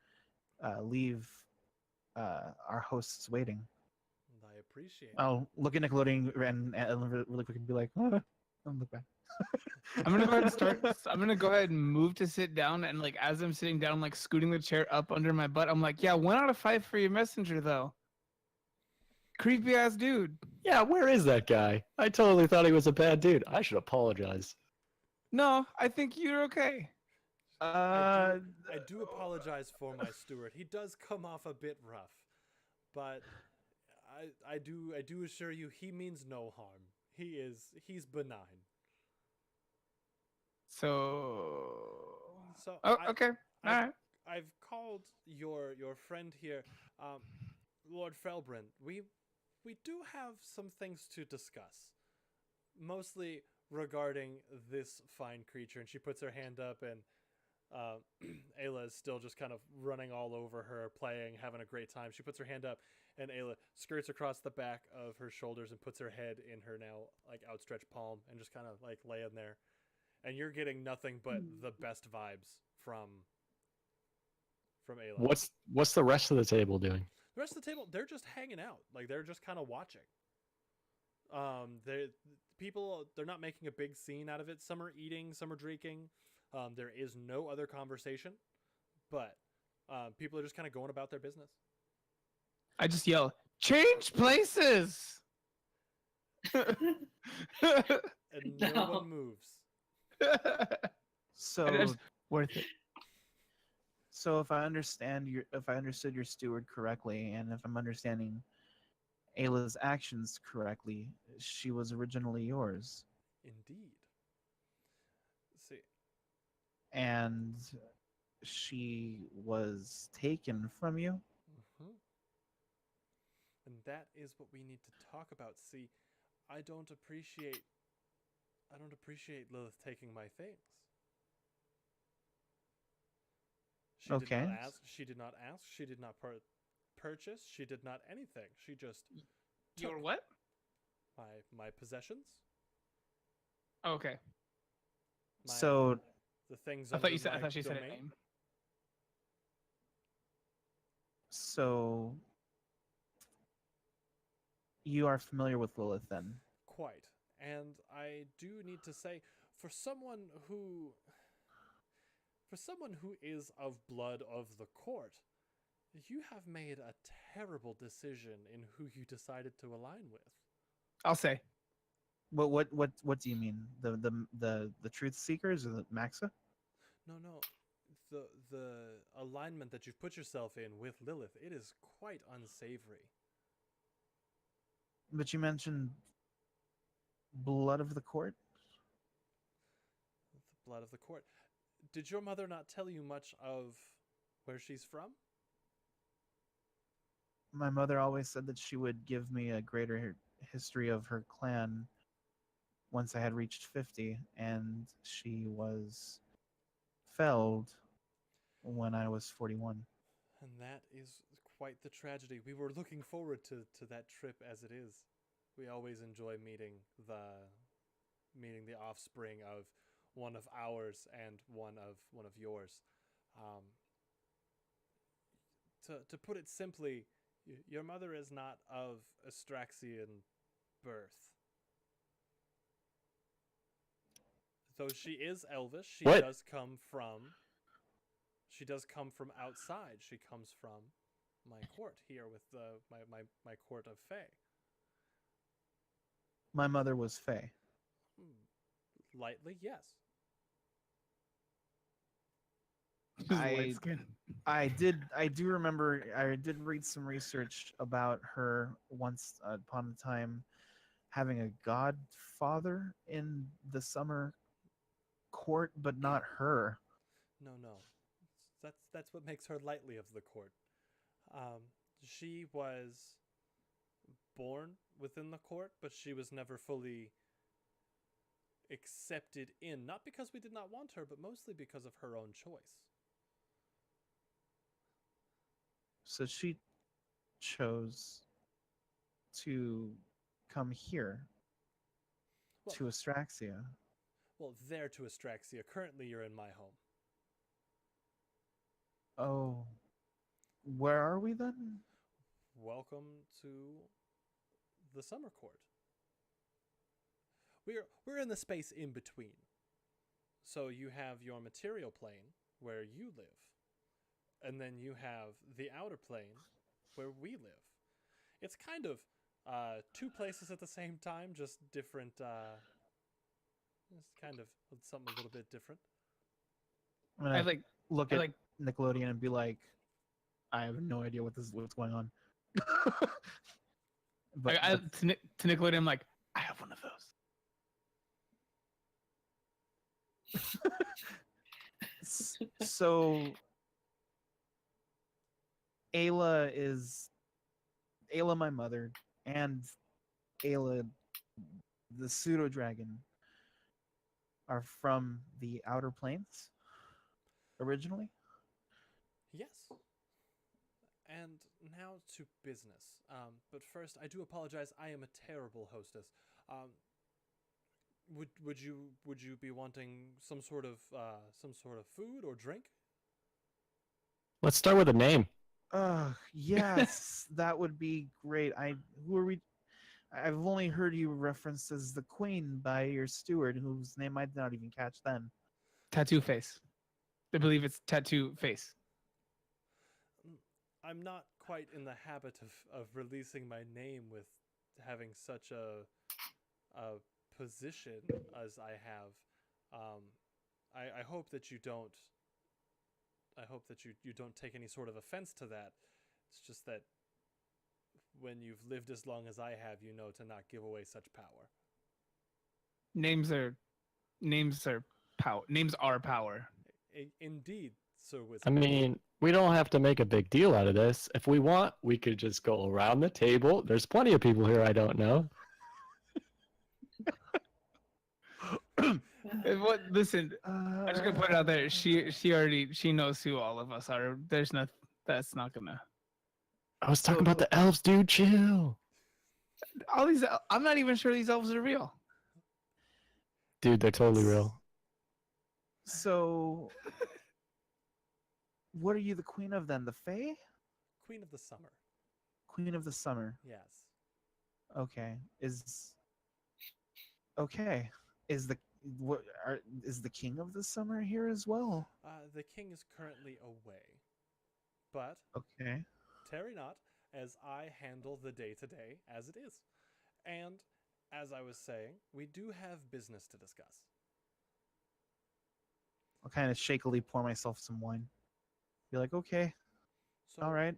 Speaker 2: leave our hosts waiting.
Speaker 1: And I appreciate it.
Speaker 2: I'll look at Nickelodeon and really quick and be like, and look back.
Speaker 3: I'm gonna go ahead and start. I'm gonna go ahead and move to sit down, and like as I'm sitting down, like scooting the chair up under my butt, I'm like, yeah, 1 out of 5 for your messenger though. Creepy ass dude.
Speaker 4: Yeah, where is that guy? I totally thought he was a bad dude. I should apologize.
Speaker 3: No, I think you're okay.
Speaker 1: I do apologize for my steward. He does come off a bit rough, but I do assure you he means no harm. He's benign. So
Speaker 3: Oh, okay. All
Speaker 1: I've,
Speaker 3: right.
Speaker 1: I've called your friend here, Lord Felbrin. We do have some things to discuss, mostly regarding this fine creature. And she puts her hand up, and Ayla is still just kind of running all over her, playing, having a great time. She puts her hand up, and Ayla skirts across the back of her shoulders and puts her head in her now like outstretched palm, and just kind of like laying there. And you're getting nothing but the best vibes from Ayla.
Speaker 4: What's the rest of the table doing?
Speaker 1: The rest of the table, they're just hanging out. Like they're just kind of watching. They're not making a big scene out of it. Some are eating, some are drinking. There is no other conversation, but people are just kind of going about their business.
Speaker 3: I just yell, change places.
Speaker 1: And no
Speaker 5: No.
Speaker 1: one moves.
Speaker 2: So
Speaker 3: It's worth it.
Speaker 2: So if I understood your steward correctly, and if I'm understanding Ayla's actions correctly, she was originally yours,
Speaker 1: Indeed. See,
Speaker 2: and she was taken from you.
Speaker 1: hmm and that is what we need to talk about. See, I don't appreciate Lilith taking my things. She did
Speaker 2: Okay.
Speaker 1: not ask. She did not ask. She did not purchase. She did not anything. She just
Speaker 3: Your
Speaker 1: took
Speaker 3: what?
Speaker 1: my possessions.
Speaker 3: Okay.
Speaker 2: So
Speaker 1: the things.
Speaker 3: I thought you
Speaker 1: under
Speaker 3: said. I
Speaker 1: my
Speaker 3: thought she said a
Speaker 1: domain.
Speaker 3: name.
Speaker 2: so you are familiar with Lilith then?
Speaker 1: Quite. And I do need to say, for someone who is of blood of the court, you have made a terrible decision in who you decided to align with.
Speaker 3: I'll say.
Speaker 2: What do you mean? The truth seekers or the Maxa?
Speaker 1: No. The alignment that you've put yourself in with Lilith, it is quite unsavory.
Speaker 2: But you mentioned blood of the court.
Speaker 1: The blood of the court. Did your mother not tell you much of where she's from?
Speaker 2: My mother always said that she would give me a greater history of her clan once I had reached 50, and she was felled when I was 41.
Speaker 1: And that is quite the tragedy. We were looking forward to that trip as it is. We always enjoy meeting the offspring of one of ours and one of yours. Um, to put it simply, your mother is not of Astraxian birth. Though she is Elvish, she
Speaker 4: What?
Speaker 1: does come from outside. She comes from my court here with my court of Fae.
Speaker 2: My mother was Fae.
Speaker 1: Lightly, yes.
Speaker 3: Just
Speaker 2: I-
Speaker 3: light skin.
Speaker 2: I do remember. I did read some research about her once upon a time having a godfather in the summer court, but not her.
Speaker 1: No, no. That's what makes her lightly of the court. She was born within the court, but she was never fully accepted in, not because we did not want her, but mostly because of her own choice.
Speaker 2: So she chose to come here
Speaker 1: Well,
Speaker 2: to Astraxia.
Speaker 1: well, there to Astraxia. Currently, you're in my home.
Speaker 2: Oh, where are we then?
Speaker 1: Welcome to the summer court. We're in the space in between. So you have your material plane where you live, and then you have the outer plane where we live. It's kind of two places at the same time, just different. It's kind of something a little bit different.
Speaker 2: I'm
Speaker 3: I
Speaker 2: gonna
Speaker 3: like.
Speaker 2: look
Speaker 3: I
Speaker 2: at
Speaker 3: like.
Speaker 2: Nickelodeon and be like, I have no idea what's going on. but
Speaker 3: To Nickelodeon, I'm like, I have one of those.
Speaker 2: so Ayla, my mother, and Ayla, the pseudo dragon, are from the Outer Planes originally.
Speaker 1: Yes. And now to business. But first, I do apologize. I am a terrible hostess. Would you be wanting some sort of food or drink?
Speaker 4: Let's start with a name.
Speaker 2: Yes, that would be great. Who are we? I've only heard you referenced as the Queen by your steward, whose name I did not even catch then.
Speaker 3: Tattoo face. I believe it's tattoo face.
Speaker 1: I'm not quite in the habit of releasing my name with having such a position as I have. I hope that you don't. I hope that you don't take any sort of offense to that. It's just that when you've lived as long as I have, you know to not give away such power.
Speaker 3: Names are power. Names are power.
Speaker 1: Indeed, Sir Wizard.
Speaker 4: I mean, we don't have to make a big deal out of this. If we want, we could just go around the table. There's plenty of people here I don't know.
Speaker 3: What? Listen, I'm just gonna put it out there.
Speaker 2: Uh,
Speaker 3: She knows who all of us are. There's not. That's not gonna.
Speaker 4: I was talking about the elves, dude. Chill.
Speaker 3: All these. I'm not even sure these elves are real.
Speaker 4: Dude, they're totally real.
Speaker 2: So, what are you the queen of then? The Fae?
Speaker 1: Queen of the Summer.
Speaker 2: Queen of the Summer.
Speaker 1: Yes.
Speaker 2: Okay. Is the King of the Summer here as well?
Speaker 1: The king is currently away, but
Speaker 2: Okay.
Speaker 1: tarry not, as I handle the day-to-day as it is. And, as I was saying, we do have business to discuss.
Speaker 2: I'll kind of shakily pour myself some wine. Be like, okay,
Speaker 1: So,
Speaker 2: all right.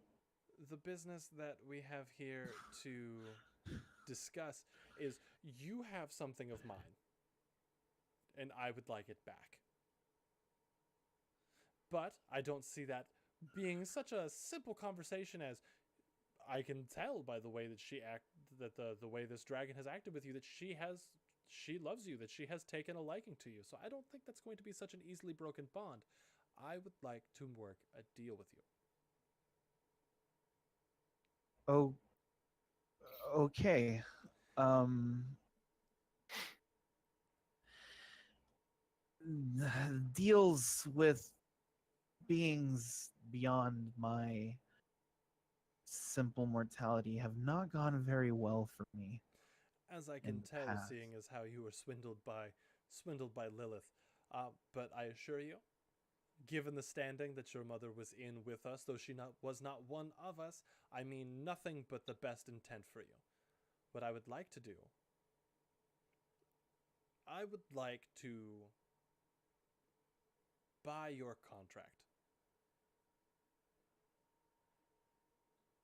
Speaker 1: the business that we have here to discuss is you have something of mine, and I would like it back. But I don't see that being such a simple conversation as I can tell by the way that the way this dragon has acted with you that she loves you, that she has taken a liking to you. So I don't think that's going to be such an easily broken bond. I would like to work a deal with you.
Speaker 2: Oh, okay. Um, deals with beings beyond my simple mortality have not gone very well for me
Speaker 1: As I
Speaker 2: in
Speaker 1: can
Speaker 2: the
Speaker 1: tell,
Speaker 2: past.
Speaker 1: seeing as how you were swindled by Lilith. But I assure you, given the standing that your mother was in with us, though she was not one of us, I mean nothing but the best intent for you. What I would like to do, I would like to buy your contract.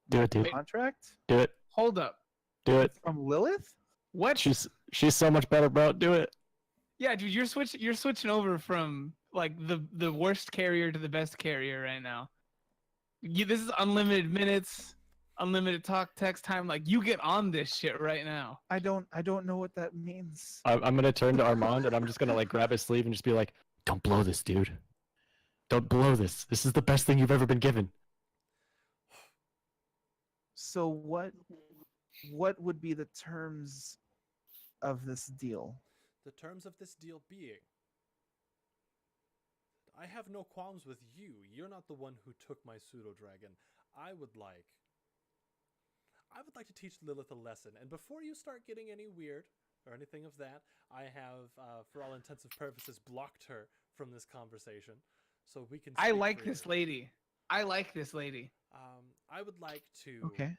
Speaker 4: Do it, dude.
Speaker 2: Contract
Speaker 4: Do it.
Speaker 3: Hold up.
Speaker 4: Do it.
Speaker 2: from Lilith?
Speaker 3: What?
Speaker 4: She's so much better, bro. Do it.
Speaker 3: Yeah, dude, you're switching over from like the worst carrier to the best carrier right now. This is unlimited minutes, unlimited talk text time. Like you get on this shit right now.
Speaker 2: I don't know what that means.
Speaker 4: I'm gonna turn to Armand and I'm just gonna like grab his sleeve and just be like, "Don't blow this, dude. Don't blow this. This is the best thing you've ever been given."
Speaker 2: So what would be the terms of this deal?
Speaker 1: The terms of this deal being, I have no qualms with you. You're not the one who took my pseudo dragon. I would like to teach Lilith a lesson. And before you start getting any weird or anything of that, I have, for all intents and purposes, blocked her from this conversation, so we can.
Speaker 3: I
Speaker 1: speak
Speaker 3: like
Speaker 1: freely.
Speaker 3: this lady. I like this lady.
Speaker 1: I would like to
Speaker 2: Okay.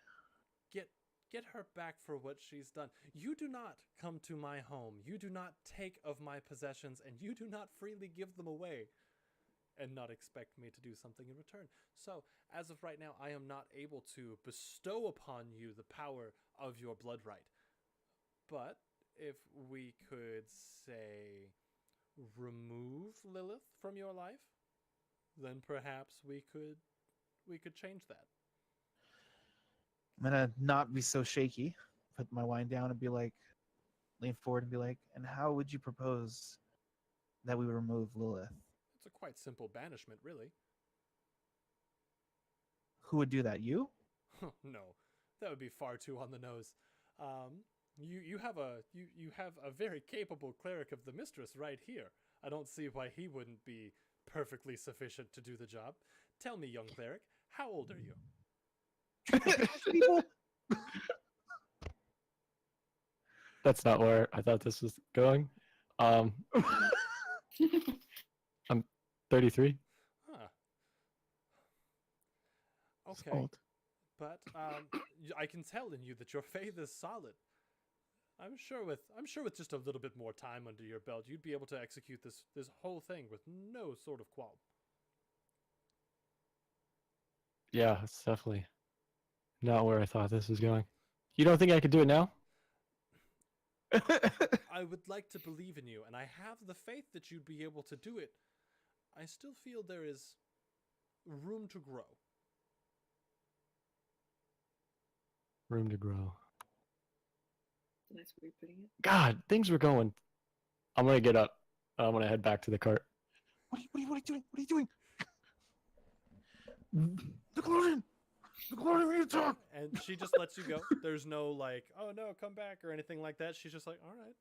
Speaker 1: get her back for what she's done. You do not come to my home. You do not take of my possessions, and you do not freely give them away and not expect me to do something in return. So, as of right now, I am not able to bestow upon you the power of your blood right. But if we could, say, remove Lilith from your life, then perhaps we could change that.
Speaker 2: I'm gonna not be so shaky, put my wine down and be like, lean forward and be like, and how would you propose that we remove Lilith?
Speaker 1: It's a quite simple banishment, really.
Speaker 2: Who would do that? You?
Speaker 1: No, that would be far too on the nose. You have a very capable cleric of the mistress right here. I don't see why he wouldn't be perfectly sufficient to do the job. Tell me, young cleric, how old are you?
Speaker 2: People?
Speaker 4: That's not where I thought this was going. I'm 33.
Speaker 1: Huh.
Speaker 3: It's
Speaker 1: Okay,
Speaker 3: old.
Speaker 1: but I can tell in you that your faith is solid. I'm sure with just a little bit more time under your belt, you'd be able to execute this whole thing with no sort of qualm.
Speaker 4: Yeah, it's definitely not where I thought this was going. You don't think I could do it now?
Speaker 1: I would like to believe in you, and I have the faith that you'd be able to do it. I still feel there is room to grow.
Speaker 4: Room to grow.
Speaker 5: Nice way of putting it.
Speaker 4: God, things were going. I'm gonna get up. I'm gonna head back to the cart.
Speaker 2: What are you doing? What are you doing? Nickelodeon! Nickelodeon, we need to talk!
Speaker 1: And she just lets you go. There's no like, oh no, come back or anything like that. She's just like, all right.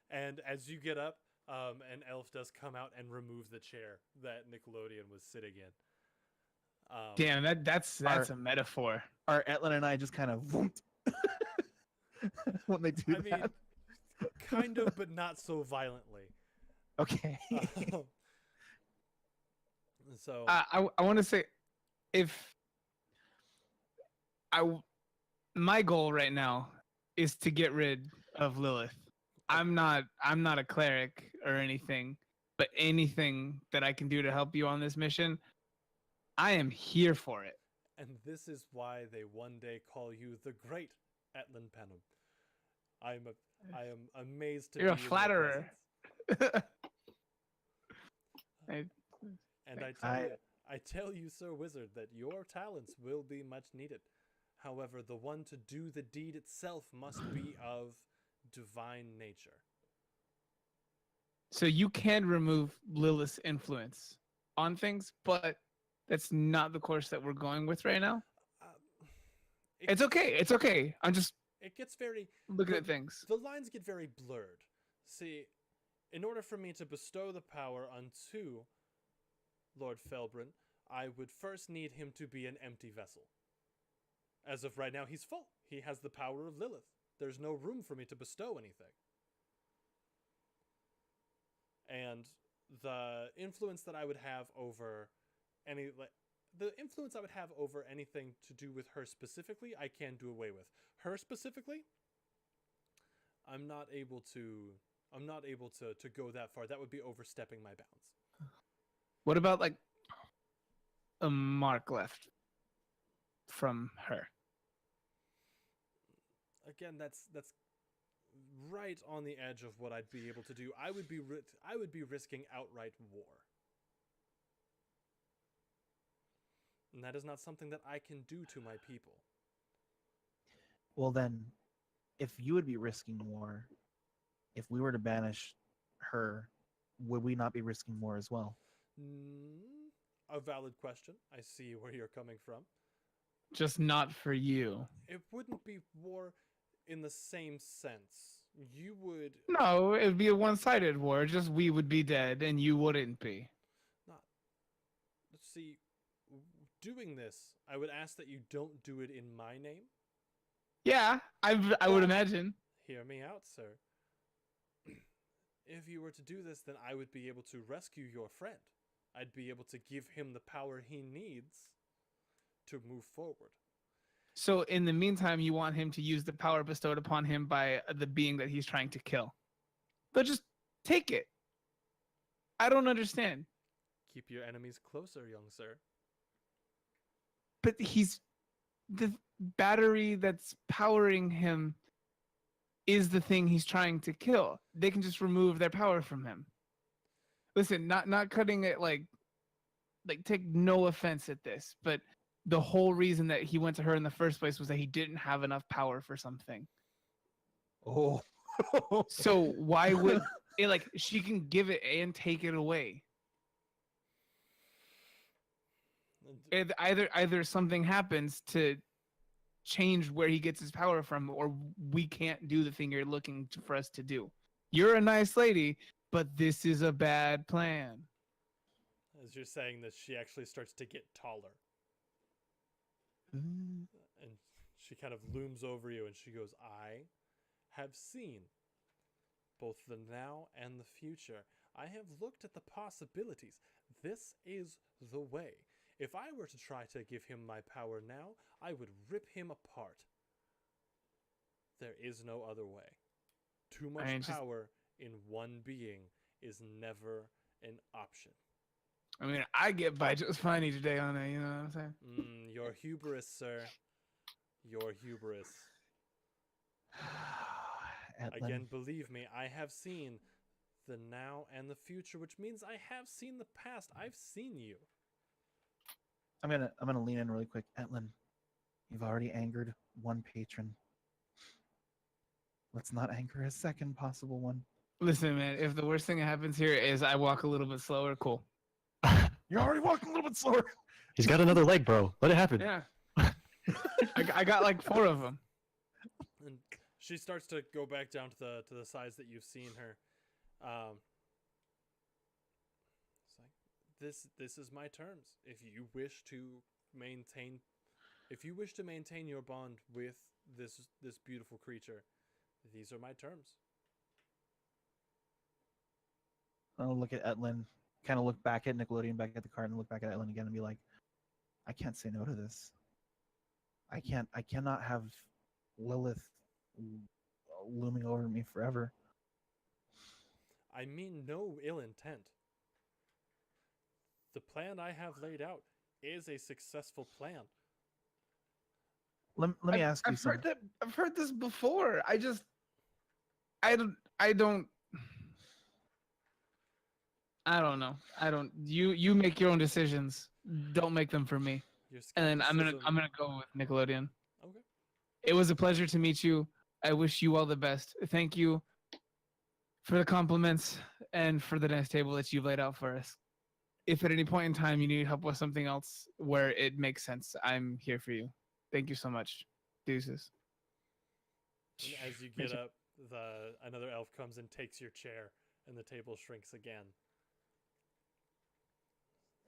Speaker 1: And as you get up, an elf does come out and remove the chair that Nickelodeon was sitting in.
Speaker 3: Damn, that's a metaphor.
Speaker 2: Our Etlin and I just kind of whooped when they do
Speaker 1: I mean,
Speaker 2: that.
Speaker 1: kind of, but not so violently.
Speaker 2: Okay.
Speaker 1: So
Speaker 3: I want to say, if my goal right now is to get rid of Lilith. I'm not a cleric or anything, but anything that I can do to help you on this mission, I am here for it.
Speaker 1: and this is why they one day call you the Great Etlin Penham. I am amazed to
Speaker 3: You're a
Speaker 1: be in your
Speaker 3: flatterer.
Speaker 1: presence.
Speaker 3: I-
Speaker 1: And I tell you, Sir Wizard, that your talents will be much needed. However, the one to do the deed itself must be of divine nature.
Speaker 3: So you can remove Lilith's influence. on things, but that's not the course that we're going with right now.
Speaker 1: Uh,
Speaker 3: It's okay. It's okay. I'm just
Speaker 1: It gets very
Speaker 3: looking
Speaker 1: the-
Speaker 3: at things.
Speaker 1: The lines get very blurred. See, in order for me to bestow the power unto Lord Felbrin, I would first need him to be an empty vessel. As of right now, he's full. He has the power of Lilith. There's no room for me to bestow anything. And the influence that I would have over the influence I would have over anything to do with her specifically, I can do away with. Her specifically, I'm not able to go that far. That would be overstepping my bounds.
Speaker 3: What about like a mark left from her?
Speaker 1: Again, that's right on the edge of what I'd be able to do. I would be risking outright war. And that is not something that I can do to my people.
Speaker 2: Well, then, if you would be risking war, if we were to banish her, would we not be risking war as well?
Speaker 1: A valid question. I see where you're coming from.
Speaker 3: Just not for you.
Speaker 1: It wouldn't be war in the same sense. You would
Speaker 3: No, it would be a one-sided war. Just we would be dead and you wouldn't be.
Speaker 1: not. See, doing this, I would ask that you don't do it in my name.
Speaker 3: Yeah, I would imagine.
Speaker 1: Hear me out, sir. If you were to do this, then I would be able to rescue your friend. I'd be able to give him the power he needs to move forward.
Speaker 3: So in the meantime, you want him to use the power bestowed upon him by the being that he's trying to kill. But just take it. I don't understand.
Speaker 1: Keep your enemies closer, young sir.
Speaker 3: But the battery that's powering him is the thing he's trying to kill. They can just remove their power from him. Listen, not cutting it like take no offense at this, but the whole reason that he went to her in the first place was that he didn't have enough power for something.
Speaker 2: Oh.
Speaker 3: So why would she can give it and take it away? Either something happens to change where he gets his power from, or we can't do the thing you're looking for us to do. You're a nice lady, but this is a bad plan.
Speaker 1: As you're saying this, she actually starts to get taller.
Speaker 2: Mm.
Speaker 1: And she kind of looms over you and she goes, I have seen both the now and the future. I have looked at the possibilities. This is the way. If I were to try to give him my power now, I would rip him apart. There is no other way. Too much power in one being is never an option.
Speaker 3: I mean, I get by just fine each day on it, you know what I'm saying?
Speaker 1: Your hubris, sir. Your hubris. Again, believe me, I have seen the now and the future, which means I have seen the past. I've seen you.
Speaker 2: I'm gonna lean in really quick. Etlin, you've already angered one patron. Let's not anger a second possible one.
Speaker 3: Listen, man, if the worst thing that happens here is I walk a little bit slower, cool.
Speaker 2: You're already walking a little bit slower.
Speaker 4: He's got another leg, bro. Let it happen.
Speaker 3: Yeah. I got like 4 of them.
Speaker 1: And she starts to go back down to the size that you've seen her. It's like this is my terms. If you wish to maintain your bond with this beautiful creature, these are my terms.
Speaker 2: I'll look at Etlin, kind of look back at Nickelodeon, back at the card, and look back at Etlin again and be like, I can't say no to this. I cannot have Lilith looming over me forever.
Speaker 1: I mean no ill intent. The plan I have laid out is a successful plan.
Speaker 2: Let me ask you something.
Speaker 3: I've heard this before. I don't know. You make your own decisions. Don't make them for me. And then I'm gonna go with Nickelodeon.
Speaker 1: Okay.
Speaker 3: It was a pleasure to meet you. I wish you all the best. Thank you for the compliments and for the nice table that you've laid out for us. if at any point in time you need help with something else where it makes sense, I'm here for you. Thank you so much. Deuces.
Speaker 1: And as you get up, another elf comes and takes your chair, and the table shrinks again.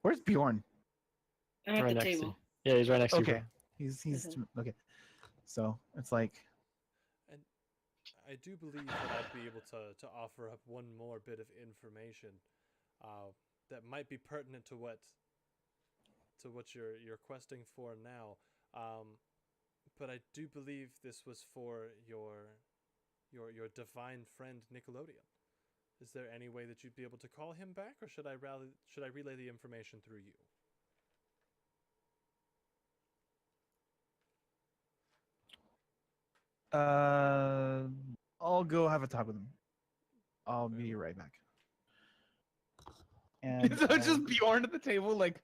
Speaker 2: Where's Bjorn?
Speaker 5: I'm at
Speaker 4: right
Speaker 5: the
Speaker 4: next to
Speaker 5: table.
Speaker 4: you. Yeah, he's right next to
Speaker 2: Okay,
Speaker 4: you.
Speaker 2: he's okay. So it's like,
Speaker 1: And I do believe that I'd be able to offer up one more bit of information that might be pertinent to what you're questing for now. But I do believe this was for your divine friend Nickelodeon. Is there any way that you'd be able to call him back, or should I relay the information through you?
Speaker 2: I'll go have a talk with him. I'll
Speaker 1: Very
Speaker 2: be
Speaker 1: well.
Speaker 2: right back. And
Speaker 3: So it's just Bjorn at the table, like.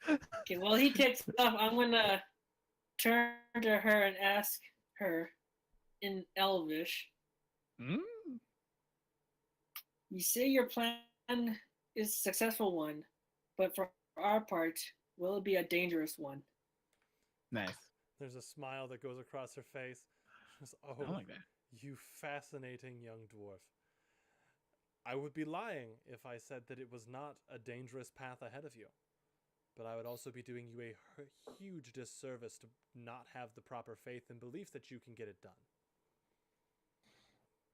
Speaker 5: Okay, well, he takes off. I'm gonna turn to her and ask her in Elvish.
Speaker 3: Mm?
Speaker 5: You say your plan is a successful one, but for our part, will it be a dangerous one?
Speaker 3: Nice.
Speaker 1: There's a smile that goes across her face. She goes,
Speaker 3: I
Speaker 1: "Oh,
Speaker 3: like that.
Speaker 1: you fascinating young dwarf. I would be lying if I said that it was not a dangerous path ahead of you. But I would also be doing you a huge disservice to not have the proper faith and belief that you can get it done."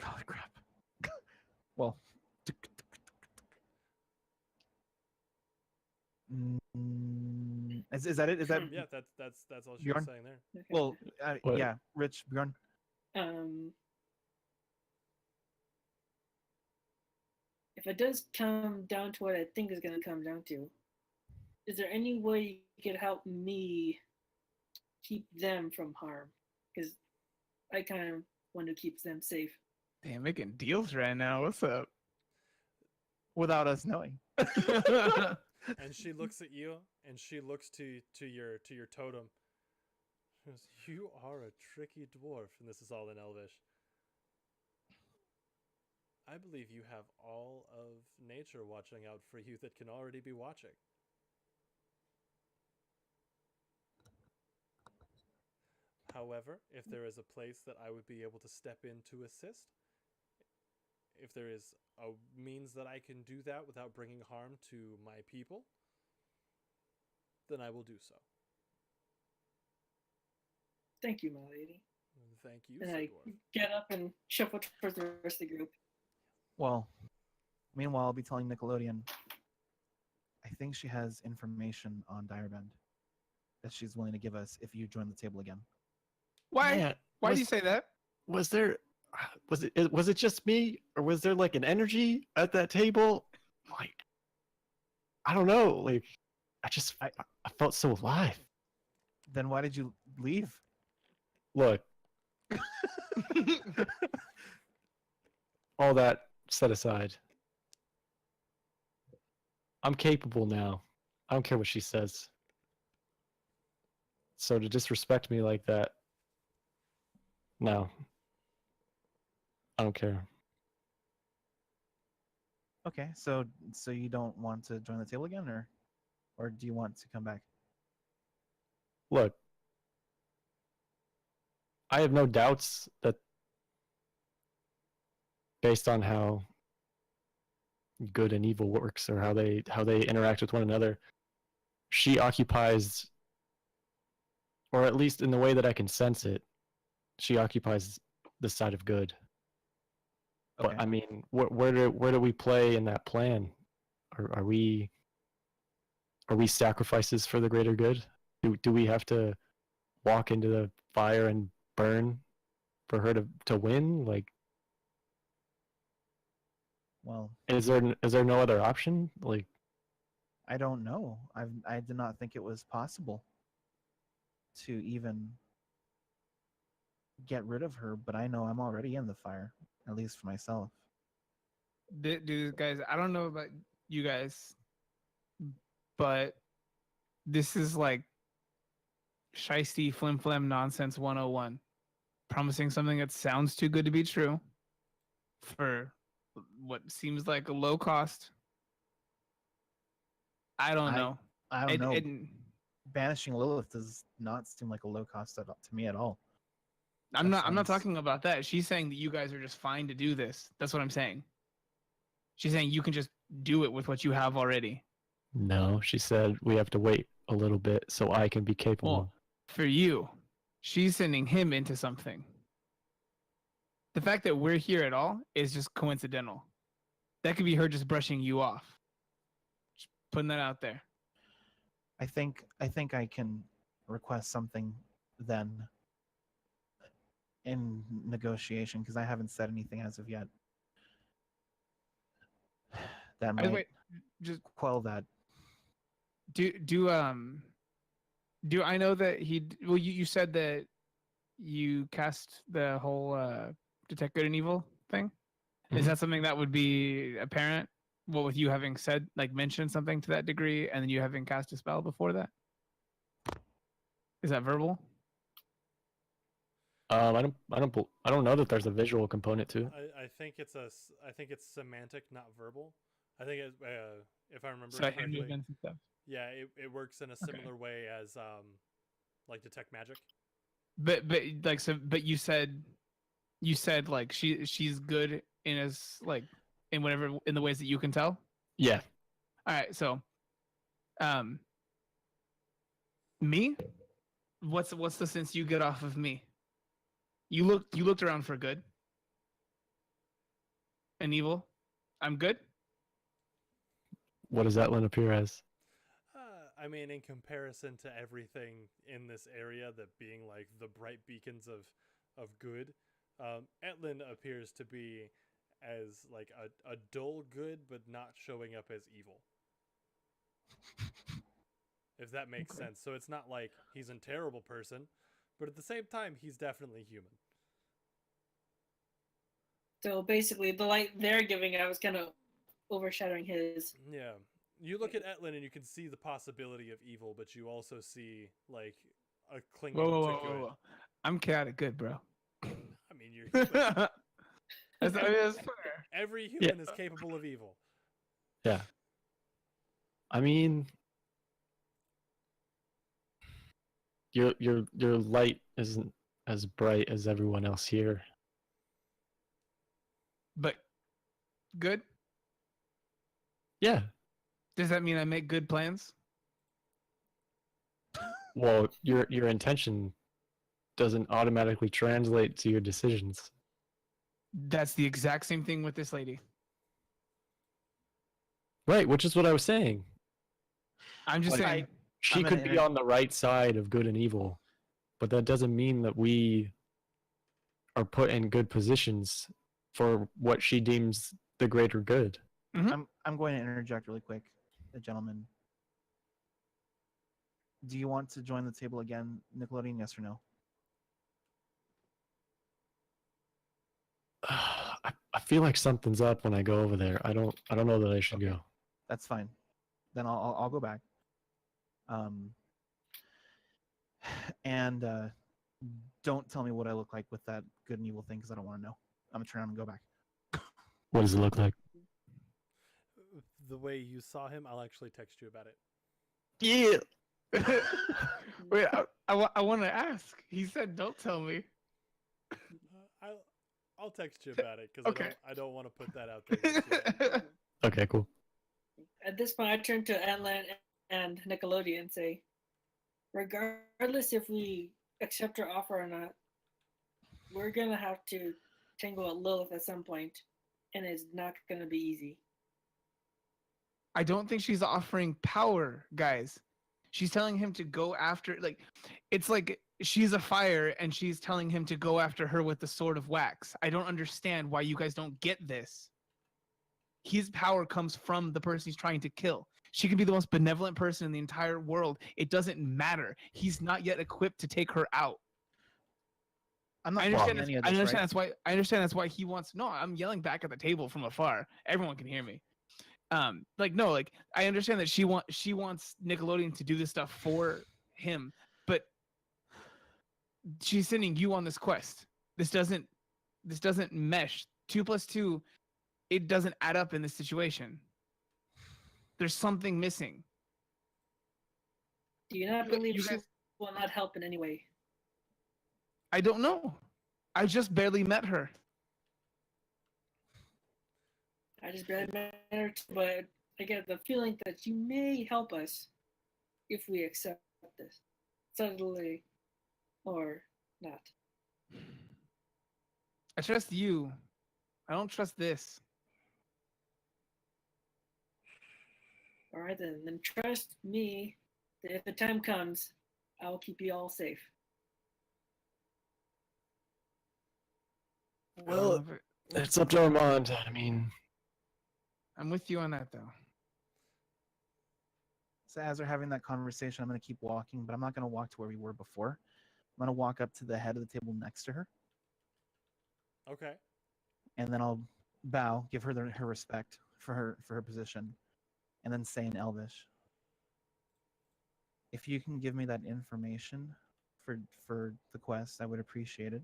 Speaker 2: holy crap. Well, is that it? Is that
Speaker 1: Yeah, that's all she
Speaker 2: Bjorn?
Speaker 1: was saying there.
Speaker 5: Okay.
Speaker 2: well?
Speaker 4: What?
Speaker 2: Yeah, Rich Bjorn.
Speaker 5: If it does come down to what I think is going to come down to, is there any way you could help me keep them from harm? Because I kind of want to keep them safe.
Speaker 3: Damn, making deals right now. What's up?
Speaker 2: Without us knowing.
Speaker 1: And she looks at you, and she looks to your totem. She goes, "You are a tricky dwarf," and this is all in Elvish. "I believe you have all of nature watching out for you that can already be watching. However, if there is a place that I would be able to step in to assist, if there is a means that I can do that without bringing harm to my people, then I will do so."
Speaker 5: Thank you, my lady.
Speaker 1: And thank you,
Speaker 5: And
Speaker 1: said
Speaker 5: I
Speaker 1: dwarf.
Speaker 5: get up and shuffle towards the rest of the group.
Speaker 2: Well, meanwhile, I'll be telling Nickelodeon. I think she has information on Direbend that she's willing to give us if you join the table again.
Speaker 3: Why?
Speaker 4: Yeah,
Speaker 3: Why do you say that?
Speaker 4: Was there? Was it just me, or was there like an energy at that table? Like, I don't know. Like, I felt so alive.
Speaker 2: Then why did you leave?
Speaker 4: Look, all that set aside, I'm capable now. I don't care what she says. So to disrespect me like that, no. I don't care.
Speaker 2: Okay, so you don't want to join the table again, or do you want to come back?
Speaker 4: Look, I have no doubts that based on how good and evil works, or how they interact with one another, she occupies, or at least in the way that I can sense it, she occupies the side of good.
Speaker 2: Okay.
Speaker 4: But I mean, where do we play in that plan? Are we sacrifices for the greater good? Do we have to walk into the fire and burn for her to win? Like,
Speaker 2: Well,
Speaker 4: is there no other option? Like,
Speaker 2: I don't know. I did not think it was possible to even get rid of her, but I know I'm already in the fire, at least for myself.
Speaker 3: Dude, guys, I don't know about you guys, but this is like shiesty flim flam nonsense 101. Promising something that sounds too good to be true for what seems like a low cost I don't know.
Speaker 2: I don't know.
Speaker 3: It,
Speaker 2: Banishing Lilith does not seem like a low cost to me at all.
Speaker 3: I'm
Speaker 2: That
Speaker 3: not
Speaker 2: sounds-
Speaker 3: talking about that. She's saying that you guys are just fine to do this. That's what I'm saying. She's saying you can just do it with what you have already.
Speaker 4: No, she said we have to wait a little bit so I can be capable.
Speaker 3: Well, for you, she's sending him into something. The fact that we're here at all is just coincidental. That could be her just brushing you off. Just putting that out there.
Speaker 2: I think I can request something then in negotiation because I haven't said anything as of yet. That might
Speaker 3: Wait, just
Speaker 2: quell that.
Speaker 3: do I know that well you said that you cast the whole detect good and evil thing? Is
Speaker 4: Mhm.
Speaker 3: that something that would be apparent? What with you having said like mentioned something to that degree and then you having cast a spell before that? Is that verbal?
Speaker 4: I don't know that there's a visual component to it.
Speaker 1: I think it's semantic, not verbal. I think if I remember
Speaker 3: So hand
Speaker 1: correctly,
Speaker 3: movements and stuff.
Speaker 1: yeah, it works in a similar way as like detect magic.
Speaker 3: But like so but you said like she's good in as like in whatever in the ways that you can tell.
Speaker 4: Yeah.
Speaker 3: All right, so me? What's the sense you get off of me? You looked around for good and evil. I'm good?
Speaker 4: What does that one appear as?
Speaker 1: I mean, in comparison to everything in this area, that being like the bright beacons of good, Etlin appears to be as like a dull good, but not showing up as evil. If that makes sense. So it's not like he's a terrible person, but at the same time, he's definitely human.
Speaker 5: So basically, the light they're giving out is kind of overshadowing his.
Speaker 1: Yeah. You look at Etlin and you can see the possibility of evil, but you also see like a clinging to good.
Speaker 3: Whoa. I'm chaotic good, bro.
Speaker 1: I mean, you're
Speaker 3: That's fair.
Speaker 1: every human is capable of evil.
Speaker 4: Yeah. I mean, your light isn't as bright as everyone else here.
Speaker 3: But good?
Speaker 4: Yeah.
Speaker 3: Does that mean I make good plans?
Speaker 4: Well, your intention doesn't automatically translate to your decisions.
Speaker 3: That's the exact same thing with this lady.
Speaker 4: Right, which is what I was saying.
Speaker 3: I'm just
Speaker 2: Like,
Speaker 3: saying.
Speaker 4: She
Speaker 2: I'm gonna
Speaker 4: could be on the right side of good and evil, but that doesn't mean that we are put in good positions for what she deems the greater good.
Speaker 3: Mhm.
Speaker 2: I'm going to interject really quick, gentlemen. Do you want to join the table again, Nickelodeon? Yes or no?
Speaker 4: I feel like something's up when I go over there. I don't know that I should go.
Speaker 2: That's fine. Then I'll go back. And don't tell me what I look like with that good and evil thing because I don't want to know. I'm gonna turn around and go back.
Speaker 4: What does it look like?
Speaker 1: The way you saw him, I'll actually text you about it.
Speaker 4: Yeah.
Speaker 3: Wait, I want to ask. He said, "Don't tell me."
Speaker 1: I'll text you about it because
Speaker 3: Okay.
Speaker 1: I don't want to put that out there just yet.
Speaker 4: Okay, cool.
Speaker 5: At this point, I turn to Atlan and Nickelodeon and say, regardless if we accept her offer or not, we're gonna have to tangle with Lilith at some point, and it's not gonna be easy.
Speaker 3: I don't think she's offering power, guys. She's telling him to go after, like, it's like she's a fire and she's telling him to go after her with the sword of wax. I don't understand why you guys don't get this. His power comes from the person he's trying to kill. She could be the most benevolent person in the entire world. It doesn't matter. He's not yet equipped to take her out.
Speaker 2: I'm not
Speaker 3: I understand.
Speaker 2: any of
Speaker 3: I
Speaker 2: this,
Speaker 3: understand
Speaker 2: right?
Speaker 3: that's why. I understand that's why he wants. No, I'm yelling back at the table from afar. Everyone can hear me. Like no, like I understand that she wants Nickelodeon to do this stuff for him, but she's sending you on this quest. This doesn't mesh. 2 + 2, it doesn't add up in this situation. There's something missing.
Speaker 5: Do you not
Speaker 3: Look,
Speaker 5: believe
Speaker 3: you
Speaker 5: she
Speaker 3: guys-
Speaker 5: will not help in any way?
Speaker 3: I don't know. I just barely met her.
Speaker 5: I just barely met her, too, but I get the feeling that you may help us if we accept this, subtly or not.
Speaker 3: I trust you. I don't trust this.
Speaker 5: All right, then trust me that if the time comes, I will keep you all safe.
Speaker 3: I don't
Speaker 4: Well,
Speaker 3: know if it-
Speaker 4: it's up to Armand. I mean,
Speaker 3: I'm with you on that though.
Speaker 2: So as we're having that conversation, I'm going to keep walking, but I'm not going to walk to where we were before. I'm going to walk up to the head of the table next to her,
Speaker 1: Okay.
Speaker 2: and then I'll bow, give her her respect for her position, and then say in Elvish, "If you can give me that information for the quest, I would appreciate it.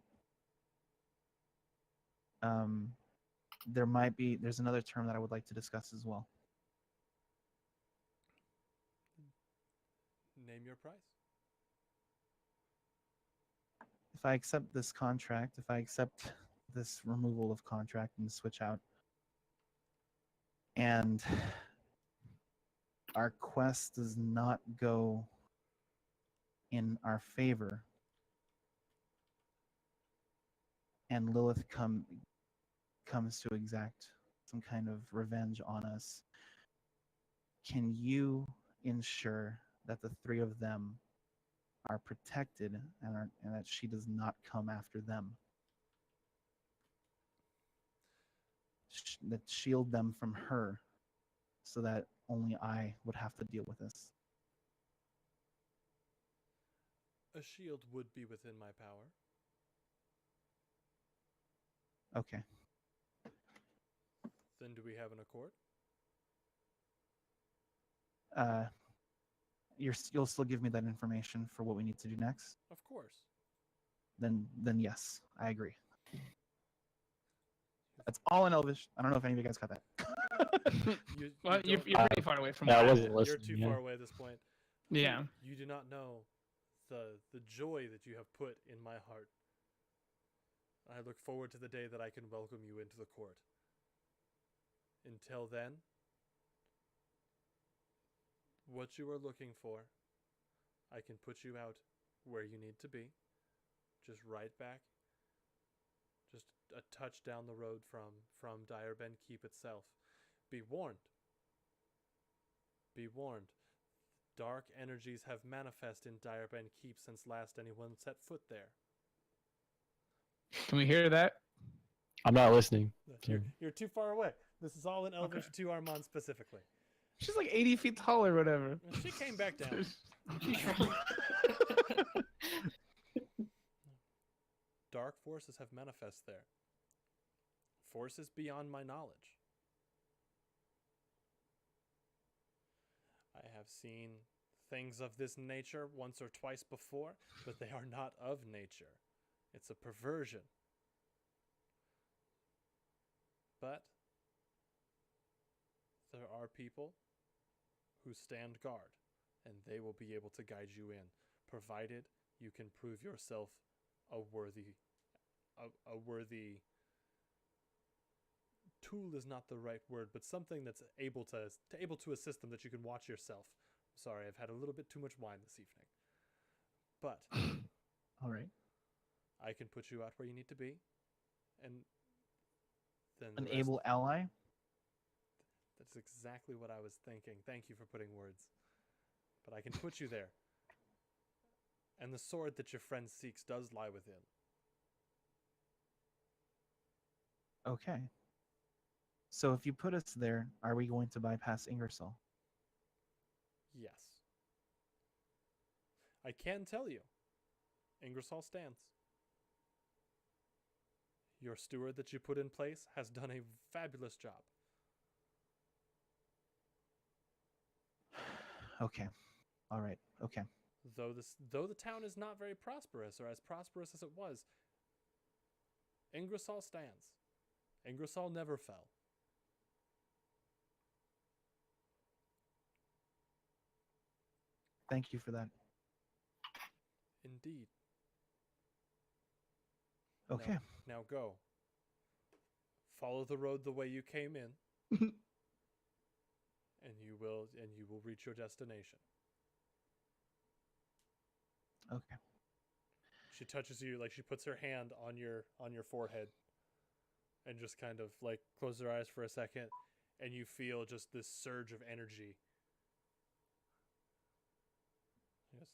Speaker 2: There's another term that I would like to discuss as well.
Speaker 1: Name your price.
Speaker 2: If I accept this contract, if I accept this removal of contract and switch out, and our quest does not go in our favor, and Lilith comes to exact some kind of revenge on us, can you ensure that the three of them are protected and that she does not come after them? That shield them from her so that only I would have to deal with this."
Speaker 1: A shield would be within my power.
Speaker 2: Okay.
Speaker 1: Then do we have an accord?
Speaker 2: You'll still give me that information for what we need to do next?
Speaker 1: Of course.
Speaker 2: Then yes, I agree. That's all in Elvish. I don't know if any of you guys got that.
Speaker 1: You,
Speaker 3: Well,
Speaker 1: you
Speaker 3: you're
Speaker 1: don't-
Speaker 3: pretty far away from
Speaker 4: yeah, I
Speaker 3: that.
Speaker 4: wasn't
Speaker 1: You're
Speaker 4: listening.
Speaker 1: too
Speaker 4: yeah.
Speaker 1: far away at this point.
Speaker 3: Yeah.
Speaker 1: You do not know the joy that you have put in my heart. I look forward to the day that I can welcome you into the court. Until then, what you are looking for, I can put you out where you need to be. Just right back. Just a touch down the road from Direbend Keep itself. Be warned. Be warned. Dark energies have manifested in Direbend Keep since last anyone set foot there.
Speaker 3: Can we hear that?
Speaker 4: I'm not listening.
Speaker 1: You're too far away. This is all in Elvish to Armand specifically.
Speaker 3: She's like 80 feet tall or whatever.
Speaker 1: She came back down. Dark forces have manifest there. Forces beyond my knowledge. I have seen things of this nature once or twice before, but they are not of nature. It's a perversion. But there are people who stand guard, and they will be able to guide you in, provided you can prove yourself a worthy tool is not the right word, but something that's able to assist them, that you can watch yourself. Sorry, I've had a little bit too much wine this evening. But
Speaker 2: All right.
Speaker 1: I can put you out where you need to be, and then
Speaker 2: An
Speaker 1: the rest-
Speaker 2: able ally?
Speaker 1: That's exactly what I was thinking. Thank you for putting words. But I can put you there. And the sword that your friend seeks does lie within.
Speaker 2: Okay. So if you put us there, are we going to bypass Ingersoll?
Speaker 1: Yes. I can tell you, Ingersoll stands. Your steward that you put in place has done a fabulous job.
Speaker 2: Okay. All right. Okay.
Speaker 1: Though the town is not very prosperous, or as prosperous as it was, Ingersoll stands. Ingersoll never fell.
Speaker 2: Thank you for that.
Speaker 1: Indeed.
Speaker 2: Okay.
Speaker 1: Now go. Follow the road the way you came in, and you will reach your destination.
Speaker 2: Okay.
Speaker 1: She touches you, like she puts her hand on your forehead, and just kind of like closes her eyes for a second, and you feel just this surge of energy. Yes.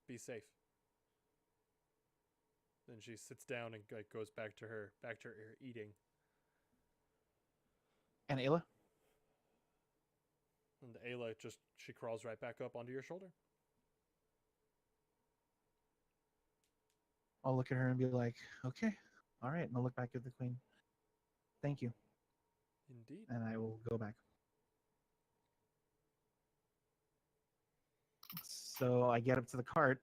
Speaker 1: Be safe. Then she sits down and like goes back to her eating.
Speaker 2: And Ayla?
Speaker 1: And Ayla she crawls right back up onto your shoulder.
Speaker 2: I'll look at her and be like, okay, all right. And I'll look back at the queen. Thank you.
Speaker 1: Indeed.
Speaker 2: And I will go back. So I get up to the cart.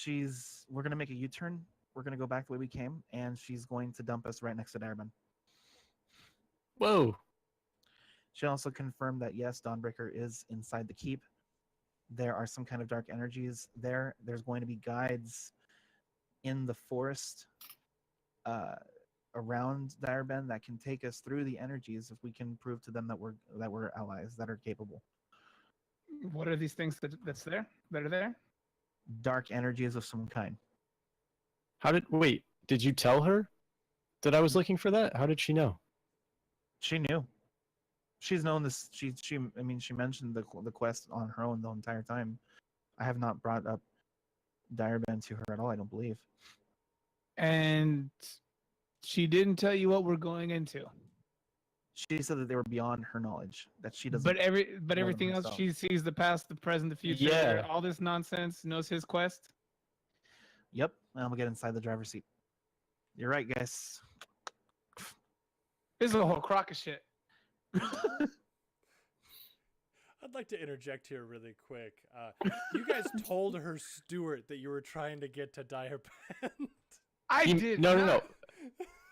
Speaker 2: We're going to make a U-turn. We're going to go back the way we came, and she's going to dump us right next to Darabin.
Speaker 4: Whoa.
Speaker 2: She also confirmed that, yes, Dawnbreaker is inside the keep. There are some kind of dark energies there. There's going to be guides in the forest around Darabin that can take us through the energies if we can prove to them that we're allies that are capable.
Speaker 3: What are these things that are there?
Speaker 2: Dark energies of some kind.
Speaker 4: Did you tell her that I was looking for that? How did she know?
Speaker 2: She knew. She's known this. She mentioned the quest on her own the entire time. I have not brought up Darabin to her at all, I don't believe.
Speaker 3: And she didn't tell you what we're going into.
Speaker 2: She said that they were beyond her knowledge. That she doesn't.
Speaker 3: But
Speaker 2: them
Speaker 3: everything else,
Speaker 2: herself.
Speaker 3: she sees the past, the present, the future.
Speaker 4: Yeah.
Speaker 3: All this nonsense. Knows his quest.
Speaker 2: Yep. And we'll get inside the driver's seat. You're right, guys.
Speaker 3: This is a whole crock of shit.
Speaker 1: I'd like to interject here really quick. You guys told her steward that you were trying to get to Dire Bend.
Speaker 3: I did.
Speaker 4: No.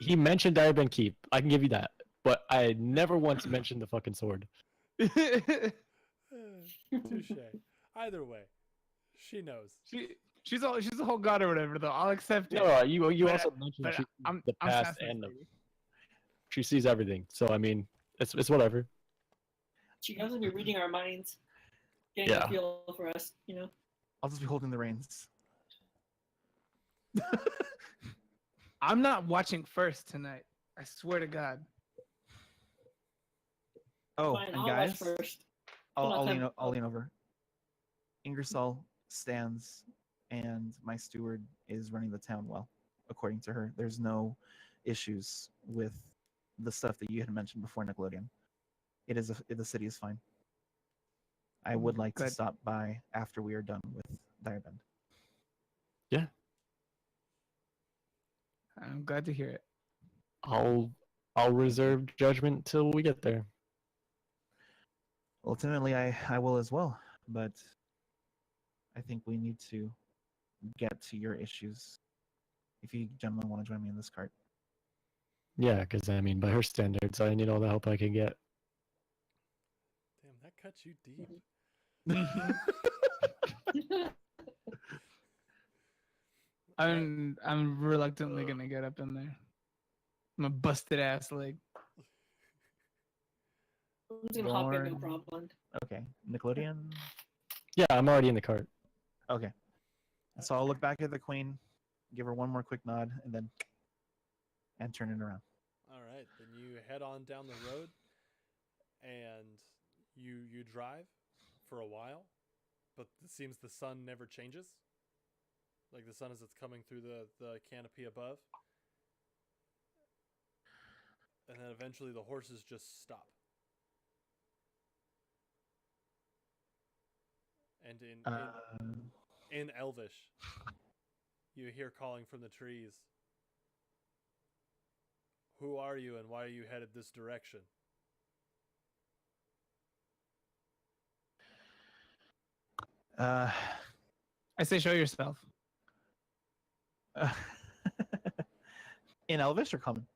Speaker 4: He mentioned Direben Keep. I can give you that. But I never once mentioned the fucking sword.
Speaker 1: Touche. Either way, she knows.
Speaker 3: She's a whole god or whatever though. I'll accept it.
Speaker 4: No, you
Speaker 3: But-
Speaker 4: also mentioned
Speaker 3: but
Speaker 4: she sees
Speaker 3: I'm
Speaker 4: the past
Speaker 3: Sasson's
Speaker 4: and the
Speaker 3: baby.
Speaker 4: she sees everything. So I mean, it's whatever.
Speaker 5: She has to be reading our minds, getting
Speaker 4: Yeah.
Speaker 5: a feel for us, you know?
Speaker 2: I'll just be holding the reins.
Speaker 3: I'm not watching first tonight. I swear to God.
Speaker 2: Oh,
Speaker 5: Fine,
Speaker 2: and
Speaker 5: I'll
Speaker 2: guys,
Speaker 5: watch first.
Speaker 2: I'll
Speaker 5: Come on,
Speaker 2: I'll lean over. Ingersoll stands, and my steward is running the town well, according to her. There's no issues with the stuff that you had mentioned before, Nickelodeon. The city is fine. I would like to
Speaker 3: Good.
Speaker 2: stop by after we are done with Direbend.
Speaker 3: I'm glad to hear it.
Speaker 4: I'll reserve judgment till we get there.
Speaker 2: Ultimately, I will as well, but I think we need to get to your issues. If you gentlemen want to join me in this cart.
Speaker 4: Yeah, because I mean, by her standards, I need all the help I can get.
Speaker 1: Damn, that cuts you deep.
Speaker 3: I'm reluctantly gonna get up in there. I'm a busted ass leg.
Speaker 5: Who's gonna hop in? No
Speaker 2: Born-
Speaker 5: problem.
Speaker 2: Okay, Nickelodeon.
Speaker 4: Yeah, I'm already in the cart.
Speaker 2: Okay. So I'll look back at the queen, give her one more quick nod, and turn it around.
Speaker 1: All right, then you head on down the road, and you drive for a while, but it seems the sun never changes. Like the sun as it's coming through the canopy above. And then eventually the horses just stop. And in Elvish, you hear calling from the trees. Who are you and why are you headed this direction?
Speaker 3: I say, show yourself.
Speaker 2: In Elvish or common?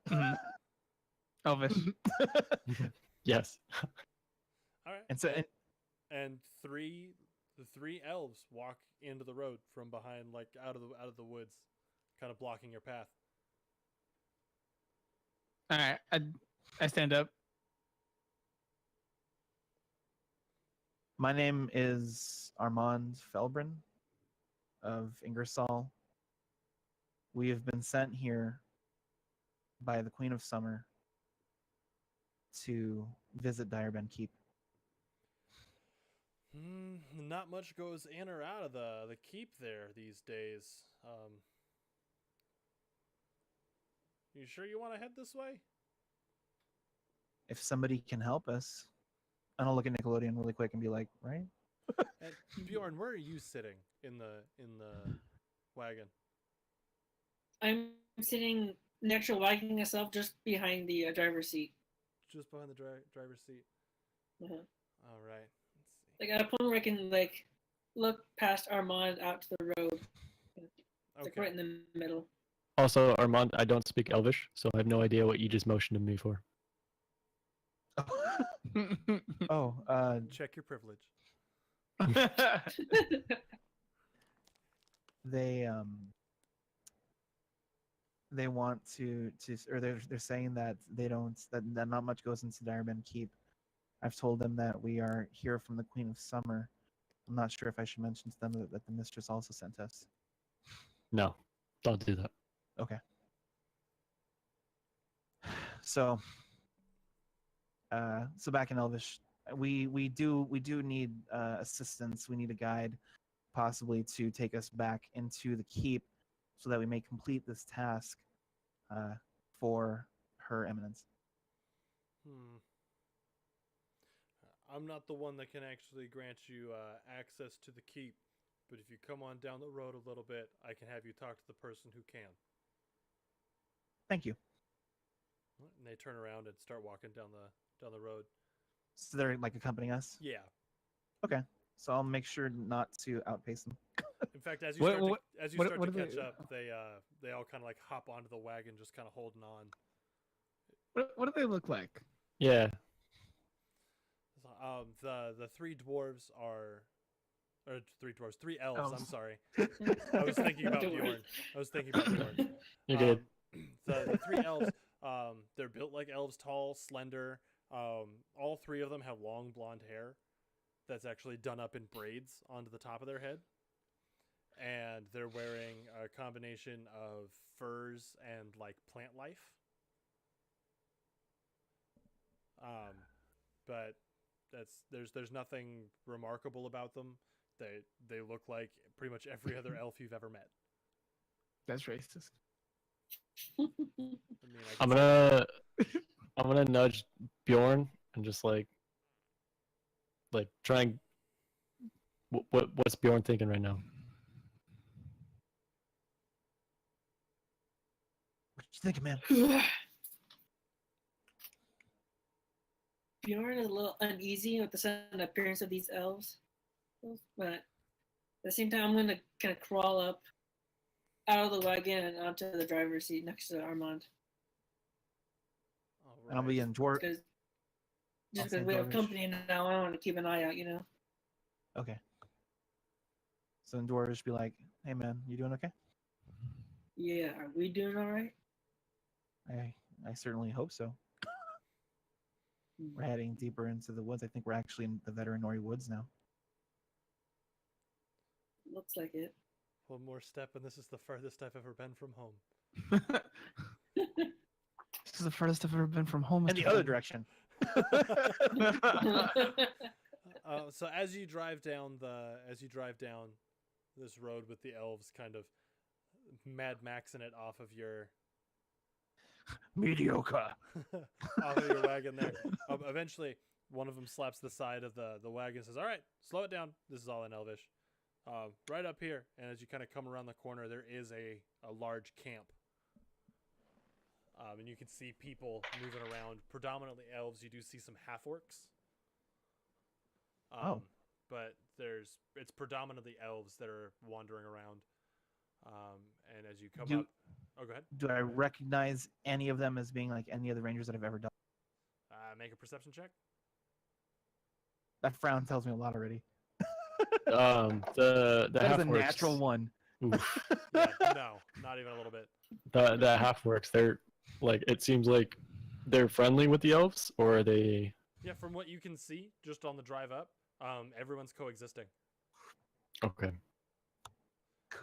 Speaker 3: Elvish.
Speaker 4: Yes.
Speaker 1: All right.
Speaker 2: And so,
Speaker 1: and the three elves walk into the road from behind, like out of the woods, kind of blocking your path.
Speaker 3: All right, I stand up.
Speaker 2: My name is Armand Felbrin of Ingersoll. We have been sent here by the Queen of Summer to visit Direban Keep.
Speaker 1: Not much goes in or out of the keep there these days. You sure you want to head this way?
Speaker 2: If somebody can help us, and I'll look at Nickelodeon really quick and be like, right?
Speaker 1: And Bjorn, where are you sitting in the wagon?
Speaker 5: I'm sitting next to wagging myself just behind the driver's seat.
Speaker 1: Just behind the driver's seat.
Speaker 5: Uh-huh.
Speaker 1: All right. Let's see.
Speaker 5: Like at a point where I can like look past Armand out to the road. It's like right in the middle.
Speaker 4: Also, Armand, I don't speak Elvish, so I have no idea what you just motioned to me for.
Speaker 2: Oh,
Speaker 1: Check your privilege.
Speaker 2: they want to or they're saying that they don't that not much goes into Direban Keep. I've told them that we are here from the Queen of Summer. I'm not sure if I should mention to them that the mistress also sent us.
Speaker 4: No, don't do that.
Speaker 2: Okay. So back in Elvish, we do need assistance. We need a guide, possibly to take us back into the keep, so that we may complete this task for Her Eminence.
Speaker 1: I'm not the one that can actually grant you access to the keep, but if you come on down the road a little bit, I can have you talk to the person who can.
Speaker 2: Thank you.
Speaker 1: And they turn around and start walking down the road.
Speaker 2: So they're like accompanying us?
Speaker 1: Yeah.
Speaker 2: Okay. So I'll make sure not to outpace them.
Speaker 1: In fact, as you start to
Speaker 3: they-
Speaker 1: catch up, they all kind of like hop onto the wagon, just kind of holding on.
Speaker 3: What do they look like?
Speaker 4: Yeah.
Speaker 1: The three dwarves are, or three elves. I'm
Speaker 3: Elves.
Speaker 1: sorry. I was thinking about Bjorn.
Speaker 4: You're good.
Speaker 1: The three elves, they're built like elves, tall, slender. All three of them have long blonde hair that's actually done up in braids onto the top of their head. And they're wearing a combination of furs and like plant life. But there's nothing remarkable about them. They look like pretty much every other elf you've ever met.
Speaker 3: That's racist.
Speaker 1: I mean,
Speaker 4: I'm gonna nudge Bjorn and just like try and what's Bjorn thinking right now?
Speaker 2: What you thinking, man?
Speaker 5: Bjorn is a little uneasy with the sudden appearance of these elves, but at the same time, I'm gonna kind of crawl up out of the wagon and onto the driver's seat next to Armand.
Speaker 2: And I'll be in dwarf.
Speaker 5: Just
Speaker 2: say
Speaker 5: because we have
Speaker 2: dwarvish.
Speaker 5: company now, I want to keep an eye out, you know.
Speaker 2: Okay. So in dwarvish, be like, "Hey, man, you doing okay?"
Speaker 5: Yeah, are we doing all right?
Speaker 2: I certainly hope so. We're heading deeper into the woods. I think we're actually in the Veterinary Woods now.
Speaker 5: Looks like it.
Speaker 1: one more step, and this is the furthest I've ever been from home.
Speaker 3: This is the furthest I've ever been from home.
Speaker 2: In the
Speaker 3: Mr.
Speaker 2: other
Speaker 3: Butler.
Speaker 2: direction.
Speaker 1: So as you drive down this road with the elves kind of Mad Maxing it off of your
Speaker 2: Mediocre.
Speaker 1: off of your wagon there. Eventually, one of them slaps the side of the wagon and says, "All right, slow it down." This is all in Elvish. Right up here, and as you kind of come around the corner, there is a large camp. And you can see people moving around, predominantly elves. You do see some half-orcs. But it's predominantly elves that are wandering around. And as you come up... Oh, go ahead.
Speaker 2: Do I recognize any of them as being like any of the rangers that I've ever done?
Speaker 1: Make a perception check.
Speaker 2: That frown tells me a lot already.
Speaker 4: The
Speaker 2: That is a
Speaker 4: half-orcs-
Speaker 2: natural one.
Speaker 4: Oof.
Speaker 1: Yeah, no, not even a little bit.
Speaker 4: The half-orcs, they're like, it seems like they're friendly with the elves, or are they?
Speaker 1: Yeah, from what you can see, just on the drive up, everyone's coexisting.
Speaker 4: Okay.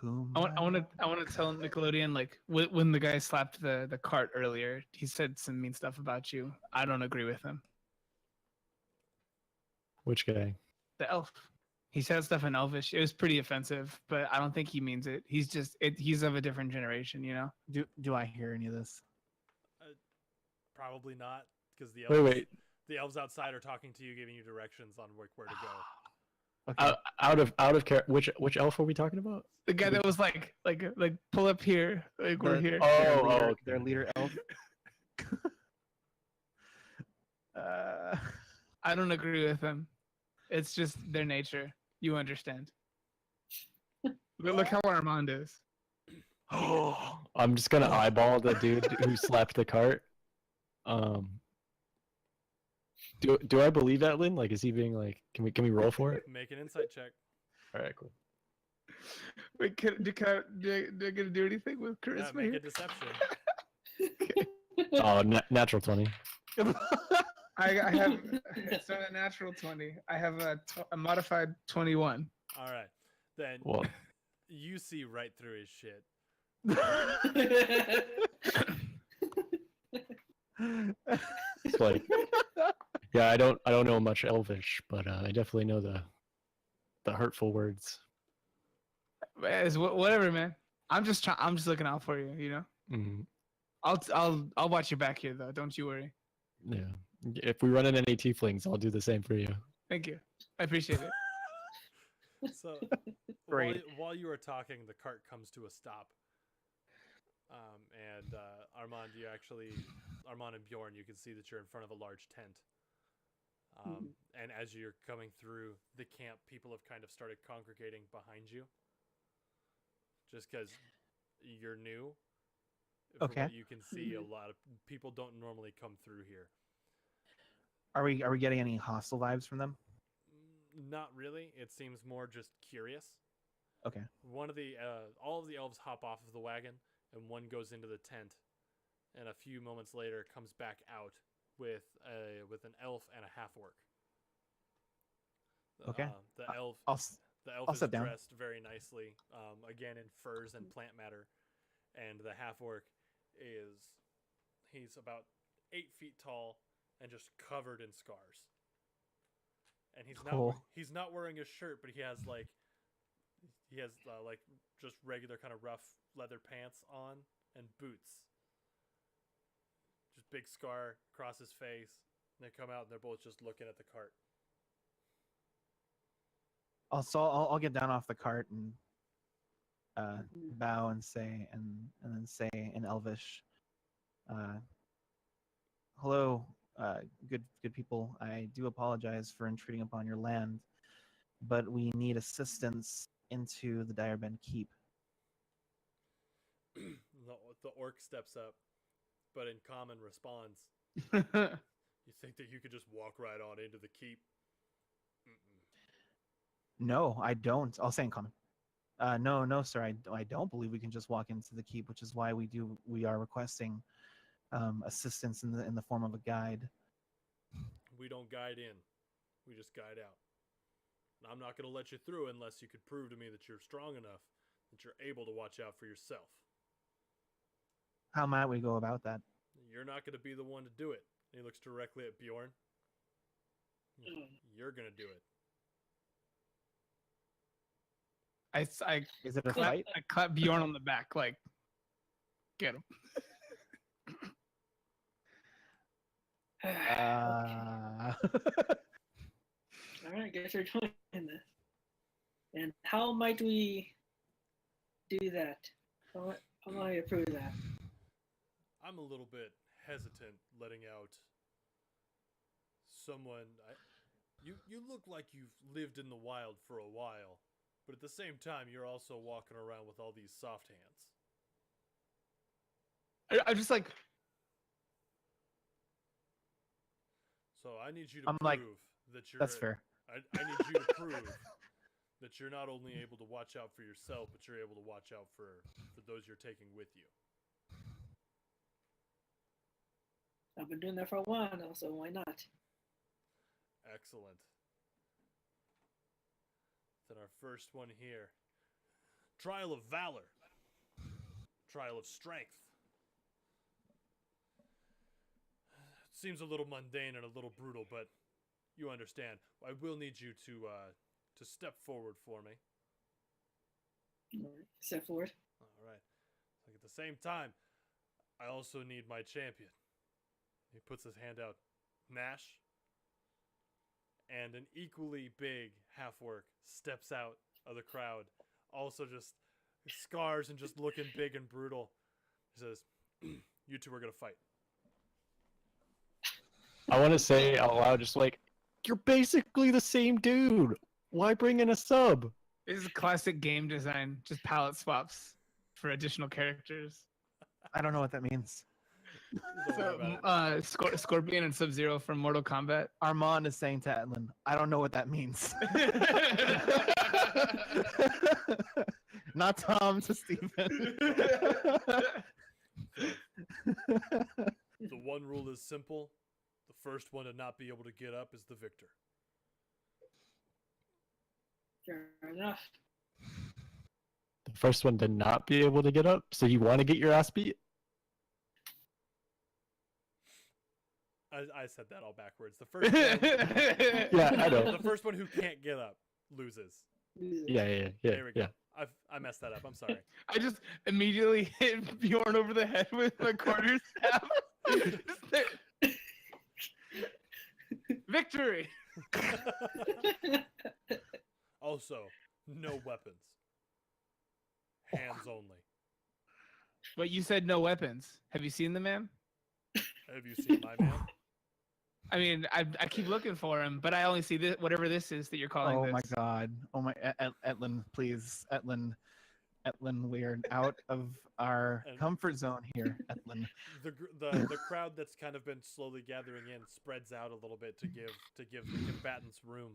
Speaker 3: I want to tell Nickelodeon, like when the guy slapped the cart earlier, he said some mean stuff about you. I don't agree with him.
Speaker 4: Which guy?
Speaker 3: The elf. He said stuff in Elvish. It was pretty offensive, but I don't think he means it. He's just he's of a different generation, you know.
Speaker 2: Do I hear any of this?
Speaker 1: Probably not, because
Speaker 4: Wait.
Speaker 1: the elves outside are talking to you, giving you directions on where to go.
Speaker 2: Okay.
Speaker 4: Out of which elf are we talking about?
Speaker 3: The guy that was like pull up here, like we're here.
Speaker 2: Their leader elf.
Speaker 3: I don't agree with him. It's just their nature. You understand. Look how Armand is.
Speaker 4: I'm just gonna eyeball the dude who slapped the cart. Do I believe that, Lynn? Like, is he being like? Can we roll for it?
Speaker 1: Make an insight check.
Speaker 4: All right, cool.
Speaker 3: Wait, do I get to do anything with
Speaker 1: Yeah,
Speaker 3: charisma
Speaker 1: make
Speaker 3: here?
Speaker 1: a deception.
Speaker 4: Oh, natural 20.
Speaker 3: I have it's not a natural 20. I have a modified 21.
Speaker 1: All right, then
Speaker 4: Well,
Speaker 1: you see right through his shit.
Speaker 4: it's like, yeah, I don't know much Elvish, but I definitely know the hurtful words.
Speaker 3: It's whatever, man. I'm just looking out for you. You know.
Speaker 4: Mhm.
Speaker 3: I'll watch your back here, though. Don't you worry.
Speaker 4: Yeah. If we run into any tieflings, I'll do the same for you.
Speaker 3: Thank you. I appreciate it.
Speaker 1: So
Speaker 2: Great.
Speaker 1: while you are talking, the cart comes to a stop. And Armand and Bjorn, you can see that you're in front of a large tent. And as you're coming through the camp, people have kind of started congregating behind you. Just because you're new. From
Speaker 2: Okay.
Speaker 1: what you can see, a lot of people don't normally come through here.
Speaker 2: Are we getting any hostile vibes from them?
Speaker 1: Not really. It seems more just curious.
Speaker 2: Okay.
Speaker 1: One of the all of the elves hop off of the wagon, and one goes into the tent, and a few moments later comes back out with an elf and a half orc.
Speaker 2: Okay.
Speaker 1: The elf
Speaker 2: I'll
Speaker 1: is
Speaker 2: sit down.
Speaker 1: dressed very nicely, again in furs and plant matter, and the half orc he's about 8 feet tall and just covered in scars. And he's not wearing a shirt, but he has like just regular kind of rough leather pants on and boots. Just big scar across his face. And they come out and they're both just looking at the cart.
Speaker 2: I'll get down off the cart and bow and say and then say in Elvish, hello, good people. I do apologize for intruding upon your land, but we need assistance into the Direbend Keep.
Speaker 1: The orc steps up, but in common responds, "You think that you could just walk right on into the keep?"
Speaker 2: No, I don't. I'll say in common. No, sir. I don't believe we can just walk into the keep, which is why we are requesting assistance in the form of a guide.
Speaker 1: We don't guide in. We just guide out. And I'm not going to let you through unless you could prove to me that you're strong enough, that you're able to watch out for yourself.
Speaker 2: How might we go about that?
Speaker 1: You're not going to be the one to do it. And he looks directly at Bjorn. You're going to do it.
Speaker 2: Is it a fight?
Speaker 3: I clap Bjorn on the back, like, get him.
Speaker 5: All right, guess we're doing this. And how might we do that? How might I approve that?
Speaker 1: I'm a little bit hesitant letting out someone. You look like you've lived in the wild for a while, but at the same time, you're also walking around with all these soft hands.
Speaker 3: I'm just like,
Speaker 1: So I need you to prove that you're
Speaker 2: That's fair.
Speaker 1: I need you to prove that you're not only able to watch out for yourself, but you're able to watch out for those you're taking with you.
Speaker 5: I've been doing that for a while now, so why not?
Speaker 1: Excellent. Then our first one here. Trial of Valor. Trial of Strength. Seems a little mundane and a little brutal, but you understand. I will need you to step forward for me.
Speaker 5: All right, step forward.
Speaker 1: All right. Like at the same time, I also need my champion. He puts his hand out. Nash. And an equally big half-orc steps out of the crowd. Also just scars and just looking big and brutal. He says, you two are going to fight.
Speaker 4: I want to say out loud, just like, you're basically the same dude. Why bring in a sub?
Speaker 3: This is classic game design, just palette swaps for additional characters.
Speaker 2: I don't know what that means.
Speaker 1: Don't worry about it.
Speaker 3: Scorpion and Sub-Zero from Mortal Kombat.
Speaker 2: Armand is saying to Etlin, I don't know what that means. Not Tom to Steven.
Speaker 1: The one rule is simple. The first one to not be able to get up is the victor.
Speaker 5: Fair enough.
Speaker 4: The first one to not be able to get up, so you want to get your ass beat?
Speaker 1: I said that all backwards. The first one,
Speaker 4: Yeah, I know.
Speaker 1: the first one who can't get up loses.
Speaker 4: Yeah.
Speaker 1: There we go. I messed that up. I'm sorry.
Speaker 3: I just immediately hit Bjorn over the head with my quarterstaff. Victory!
Speaker 1: Also, no weapons. Hands only.
Speaker 3: But you said no weapons. Have you seen the man?
Speaker 1: Have you seen my man?
Speaker 3: I mean, I keep looking for him, but I only see this, whatever this is that you're calling
Speaker 2: Oh
Speaker 3: this.
Speaker 2: my god. Oh my Etlin, please. Etlin, we're out of our
Speaker 1: And-
Speaker 2: comfort zone here, Etlin.
Speaker 1: The crowd that's kind of been slowly gathering in spreads out a little bit to give the combatants room,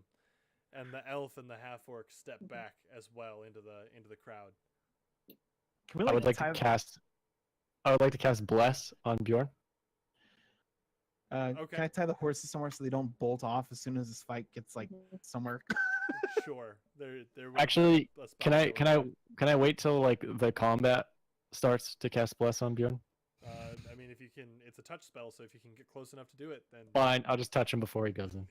Speaker 1: and the elf and the half orc step back as well into the crowd.
Speaker 2: Can we
Speaker 4: I would like to cast Bless on Bjorn.
Speaker 1: Okay.
Speaker 2: Can I tie the horses somewhere so they don't bolt off as soon as this fight gets like somewhere?
Speaker 1: Sure. There will
Speaker 4: Actually,
Speaker 1: be a spot
Speaker 4: Can I
Speaker 1: there.
Speaker 4: can I wait till like the combat starts to cast Bless on Bjorn?
Speaker 1: I mean, if you can, it's a touch spell, so if you can get close enough to do it, then
Speaker 4: Fine, I'll just touch him before he goes in.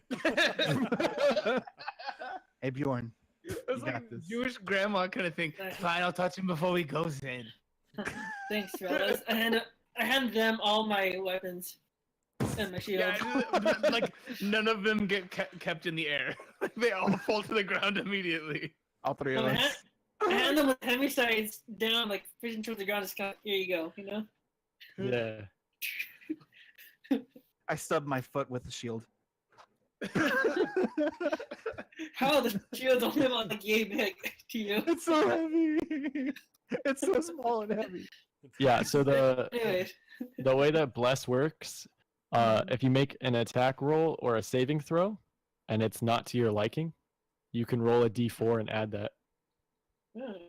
Speaker 2: Hey Bjorn,
Speaker 3: It's
Speaker 2: You
Speaker 3: like
Speaker 2: got this.
Speaker 3: Jewish grandma kind of thing. Fine, I'll touch him before he goes in.
Speaker 5: Thanks, fellas. I hand them all my weapons and my shield.
Speaker 3: Yeah, like none of them get kept in the air. They all fall to the ground immediately.
Speaker 2: all three of
Speaker 5: I
Speaker 2: us.
Speaker 5: hand them with heavy sides down, like pushing towards the ground. Just kind of, here you go, you know.
Speaker 4: Yeah.
Speaker 2: I stubbed my foot with the shield.
Speaker 5: How the shield's only about like yay big to you?
Speaker 2: It's so heavy. It's so small and heavy.
Speaker 4: Yeah, so
Speaker 5: Anyways,
Speaker 4: the way that Bless works, if you make an attack roll or a saving throw, and it's not to your liking, you can roll a d4 and add that
Speaker 5: okay.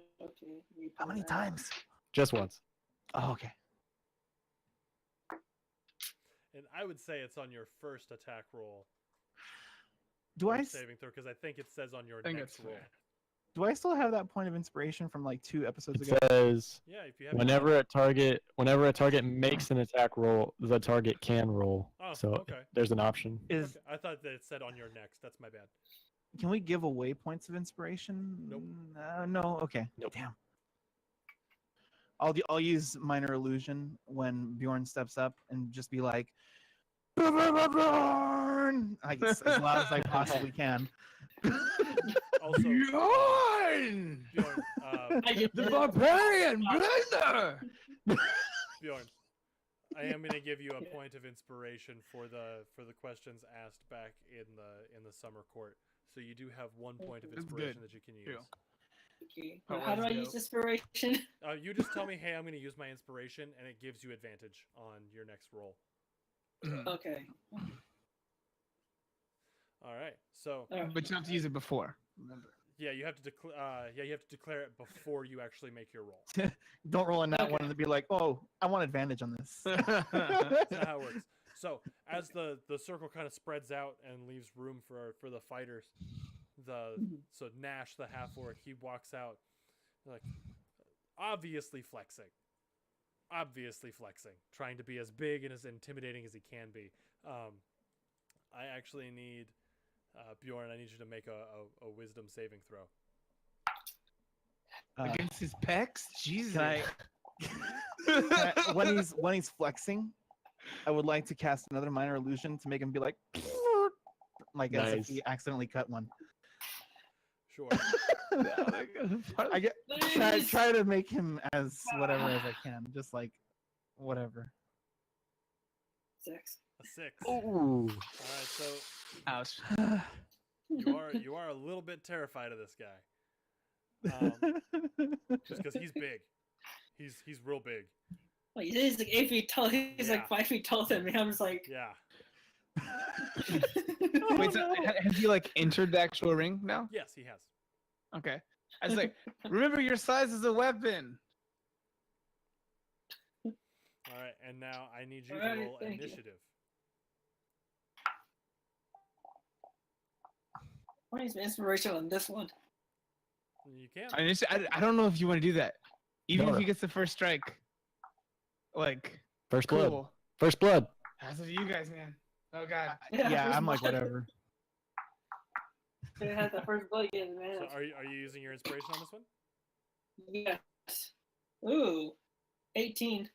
Speaker 2: How many times?
Speaker 4: just once.
Speaker 2: Oh, okay.
Speaker 1: and I would say it's on your first attack roll.
Speaker 2: Do
Speaker 1: or
Speaker 2: I
Speaker 1: saving throw because I think it says on your
Speaker 3: I think
Speaker 1: next
Speaker 3: that's
Speaker 1: roll.
Speaker 3: fair.
Speaker 2: do I still have that point of inspiration from like 2 episodes
Speaker 4: It
Speaker 2: ago?
Speaker 4: says
Speaker 1: Yeah, if you have
Speaker 4: whenever a target makes an attack roll, the target can roll.
Speaker 1: Oh,
Speaker 4: So
Speaker 1: okay.
Speaker 4: there's an option.
Speaker 2: Is
Speaker 1: Okay, I thought that it said on your next. That's my bad.
Speaker 2: can we give away points of inspiration?
Speaker 1: Nope.
Speaker 2: No. Okay.
Speaker 4: Nope.
Speaker 2: Damn. I'll use minor illusion when Bjorn steps up and just be like, Bjorn, like as loud as I possibly can.
Speaker 1: Also,
Speaker 3: Bjorn!
Speaker 1: Bjorn,
Speaker 3: The barbarian blender!
Speaker 1: Bjorn, I am going to give you a point of inspiration for the questions asked back in the summer court. So you do have 1 point of
Speaker 3: That's
Speaker 1: inspiration
Speaker 3: good.
Speaker 1: that you can use.
Speaker 3: True.
Speaker 5: Okay.
Speaker 3: Oh,
Speaker 5: How do I
Speaker 3: let's
Speaker 5: use
Speaker 3: go.
Speaker 5: inspiration?
Speaker 1: You just tell me, hey, I'm going to use my inspiration, and it gives you advantage on your next roll.
Speaker 5: Okay.
Speaker 1: All right. So
Speaker 3: But you have to use it before. Remember.
Speaker 1: yeah, you have to declare. You have to declare it before you actually make your roll.
Speaker 2: Don't roll in that
Speaker 5: Okay.
Speaker 2: one and be like, oh, I want advantage on this.
Speaker 1: That's not how it works. So as the circle kind of spreads out and leaves room for the fighters, so Nash the half orc, he walks out, like obviously flexing, trying to be as big and as intimidating as he can be. I actually need Bjorn. I need you to make a wisdom saving throw.
Speaker 3: Against his pecs? Jesus.
Speaker 2: When he's flexing, I would like to cast another minor illusion to make him be like as if
Speaker 4: Nice.
Speaker 2: he accidentally cut one.
Speaker 1: Sure.
Speaker 2: I get try to make him as whatever as I can, just like whatever.
Speaker 5: 6.
Speaker 1: A 6.
Speaker 4: Ooh.
Speaker 1: All right. So
Speaker 3: Ouch.
Speaker 1: you are a little bit terrified of this guy. Just because he's big. He's real big.
Speaker 5: Like, he's like 8 feet tall. He's
Speaker 1: Yeah.
Speaker 5: like 5 feet taller than me. I'm just like,
Speaker 1: Yeah.
Speaker 3: Wait, so has he like entered the actual ring now?
Speaker 1: Yes, he has.
Speaker 3: Okay. I was like, remember your size is a weapon.
Speaker 1: All right, and now I need you
Speaker 5: All
Speaker 1: to
Speaker 5: right,
Speaker 1: roll
Speaker 5: thank you.
Speaker 1: initiative.
Speaker 5: what is inspiration on this one?
Speaker 1: You can.
Speaker 3: I don't know if you want to do that. Even
Speaker 4: No.
Speaker 3: if he gets the first strike. Like,
Speaker 4: First blood.
Speaker 3: cool.
Speaker 4: First blood.
Speaker 3: That's up to you guys, man. Oh, God.
Speaker 2: Yeah,
Speaker 5: first
Speaker 2: I'm like
Speaker 5: blood.
Speaker 2: whatever.
Speaker 5: It had the first blood again, man.
Speaker 1: So are you using your inspiration on this one?
Speaker 5: Yes. Ooh, 18.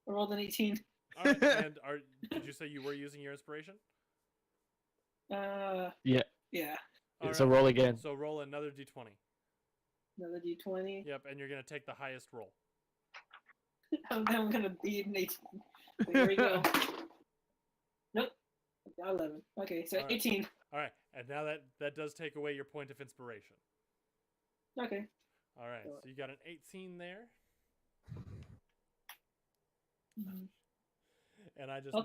Speaker 5: I rolled an 18.
Speaker 1: All right, and did you say you were using your inspiration?
Speaker 3: Uh,
Speaker 4: Yeah.
Speaker 5: Yeah.
Speaker 1: All
Speaker 4: So
Speaker 1: right,
Speaker 4: roll again.
Speaker 1: So roll another d20.
Speaker 5: Another d20.
Speaker 1: Yep, and you're gonna take the highest roll.
Speaker 5: I'm gonna beat an 18. Here we go. Nope. 11. Okay, so
Speaker 1: All right.
Speaker 5: 18.
Speaker 1: All right, and now that does take away your point of inspiration.
Speaker 5: Okay.
Speaker 1: All right, so you got an 18 there,
Speaker 5: Mhm.
Speaker 1: and I just
Speaker 5: Oh,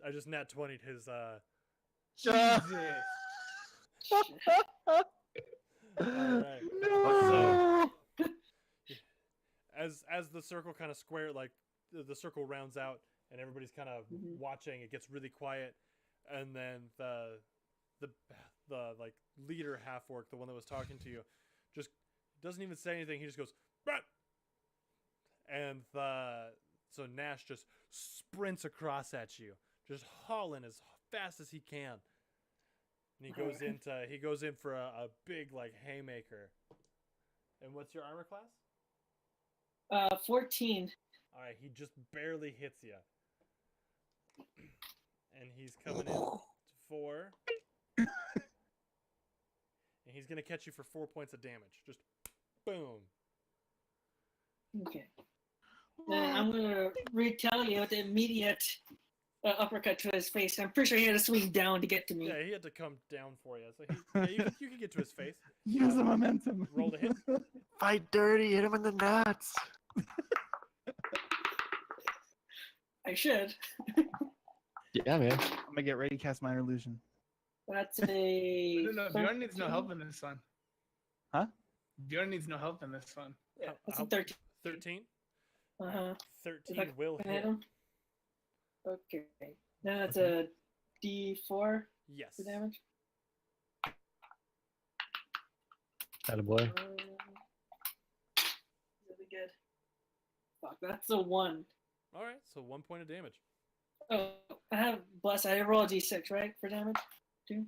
Speaker 1: I just nat 20'd his
Speaker 3: Jesus.
Speaker 1: All right.
Speaker 2: No.
Speaker 1: As the circle kind of square, like the circle rounds out, and everybody's kind of
Speaker 5: Mhm.
Speaker 1: watching. It gets really quiet, and then the like leader half orc, the one that was talking to you, just doesn't even say anything. He just goes, "Bah!" And so Nash just sprints across at you, just hauling as fast as he can. And he goes in for a big like haymaker. And what's your armor class?
Speaker 5: 14.
Speaker 1: All right, he just barely hits you. And he's coming in for and he's going to catch you for 4 points of damage. Just boom.
Speaker 5: Okay. Then I'm gonna retaliate with an immediate uppercut to his face. I'm pretty sure he had to swing down to get to me.
Speaker 1: Yeah, he had to come down for you. So you can get to his face.
Speaker 2: Use the momentum.
Speaker 1: Roll to hit.
Speaker 4: Fight dirty. Hit him in the nuts.
Speaker 5: I should.
Speaker 4: Yeah, man.
Speaker 2: I'm gonna get ready to cast minor illusion.
Speaker 5: That's a.
Speaker 3: No, Bjorn needs no help in this one.
Speaker 2: Huh?
Speaker 3: Bjorn needs no help in this one.
Speaker 5: Yeah, that's
Speaker 1: How-
Speaker 5: a 13.
Speaker 1: 13.
Speaker 5: Uh huh.
Speaker 1: 13 will
Speaker 5: Can I
Speaker 1: hit.
Speaker 5: hit him? Okay. Then that's a D4
Speaker 1: Yes.
Speaker 5: for damage.
Speaker 4: Attaboy.
Speaker 5: Really good. Fuck, that's a 1.
Speaker 1: All right, so 1 point of damage.
Speaker 5: Oh, I have bless. I roll a D6, right, for damage? Too?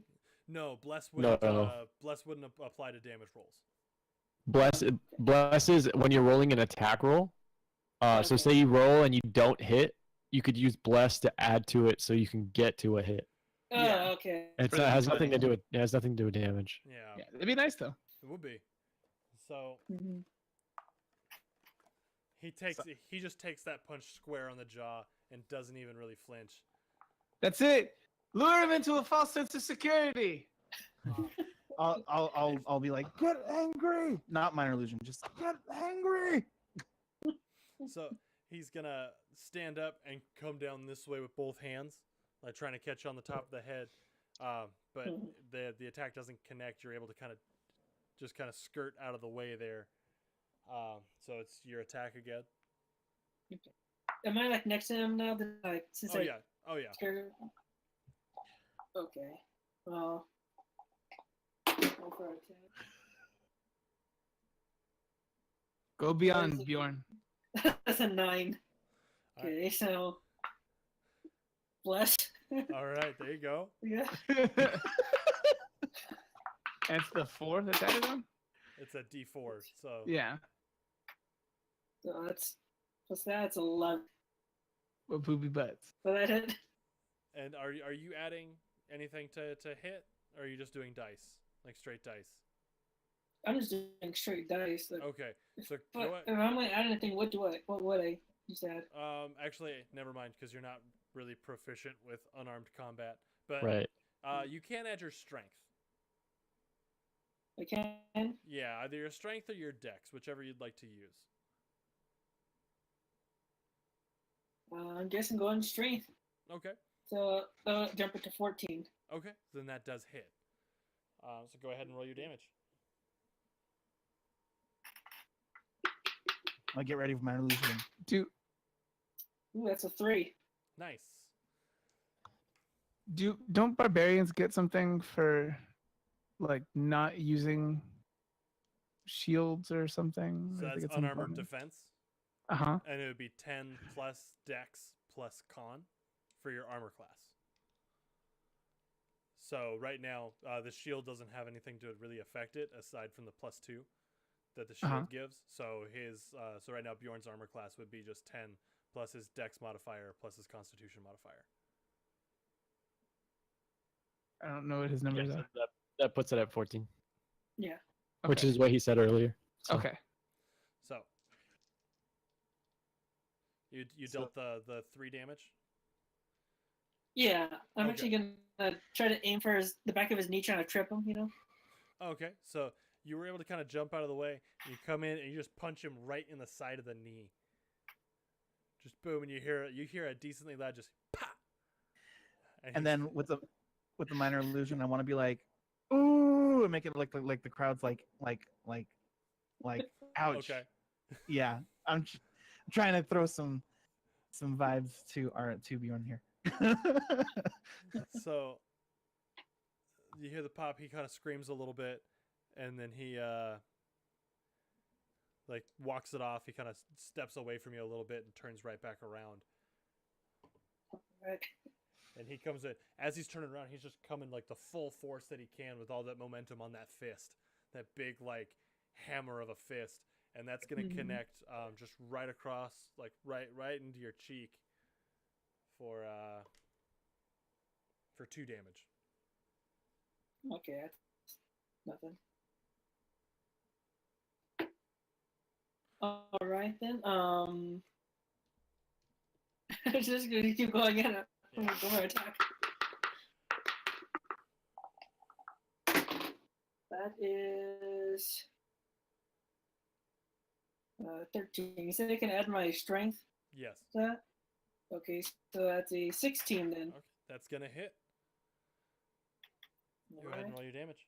Speaker 1: No, bless wouldn't.
Speaker 4: No.
Speaker 1: Bless wouldn't apply to damage rolls.
Speaker 4: Bless is when you're rolling an attack roll. So
Speaker 5: Okay.
Speaker 4: say you roll and you don't hit, you could use bless to add to it so you can get to a hit.
Speaker 5: Oh,
Speaker 1: Yeah.
Speaker 5: okay.
Speaker 4: It
Speaker 3: For the
Speaker 4: has
Speaker 3: fighting.
Speaker 4: nothing to do with damage.
Speaker 1: Yeah,
Speaker 3: Yeah, it'd be nice though.
Speaker 1: it would be. So
Speaker 5: Mm-hmm.
Speaker 1: he just takes that punch square on the jaw and doesn't even really flinch.
Speaker 3: That's it. Lure him into a false sense of security.
Speaker 2: I'll be like, get angry. Not minor illusion, just get angry.
Speaker 1: So he's gonna stand up and come down this way with both hands, like trying to catch you on the top of the head. But
Speaker 5: Mhm.
Speaker 1: the attack doesn't connect. You're able to kind of skirt out of the way there. So it's your attack again.
Speaker 5: Am I like next to him now? Like since
Speaker 1: Oh
Speaker 5: I
Speaker 1: yeah. Oh yeah.
Speaker 5: scared him? Okay. Well, go for attack.
Speaker 3: Go beyond Bjorn.
Speaker 5: That's a 9.
Speaker 1: All right.
Speaker 5: Okay, so bless.
Speaker 1: All right. There you go.
Speaker 5: Yeah.
Speaker 3: That's the 4th attack on?
Speaker 1: It's a D4. So
Speaker 3: Yeah.
Speaker 5: So that's what's that? It's 11.
Speaker 3: What poopy butts.
Speaker 5: So that hit.
Speaker 1: And are you adding anything to hit, or are you just doing dice, like straight dice?
Speaker 5: I'm just doing straight dice. Like,
Speaker 1: Okay. So
Speaker 5: but
Speaker 1: go ahead.
Speaker 5: if I'm gonna add anything, what would I just add?
Speaker 1: Actually, never mind, because you're not really proficient with unarmed combat. But
Speaker 4: Right.
Speaker 1: you can add your strength.
Speaker 5: I can.
Speaker 1: Yeah, either your strength or your dex, whichever you'd like to use.
Speaker 5: I'm guessing going strength.
Speaker 1: Okay.
Speaker 5: So jump it to 14.
Speaker 1: Okay. Then that does hit. So go ahead and roll your damage.
Speaker 2: I'll get ready for my illusion.
Speaker 3: Do
Speaker 5: That's a 3.
Speaker 1: Nice.
Speaker 3: don't barbarians get something for like not using shields or something?
Speaker 1: So
Speaker 3: Or they
Speaker 1: that's
Speaker 3: get some
Speaker 1: unarmored
Speaker 3: bonus?
Speaker 1: defense,
Speaker 3: Uh-huh.
Speaker 1: and it would be 10 plus dex plus con for your armor class. So right now, the shield doesn't have anything to really affect it aside from the +2 that the shield gives. So so right now Bjorn's armor class would be just 10 plus his dex modifier plus his constitution modifier.
Speaker 3: I don't know what his numbers
Speaker 4: Yeah, so
Speaker 3: are.
Speaker 4: that puts it at 14,
Speaker 5: Yeah.
Speaker 4: which
Speaker 3: Okay.
Speaker 4: is what he said earlier. So,
Speaker 3: Okay.
Speaker 1: So you
Speaker 2: So-
Speaker 1: dealt the 3 damage.
Speaker 5: Yeah. I'm
Speaker 1: Okay.
Speaker 5: actually gonna try to aim for the back of his knee, trying to trip him.
Speaker 1: Okay, so you were able to kind of jump out of the way. And you come in and you just punch him right in the side of the knee. Just boom, and you hear a decently loud just pop.
Speaker 2: And
Speaker 1: he's-
Speaker 2: then with the minor illusion, I want to be like, ooh, and make it look like the crowd's like, ouch.
Speaker 1: okay,
Speaker 2: Yeah, I'm trying to throw some vibes to Bjorn here.
Speaker 1: so you hear the pop. He kind of screams a little bit, and then he like walks it off. He kind of steps away from you a little bit and turns right back around.
Speaker 5: Right.
Speaker 1: And he comes in. As he's turning around, he's just coming like the full force that he can with all that momentum on that fist, that big like hammer of a fist, and that's gonna
Speaker 5: Mhm.
Speaker 1: connect just right across, like right into your cheek for 2 damage.
Speaker 5: Okay. That's nothing. All right then. Just gonna keep going in. I'm gonna go for attack. That is 13. You said I can add my strength
Speaker 1: Yes.
Speaker 5: to that? Okay, so that's a 16 then.
Speaker 1: Okay, that's gonna hit. Go ahead and
Speaker 5: Alright.
Speaker 1: roll your damage.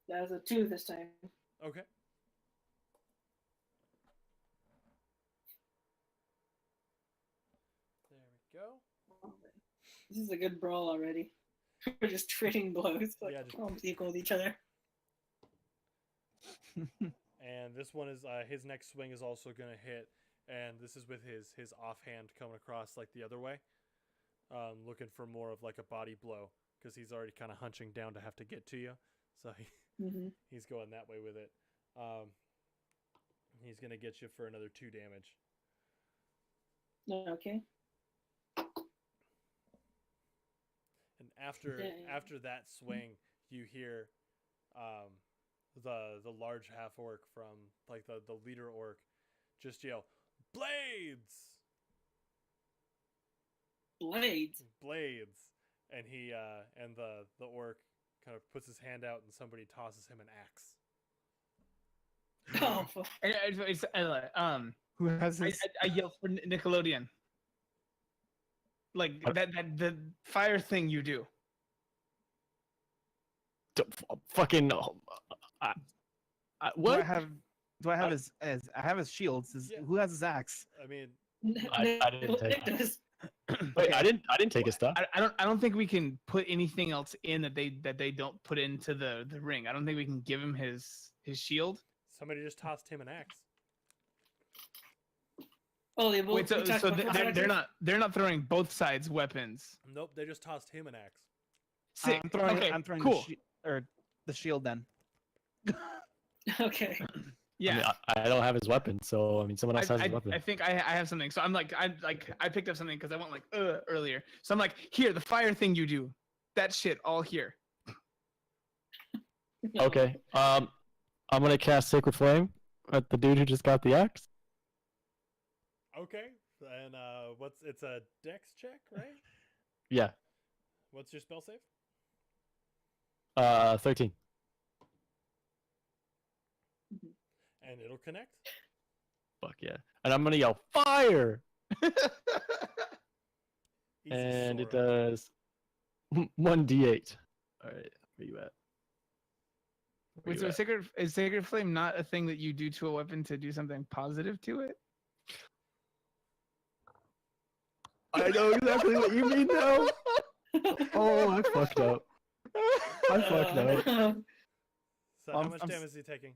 Speaker 5: That's a 2 this time.
Speaker 1: Okay. There we go.
Speaker 5: This is a good brawl already. We're just trading blows. Like,
Speaker 1: Yeah, just-
Speaker 5: almost equal with each other.
Speaker 1: And this one is his next swing is also gonna hit, and this is with his offhand coming across like the other way, looking for more of like a body blow because he's already kind of hunching down to have to get to you, so he's going that way with it. He's gonna get you for another 2 damage.
Speaker 5: Okay.
Speaker 1: And after that swing, you hear the large half orc from like the leader orc just yell, "Blades!
Speaker 5: Blades.
Speaker 1: Blades!" And he and the orc kind of puts his hand out and somebody tosses him an axe.
Speaker 5: Oh,
Speaker 3: Who has
Speaker 2: Who has his?
Speaker 3: I yell for Nickelodeon. Like that the fire thing you do.
Speaker 4: Fucking. What?
Speaker 2: Do I have his I have his shields?
Speaker 1: Yeah.
Speaker 2: Who has his axe?
Speaker 1: I mean,
Speaker 4: I didn't take
Speaker 5: Nick
Speaker 4: that.
Speaker 5: does.
Speaker 4: Wait, I didn't take his stuff.
Speaker 3: I don't think we can put anything else in that they don't put into the ring. I don't think we can give him his shield.
Speaker 1: somebody just tossed him an axe.
Speaker 5: Oh, they both.
Speaker 3: Wait, so,
Speaker 5: we talked
Speaker 3: so
Speaker 5: about
Speaker 3: they're not throwing both sides weapons.
Speaker 1: Nope, they just tossed him an axe.
Speaker 3: Sick.
Speaker 2: I'm throwing
Speaker 3: cool.
Speaker 2: the shield then.
Speaker 5: Okay.
Speaker 3: Yeah.
Speaker 4: I mean, I don't have his weapon, so I mean, someone else has his weapon.
Speaker 3: I think I have something. So I picked up something because I went like earlier. So I'm like, here, the fire thing you do, that shit all here.
Speaker 4: Okay. I'm gonna cast Sacred Flame at the dude who just got the axe.
Speaker 1: Okay, and it's a dex check, right?
Speaker 4: Yeah.
Speaker 1: What's your spell save?
Speaker 4: 13.
Speaker 1: And it'll connect.
Speaker 4: Fuck yeah. And I'm gonna yell fire,
Speaker 1: Easy
Speaker 4: and it
Speaker 1: Sora.
Speaker 4: does 1d8. All right, where you at? Where
Speaker 3: Wait,
Speaker 4: you
Speaker 3: so
Speaker 4: at?
Speaker 3: is sacred flame not a thing that you do to a weapon to do something positive to it?
Speaker 4: I know exactly what you mean now. Oh, I fucked up. I fucked up.
Speaker 1: So how
Speaker 2: I'm-
Speaker 1: much
Speaker 2: I'm
Speaker 1: damage is he taking?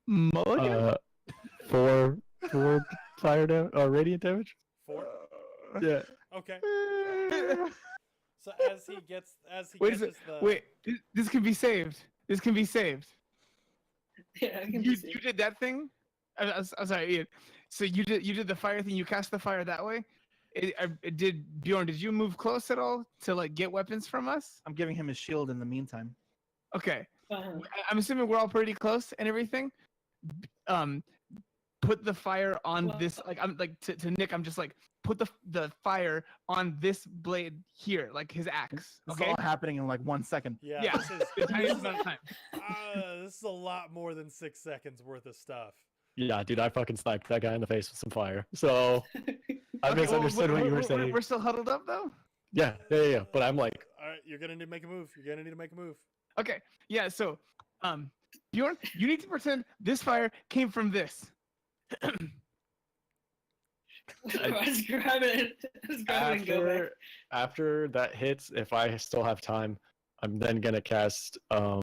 Speaker 3: Mulligan?
Speaker 4: 4 fire damage or radiant damage.
Speaker 1: 4.
Speaker 4: Yeah.
Speaker 1: Okay. So as he
Speaker 3: Wait,
Speaker 1: catches the
Speaker 3: wait, this can be saved. This can be saved.
Speaker 5: Yeah, I can
Speaker 3: You
Speaker 5: see.
Speaker 3: did that thing. I'm sorry, Ian. So you did the fire thing. You cast the fire that way. It did Bjorn? Did you move close at all to like get weapons from us?
Speaker 2: I'm giving him his shield in the meantime.
Speaker 3: Okay.
Speaker 5: Uh-huh.
Speaker 3: I'm assuming we're all pretty close and everything. Put the fire on
Speaker 5: Well-
Speaker 3: this. Like I'm like to Nick. I'm just like put the fire on this blade here, like his axe.
Speaker 2: This
Speaker 3: Okay.
Speaker 2: is all happening in like 1 second.
Speaker 1: yeah,
Speaker 3: Yeah.
Speaker 1: this is
Speaker 3: The tiniest amount of time.
Speaker 1: this is a lot more than 6 seconds worth of stuff.
Speaker 4: Yeah, dude, I fucking sniped that guy in the face with some fire. So I
Speaker 3: Okay, well,
Speaker 4: misunderstood what you were saying.
Speaker 3: We're still huddled up though.
Speaker 4: Yeah. But I'm like,
Speaker 1: All right, you're gonna need to make a move. You're gonna need to make a move.
Speaker 3: Okay. Yeah. So, Bjorn, you need to pretend this fire came from this.
Speaker 5: Just grab it. Just grab it and go back.
Speaker 4: after that hits, if I still have time, I'm then gonna cast
Speaker 3: I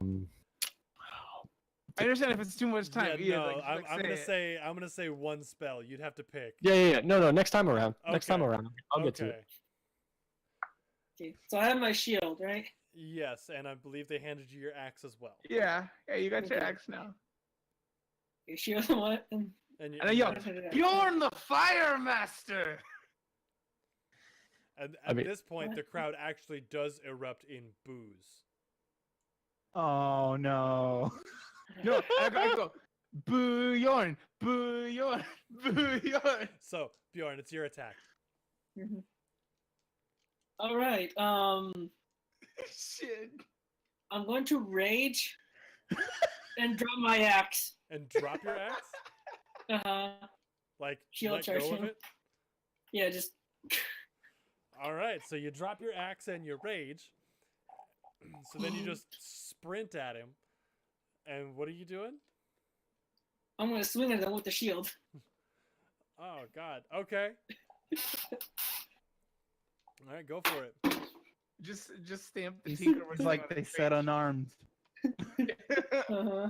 Speaker 3: understand if it's too much time.
Speaker 1: Yeah,
Speaker 3: Ian,
Speaker 1: no,
Speaker 3: like,
Speaker 1: I'm
Speaker 3: say
Speaker 1: gonna
Speaker 3: it.
Speaker 1: say one spell. You'd have to pick.
Speaker 4: Yeah. No, next time around. Next time
Speaker 1: Okay.
Speaker 4: around. I'll get to it.
Speaker 5: Okay, so I have my shield, right?
Speaker 1: Yes, and I believe they handed you your axe as well.
Speaker 3: Yeah. Yeah. You got your
Speaker 5: Okay.
Speaker 3: axe now.
Speaker 5: Your shield and what? And
Speaker 1: And you,
Speaker 3: And then yo,
Speaker 1: and
Speaker 3: Bjorn the Fire Master.
Speaker 1: at
Speaker 4: I mean-
Speaker 1: this point,
Speaker 5: What?
Speaker 1: the crowd actually does erupt in boos.
Speaker 2: Oh no.
Speaker 3: No, I go, Bjorn, Bjorn, Bjorn.
Speaker 1: So Bjorn, it's your attack.
Speaker 5: Mhm. All right.
Speaker 3: Shit.
Speaker 5: I'm going to rage and drop my axe.
Speaker 1: And drop your axe. Like
Speaker 5: Shield
Speaker 1: let go of
Speaker 5: charging.
Speaker 1: it.
Speaker 5: Yeah, just
Speaker 1: All right, so you drop your axe and your rage. So then you just sprint at him. And what are you doing?
Speaker 5: I'm gonna swing at them with the shield.
Speaker 1: Oh God. Okay. All right, go for it.
Speaker 3: Just stamp the
Speaker 2: It's
Speaker 3: tinker.
Speaker 2: it's like they said unarmed.
Speaker 5: Uh-huh.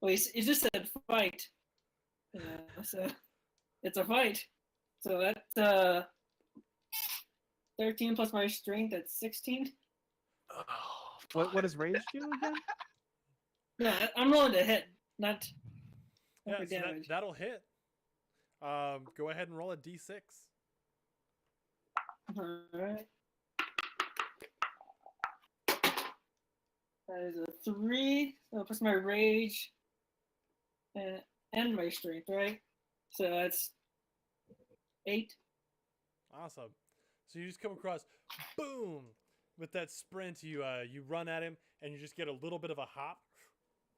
Speaker 5: Well, it just said fight. So it's a fight. So that's 13 plus my strength. That's 16.
Speaker 2: What does rage do again?
Speaker 5: No, I'm rolling to hit, not
Speaker 1: Yeah,
Speaker 5: for
Speaker 1: so
Speaker 5: damage.
Speaker 1: that'll hit. Go ahead and roll a d6.
Speaker 5: Alright. That is a 3. So plus my rage and my strength, right? So that's 8.
Speaker 1: Awesome. So you just come across, boom, with that sprint. You run at him, and you just get a little bit of a hop,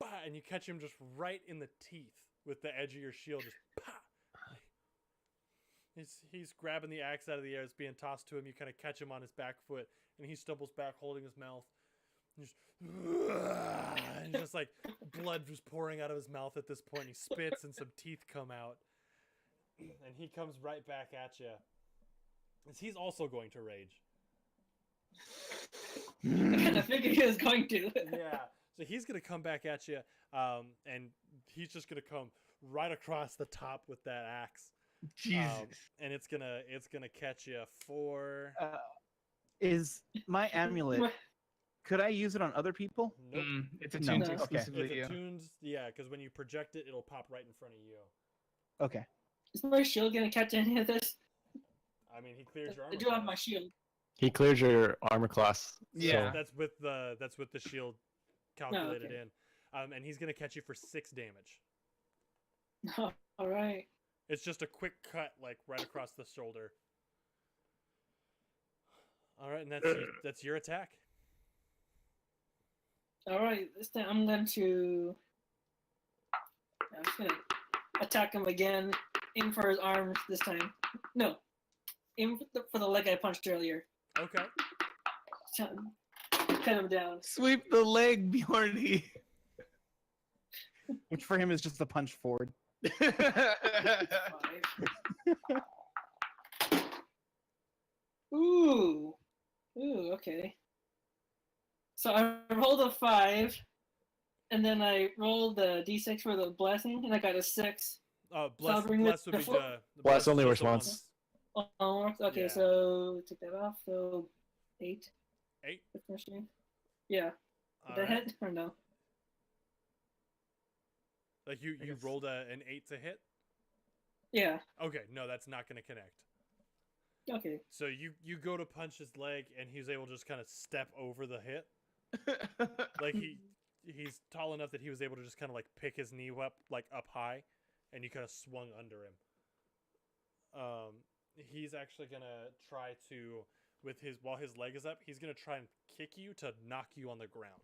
Speaker 1: bah, and you catch him just right in the teeth with the edge of your shield. Just, pah. He's grabbing the axe out of the air. It's being tossed to him. You kind of catch him on his back foot, and he stumbles back, holding his mouth. And just like blood just pouring out of his mouth at this point. He spits, and some teeth come out, and he comes right back at you. He's also going to rage.
Speaker 5: I kind of figured he was going to.
Speaker 1: Yeah. So he's gonna come back at you, and he's just gonna come right across the top with that axe.
Speaker 3: Jesus.
Speaker 1: And it's gonna catch you for.
Speaker 2: Is my amulet? Could I use it on other people?
Speaker 1: Nope.
Speaker 3: It's attuned to
Speaker 5: No.
Speaker 3: exclusively
Speaker 1: It's
Speaker 3: to you.
Speaker 1: attuned, yeah, because when you project it, it'll pop right in front of you.
Speaker 2: Okay.
Speaker 5: Is my shield gonna catch any of this?
Speaker 1: I mean, he clears your
Speaker 5: I
Speaker 1: armor.
Speaker 5: do have
Speaker 1: class.
Speaker 5: my shield.
Speaker 4: He cleared your armor class.
Speaker 3: Yeah.
Speaker 1: That's with the shield calculated
Speaker 5: okay.
Speaker 1: in, and he's gonna catch you for 6 damage.
Speaker 5: All right.
Speaker 1: It's just a quick cut, like right across the shoulder. All right, and that's your attack.
Speaker 5: All right. This time I'm going to. I'm just gonna attack him again. Aim for his arm this time. No. Aim for the leg I punched earlier.
Speaker 1: Okay.
Speaker 5: Cut him down.
Speaker 3: Sweep the leg, Bjorny.
Speaker 2: Which for him is just a punch forward.
Speaker 5: 5. Ooh. Ooh, okay. So I rolled a 5, and then I rolled the d6 for the blessing, and I got a 6.
Speaker 1: Bless
Speaker 5: bring
Speaker 1: would
Speaker 5: the
Speaker 1: be
Speaker 5: foot-
Speaker 1: the
Speaker 4: Bless only
Speaker 1: is
Speaker 4: works
Speaker 1: just the
Speaker 4: once.
Speaker 5: Oh, okay,
Speaker 1: Yeah.
Speaker 5: so take that off. So 8.
Speaker 1: 8.
Speaker 5: Especially. Yeah.
Speaker 1: All
Speaker 5: Did I
Speaker 1: right.
Speaker 5: hit or no?
Speaker 1: Like you
Speaker 2: guess-
Speaker 1: rolled an 8 to hit.
Speaker 5: Yeah.
Speaker 1: Okay, no, that's not gonna connect.
Speaker 5: Okay.
Speaker 1: So you go to punch his leg, and he's able to just kind of step over the hit. Like he's tall enough that he was able to just kind of like pick his knee up high, and you kind of swung under him. He's actually gonna try to while his leg is up, he's gonna try and kick you to knock you on the ground.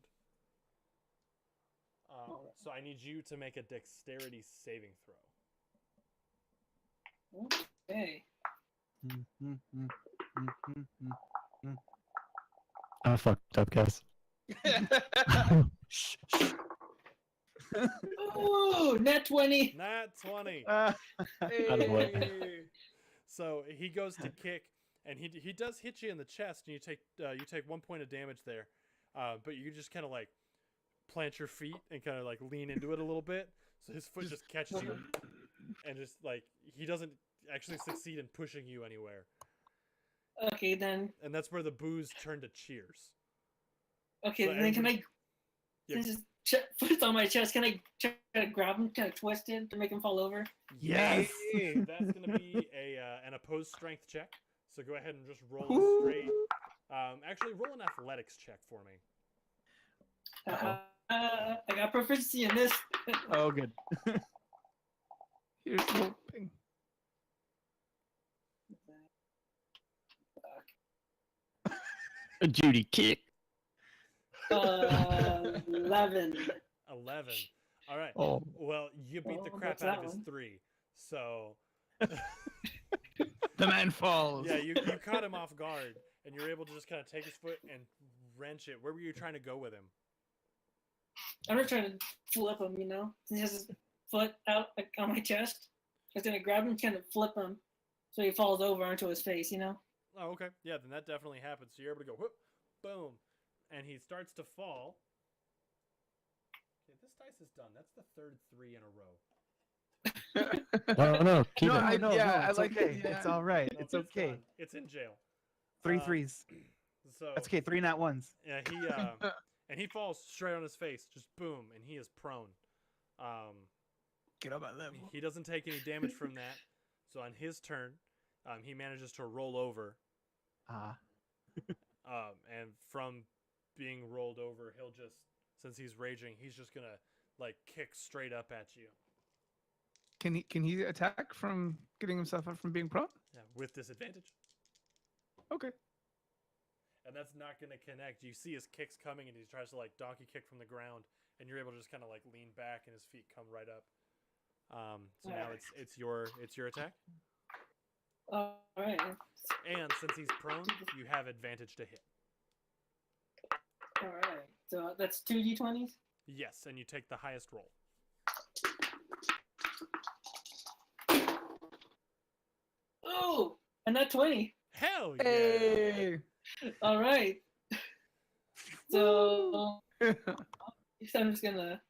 Speaker 1: So I need you to make a dexterity saving throw.
Speaker 5: Okay.
Speaker 4: I fucked up, guys.
Speaker 5: Ooh, net 20.
Speaker 1: Nat 20.
Speaker 4: Attaboy.
Speaker 1: So he goes to kick, and he does hit you in the chest, and you take 1 point of damage there, but you just kind of like plant your feet and kind of like lean into it a little bit, so his foot just catches you, and just like he doesn't actually succeed in pushing you anywhere,
Speaker 5: Okay, then.
Speaker 1: and that's where the boos turn to cheers.
Speaker 5: Okay,
Speaker 1: So
Speaker 5: then can I?
Speaker 1: Yeah.
Speaker 5: This is foot on my chest. Can I try to grab him, kind of twist him to make him fall over?
Speaker 1: Yes, that's gonna be an opposed strength check. So go ahead and just roll a straight. Actually, roll an athletics check for me.
Speaker 5: I got proficiency in this.
Speaker 2: Oh, good.
Speaker 3: Here's hoping.
Speaker 4: A Judy kick.
Speaker 5: 11.
Speaker 1: 11. All right.
Speaker 4: Oh,
Speaker 1: Well, you beat the
Speaker 5: Well,
Speaker 1: crap
Speaker 5: that's
Speaker 1: out of
Speaker 5: that
Speaker 1: his
Speaker 5: one.
Speaker 1: 3. So
Speaker 3: The man falls.
Speaker 1: yeah, you caught him off guard, and you're able to just kind of take his foot and wrench it. Where were you trying to go with him?
Speaker 5: I'm not trying to flip him, you know? He has his foot out like, on my chest. I was going to grab him, kind of flip him so he falls over onto his face, you know?
Speaker 1: Oh, okay. Yeah, then that definitely happens. So you're able to go whoop, boom, and he starts to fall. Okay, this dice is done. That's the third 3 in a row.
Speaker 4: no, keep
Speaker 3: No,
Speaker 4: it.
Speaker 3: I- yeah, I
Speaker 2: it's
Speaker 3: like it,
Speaker 2: okay.
Speaker 3: yeah.
Speaker 2: It's all right.
Speaker 1: No,
Speaker 2: It's okay.
Speaker 1: done. It's in jail.
Speaker 2: 3
Speaker 1: Um,
Speaker 2: threes.
Speaker 1: So
Speaker 2: That's okay. 3 nat ones.
Speaker 1: yeah, and he falls straight on his face, just boom, and he is prone.
Speaker 3: Get on my level.
Speaker 1: He doesn't take any damage from that. So on his turn, he manages to roll over. And from being rolled over, he'll just, since he's raging, he's just gonna like kick straight up at you.
Speaker 3: Can he attack from getting himself up from being prone?
Speaker 1: Yeah, with disadvantage.
Speaker 3: Okay.
Speaker 1: And that's not gonna connect. You see his kicks coming, and he tries to like donkey kick from the ground, and you're able to just kind of like lean back, and his feet come right up. So now
Speaker 5: Alright.
Speaker 1: it's your attack.
Speaker 5: All right.
Speaker 1: And since he's prone, you have advantage to hit.
Speaker 5: All right. So that's 2d20s.
Speaker 1: Yes, and you take the highest roll.
Speaker 5: Oh, and not 20.
Speaker 1: Hell yeah!
Speaker 3: Hey.
Speaker 5: All right. So I'm just gonna.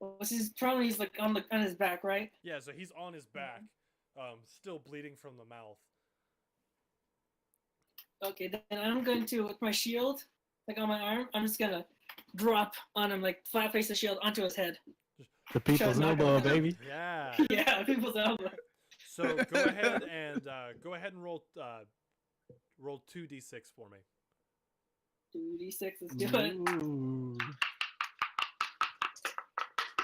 Speaker 5: Well, he's prone. He's like on his back, right?
Speaker 1: Yeah, so he's on his back, still bleeding from the mouth.
Speaker 5: Okay, then I'm going to, with my shield, like on my arm, I'm just gonna drop on him, like flat face the shield onto his head.
Speaker 4: The people's
Speaker 5: Knock
Speaker 4: elbow,
Speaker 5: him.
Speaker 4: baby.
Speaker 1: Yeah.
Speaker 5: Yeah, people's elbow.
Speaker 1: So go ahead and roll 2d6 for me.
Speaker 5: 2d6, let's do it.
Speaker 4: Ooh.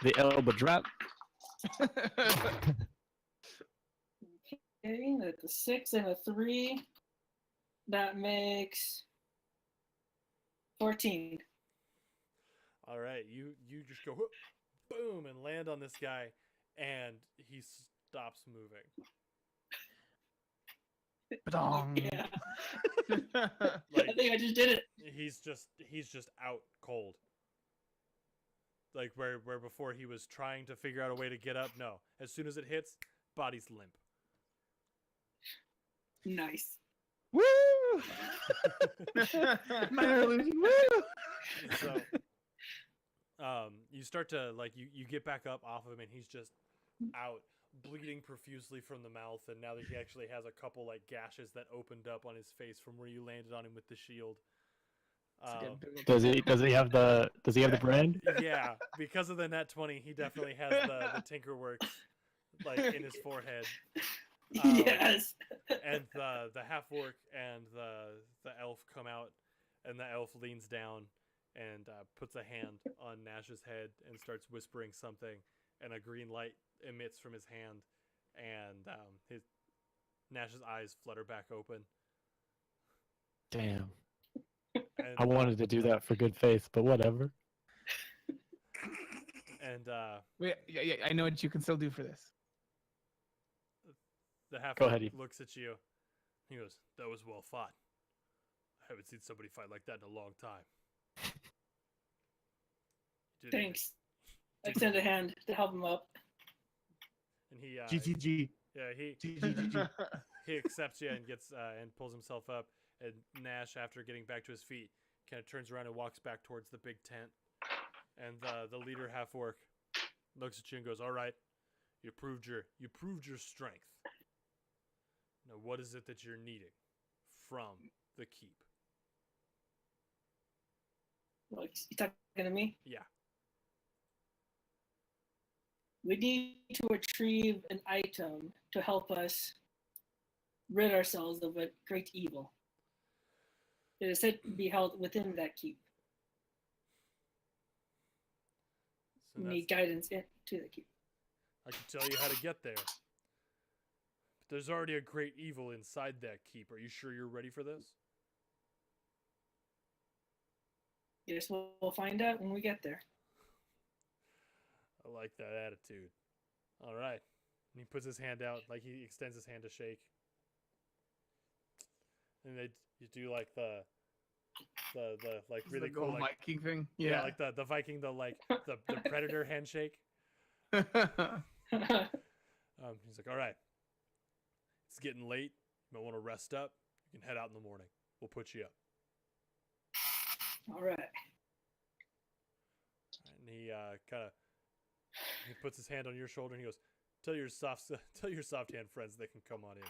Speaker 4: The elbow drop.
Speaker 5: Okay, that's a 6 and a 3. That makes 14.
Speaker 1: All right, you just go whoop, boom and land on this guy, and he stops moving.
Speaker 2: Ba-dong.
Speaker 5: Yeah. I
Speaker 1: Like
Speaker 5: think I just did it.
Speaker 1: he's just out cold. Like where before he was trying to figure out a way to get up. No, as soon as it hits, body's limp.
Speaker 5: Nice.
Speaker 2: Woo! Minor illusion. Woo!
Speaker 1: So, you start to you get back up off of him, and he's just out, bleeding profusely from the mouth. And now that he actually has a couple like gashes that opened up on his face from where you landed on him with the shield.
Speaker 4: Does he have the brand?
Speaker 1: Yeah, because of the net 20, he definitely has the Tinkerworks like in his forehead.
Speaker 5: Yes.
Speaker 1: And the half orc and the elf come out, and the elf leans down and puts a hand on Nash's head and starts whispering something, and a green light emits from his hand, and Nash's eyes flutter back open.
Speaker 4: Damn.
Speaker 1: And,
Speaker 4: I wanted to do that for good faith, but whatever.
Speaker 1: And
Speaker 3: Wait, yeah, I know what you can still do for this.
Speaker 1: the half
Speaker 4: Go
Speaker 1: orc
Speaker 4: ahead, Ethan.
Speaker 1: looks at you. He goes, "That was well fought. I haven't seen somebody fight like that in a long time." You did it.
Speaker 5: Thanks. I extend a hand to help him up.
Speaker 1: And he
Speaker 2: GTG.
Speaker 1: yeah he
Speaker 2: GTG.
Speaker 1: he accepts you and gets and pulls himself up. And Nash, after getting back to his feet, kind of turns around and walks back towards the big tent. And the leader half orc looks at you and goes, "All right, you proved your strength. Now, what is it that you're needing from the keep?"
Speaker 5: Like, you talking to me?
Speaker 1: Yeah.
Speaker 5: We need to retrieve an item to help us rid ourselves of a great evil. It is said to be held within that keep.
Speaker 1: So
Speaker 5: We need guidance into the keep.
Speaker 1: I can tell you how to get there. But there's already a great evil inside that keep. Are you sure you're ready for this?
Speaker 5: Yes, we'll find out when we get there.
Speaker 1: I like that attitude. All right. And he puts his hand out, like he extends his hand to shake. And you do like the like
Speaker 3: Is
Speaker 1: really
Speaker 3: the
Speaker 1: cool
Speaker 3: gold
Speaker 1: like
Speaker 3: Viking thing.
Speaker 1: yeah, like the Viking the predator handshake.
Speaker 3: Yeah.
Speaker 1: He's like, "All right, it's getting late. You might want to rest up. You can head out in the morning. We'll put you up."
Speaker 5: All right.
Speaker 1: And he he puts his hand on your shoulder and he goes, tell your soft hand friends they can come on in."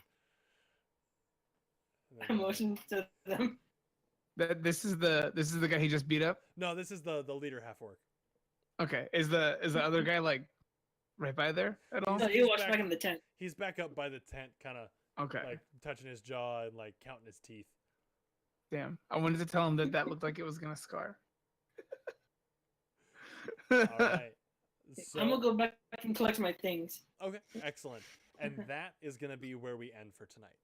Speaker 1: And
Speaker 5: I
Speaker 1: then,
Speaker 5: motion to them.
Speaker 3: This is the guy he just beat up.
Speaker 1: no, this is the leader half orc.
Speaker 3: Okay, is the other guy like right by there at all?
Speaker 5: No, he walks back in the tent.
Speaker 1: He's back up by the tent, kind of
Speaker 3: Okay,
Speaker 1: like touching his jaw and like counting his teeth.
Speaker 3: damn. I wanted to tell him that looked like it was gonna scar.
Speaker 1: All right. So,
Speaker 5: I'm gonna go back and collect my things.
Speaker 1: okay, excellent. And that is going to be where we end for tonight.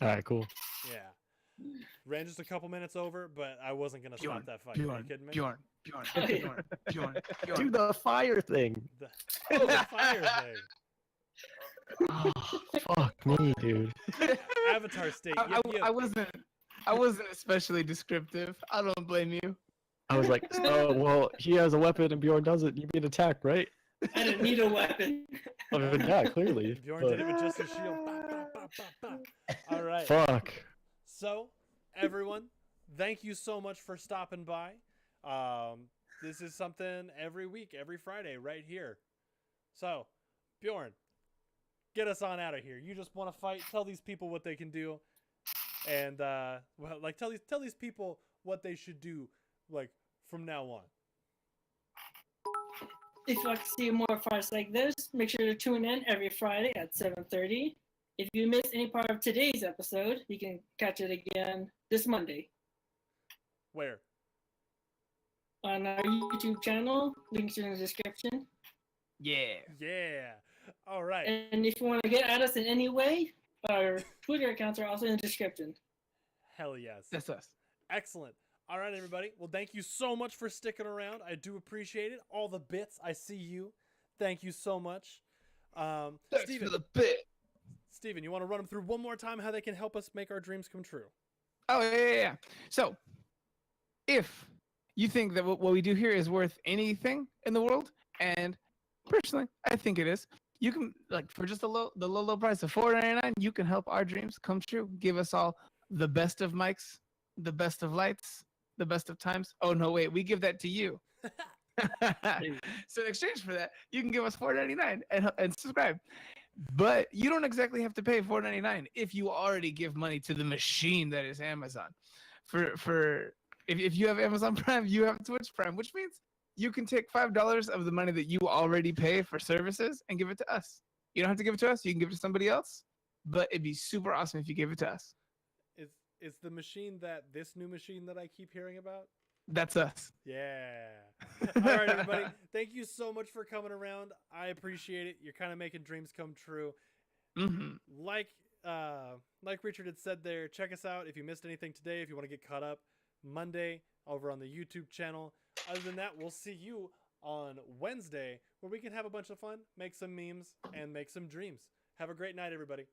Speaker 4: All right, cool.
Speaker 1: Yeah. Ran just a couple minutes over, but I wasn't going to stop that fight. Are you kidding me?
Speaker 3: Bjorn.
Speaker 4: Do the fire thing.
Speaker 1: The fire thing.
Speaker 4: Oh, fuck me, dude.
Speaker 1: Avatar state.
Speaker 3: I,
Speaker 1: Yep,
Speaker 3: I,
Speaker 1: yep.
Speaker 3: I wasn't especially descriptive. I don't blame you.
Speaker 4: I was like, oh, well, he has a weapon and Bjorn doesn't. You mean attack, right?
Speaker 5: I didn't need a weapon.
Speaker 4: I mean, yeah, clearly.
Speaker 1: Bjorn
Speaker 4: but
Speaker 1: did it with just his shield. Bah, bah, bah, bah, bah. All right.
Speaker 4: fuck.
Speaker 1: So, everyone, thank you so much for stopping by. This is something every week, every Friday, right here. So, Bjorn, get us on out of here. You just want to fight? Tell these people what they can do, and well, like tell these people what they should do, like from now on.
Speaker 5: If you'd like to see more fights like this, make sure to tune in every Friday at 7:30. If you missed any part of today's episode, you can catch it again this Monday
Speaker 1: Where?
Speaker 5: on our YouTube channel. Links are in the description.
Speaker 3: Yeah.
Speaker 1: Yeah. All right.
Speaker 5: And if you want to get at us in any way, our Twitter accounts are also in the description.
Speaker 1: Hell yes.
Speaker 3: That's us.
Speaker 1: Excellent. All right, everybody. Well, thank you so much for sticking around. I do appreciate it. All the bits. I see you. Thank you so much.
Speaker 3: Thanks
Speaker 1: Steven,
Speaker 3: for the bit.
Speaker 1: Steven, you want to run them through one more time how they can help us make our dreams come true?
Speaker 3: Oh, yeah. So, if you think that what we do here is worth anything in the world, and personally, I think it is, you can, like, for just the low price of $4.99, you can help our dreams come true. Give us all the best of mics, the best of lights, the best of times. Oh, no, wait, we give that to you. So in exchange for that, you can give us $4.99 and subscribe. But you don't exactly have to pay $4.99 if you already give money to the machine that is Amazon. If you have Amazon Prime, you have Twitch Prime, which means you can take $5 of the money that you already pay for services and give it to us. You don't have to give it to us. You can give it to somebody else. But it'd be super awesome if you gave it to us.
Speaker 1: Is the machine this new machine that I keep hearing about?
Speaker 3: That's us.
Speaker 1: Yeah. All right, everybody. Thank you so much for coming around. I appreciate it. You're kind of making dreams come true.
Speaker 3: Mm-hmm.
Speaker 1: Like Richard had said there, check us out if you missed anything today. If you want to get caught up, Monday over on the YouTube channel. Other than that, we'll see you on Wednesday where we can have a bunch of fun, make some memes, and make some dreams. Have a great night, everybody.